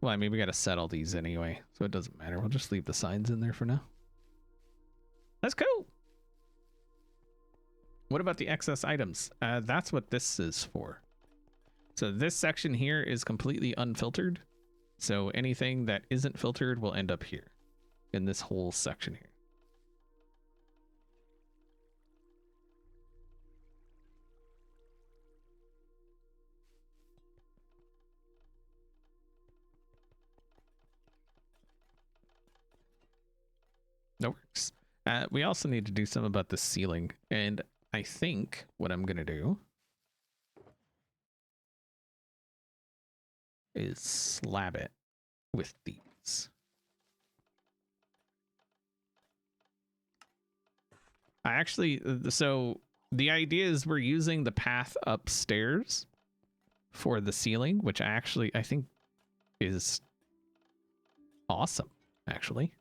Well, I mean, we got to set all these anyway, so it doesn't matter. We'll just leave the signs in there for now. That's cool. What about the excess items? That's what this is for. So this section here is completely unfiltered. So anything that isn't filtered will end up here in this whole section here. That works. We also need to do something about the ceiling, and I think what I'm gonna do is slab it with these. I actually, so the idea is we're using the path upstairs for the ceiling, which I think is awesome, actually.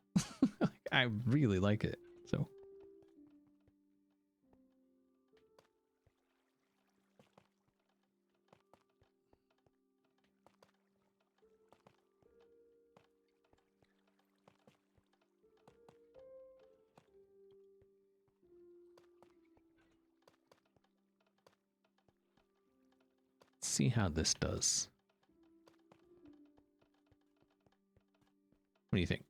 I really like it. So see how this does. What do you think?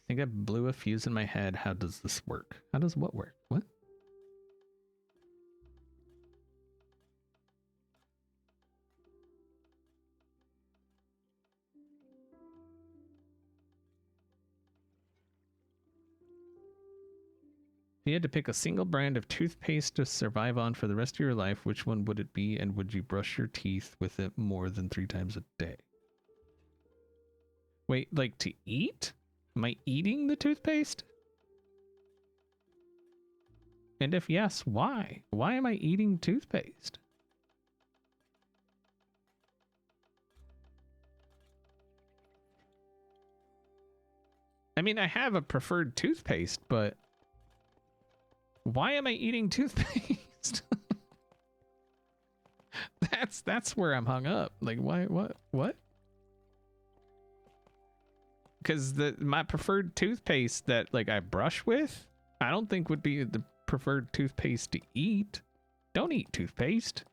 I think I blew a fuse in my head. How does this work? How does what work? What? If you had to pick a single brand of toothpaste to survive on for the rest of your life, which one would it be, and would you brush your teeth with it more than 3 times a day? Wait, like to eat? Am I eating the toothpaste? And if yes, why? Why am I eating toothpaste? I mean, I have a preferred toothpaste, but why am I eating toothpaste? That's where I'm hung up. Like, why? What? Because my preferred toothpaste that like I brush with, I don't think would be the preferred toothpaste to eat. Don't eat toothpaste.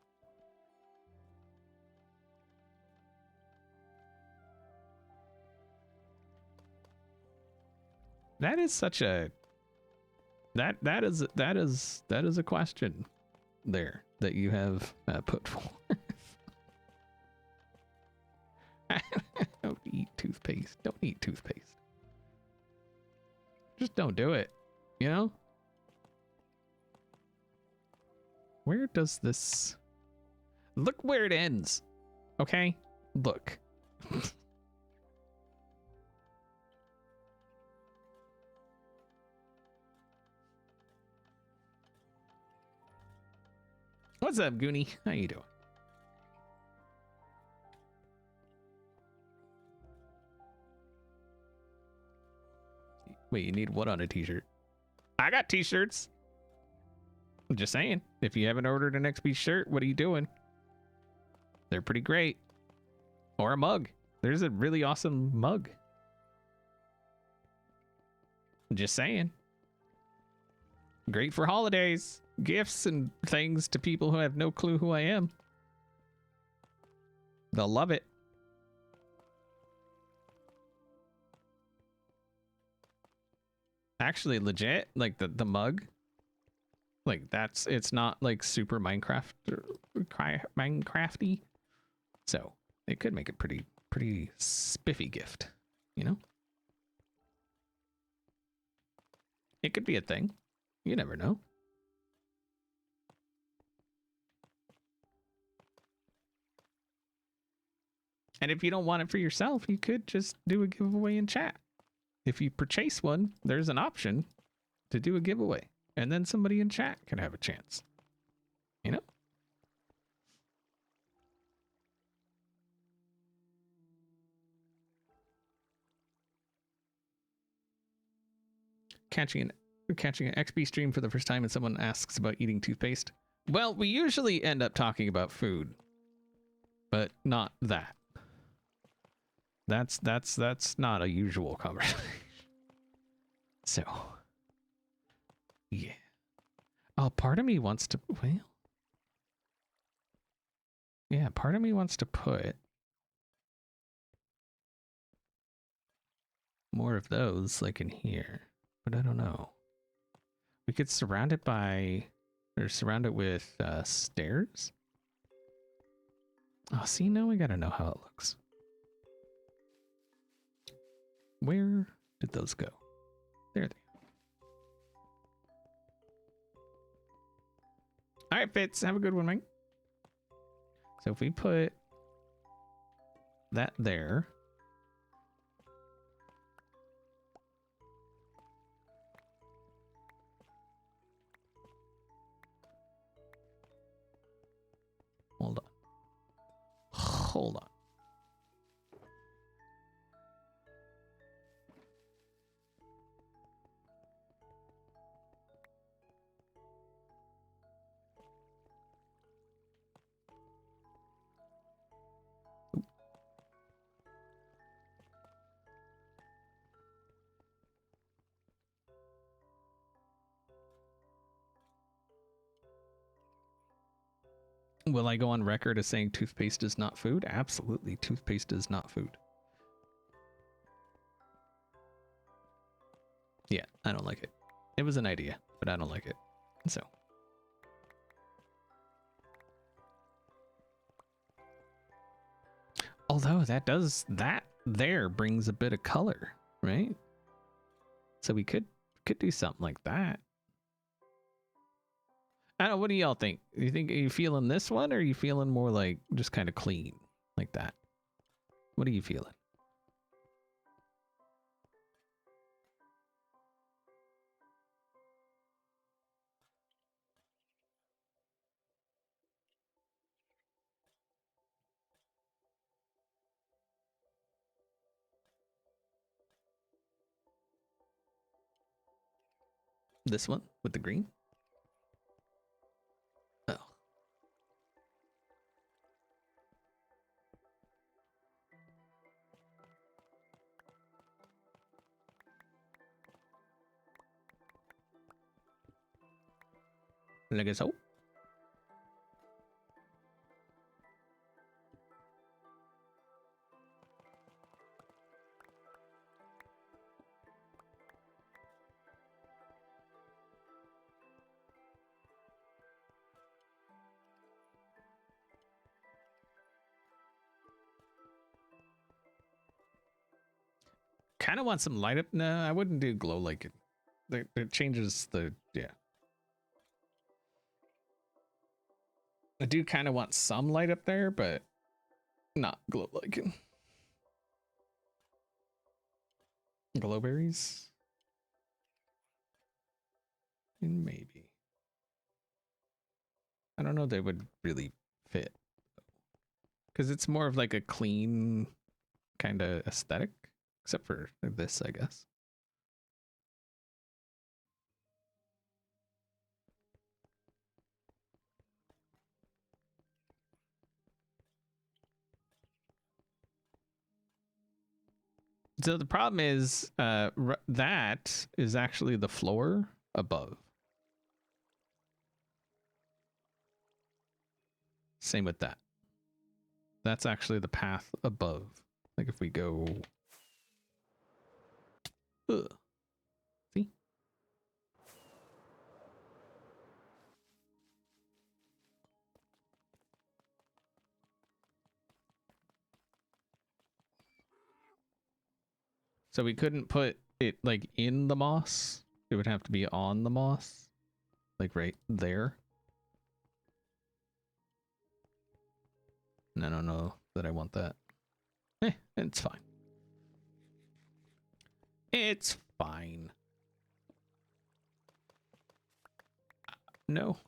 That is such a that is a question there that you have put forth. Don't eat toothpaste. Don't eat toothpaste. Just don't do it. You know? Where does this... Look where it ends. Okay? Look. What's up, Goonie? How you doing? Wait, you need what on a t-shirt? I got t-shirts. I'm just saying. If you haven't ordered an XB shirt, what are you doing? They're pretty great. Or a mug. There's a really awesome mug. I'm just saying. Great for holidays. Gifts and things to people who have no clue who I am. They'll love it. Actually, legit, like the mug, like it's not like super Minecrafty, so it could make a pretty spiffy gift, you know. It could be a thing. You never know. And if you don't want it for yourself, you could just do a giveaway in chat. If you purchase one, there's an option to do a giveaway. And then somebody in chat can have a chance. You know? Catching an XB stream for the first time and someone asks about eating toothpaste. Well, we usually end up talking about food. But not that. That's not a usual conversation. So, yeah. Oh, part of me wants to, well, yeah, part of me wants to put more of those like in here, but I don't know. We could surround it by, or surround it with stairs. Oh, see, now we gotta know how it looks. Where did those go? There they are. All right, Fitz, have a good one, mate. So if we put that there. Hold on. Hold on. Will I go on record as saying toothpaste is not food? Absolutely, toothpaste is not food. Yeah, I don't like it. It was an idea, but I don't like it. So. Although that there brings a bit of color, right? So we could do something like that. I don't know, what do y'all think? You think, are you feeling this one, or are you feeling more like just kind of clean like that? What are you feeling? This one with the green? Oh. Like so. Kind of want some light up. No, I wouldn't do glow like it. It changes the, yeah. I do kind of want some light up there, but not glow like it. Glowberries? Maybe. I don't know if they would really fit. Because it's more of like a clean kind of aesthetic. Except for this, I guess. So the problem is that is actually the floor above. Same with that. That's actually the path above. Like if we go... Ugh. See? So we couldn't put it like in the moss. It would have to be on the moss. Like right there. And I don't know that I want that. It's fine. It's fine. No.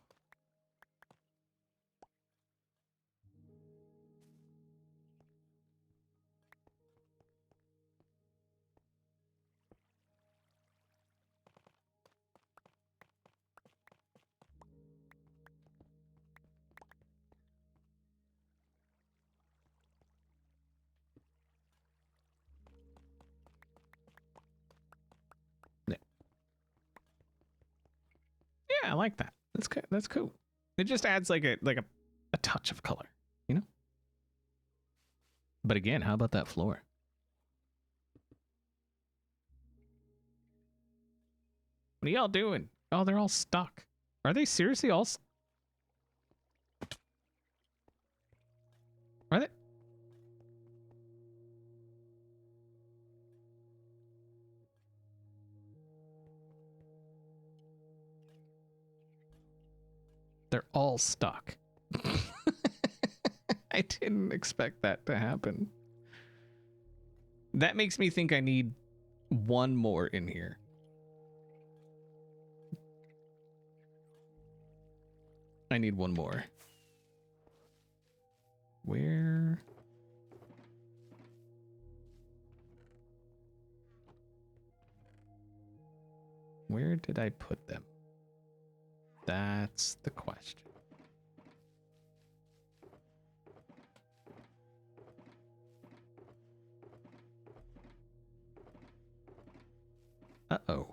Yeah, I like that. That's good. That's cool. It just adds like a touch of color, you know? But again, how about that floor? What are y'all doing? Oh, they're all stuck. Are they seriously all Are they? They're all stuck. I didn't expect that to happen. That makes me think I need one more in here. I need one more. Where? Where did I put them? That's the question. Uh-oh.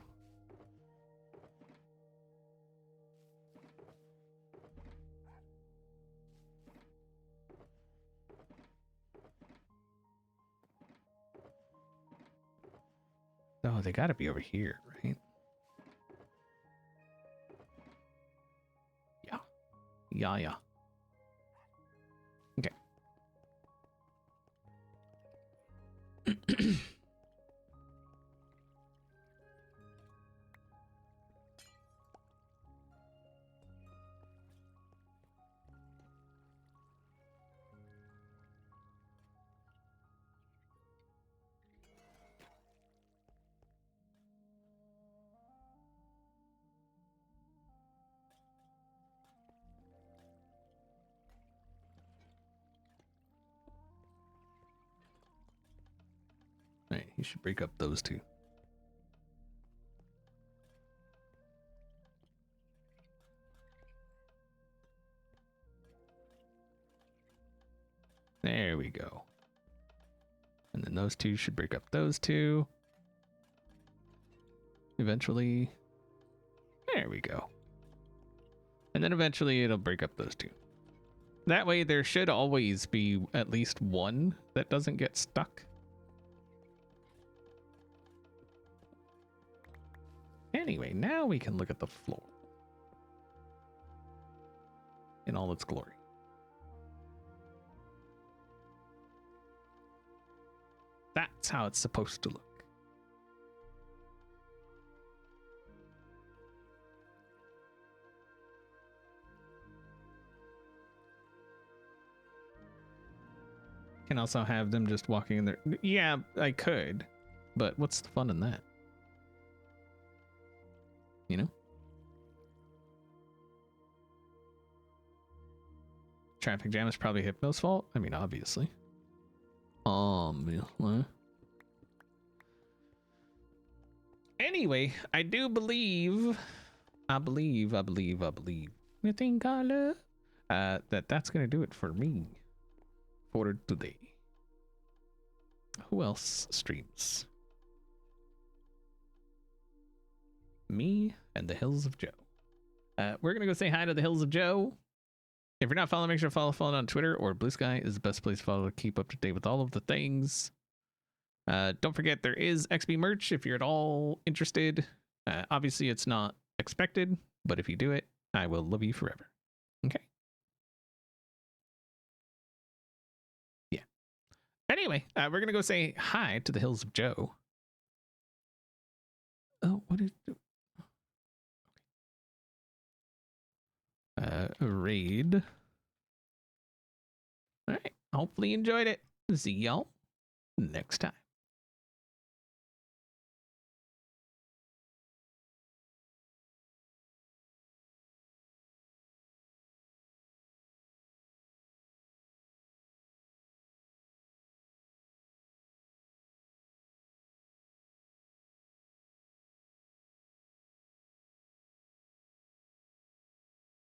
they gotta be over here, right? Yeah. Yeah. Okay. Right, you should break up those two. There we go. And then those two should break up those two. Eventually. There we go. And then eventually it'll break up those two. That way there should always be at least one that doesn't get stuck. Anyway, now we can look at the floor in all its glory. That's how it's supposed to look. Can also have them just walking in there. Yeah, I could, but what's the fun in that? You know? Traffic jam is probably Hypno's fault. I mean, obviously. Anyway, I do believe, I believe, within color, that's gonna do it for me for today. Who else streams? Me and the Hills of Joe. We're gonna go say hi to the Hills of Joe. If you're not following, make sure to follow on Twitter, or Blue Sky is the best place to follow to keep up to date with all of the things. Don't forget there is XB merch if you're at all interested. Obviously it's not expected, but if you do it, I will love you forever. Okay. Yeah. Anyway, we're gonna go say hi to the Hills of Joe. Oh, what is raid. All right. Hopefully you enjoyed it. See y'all next time.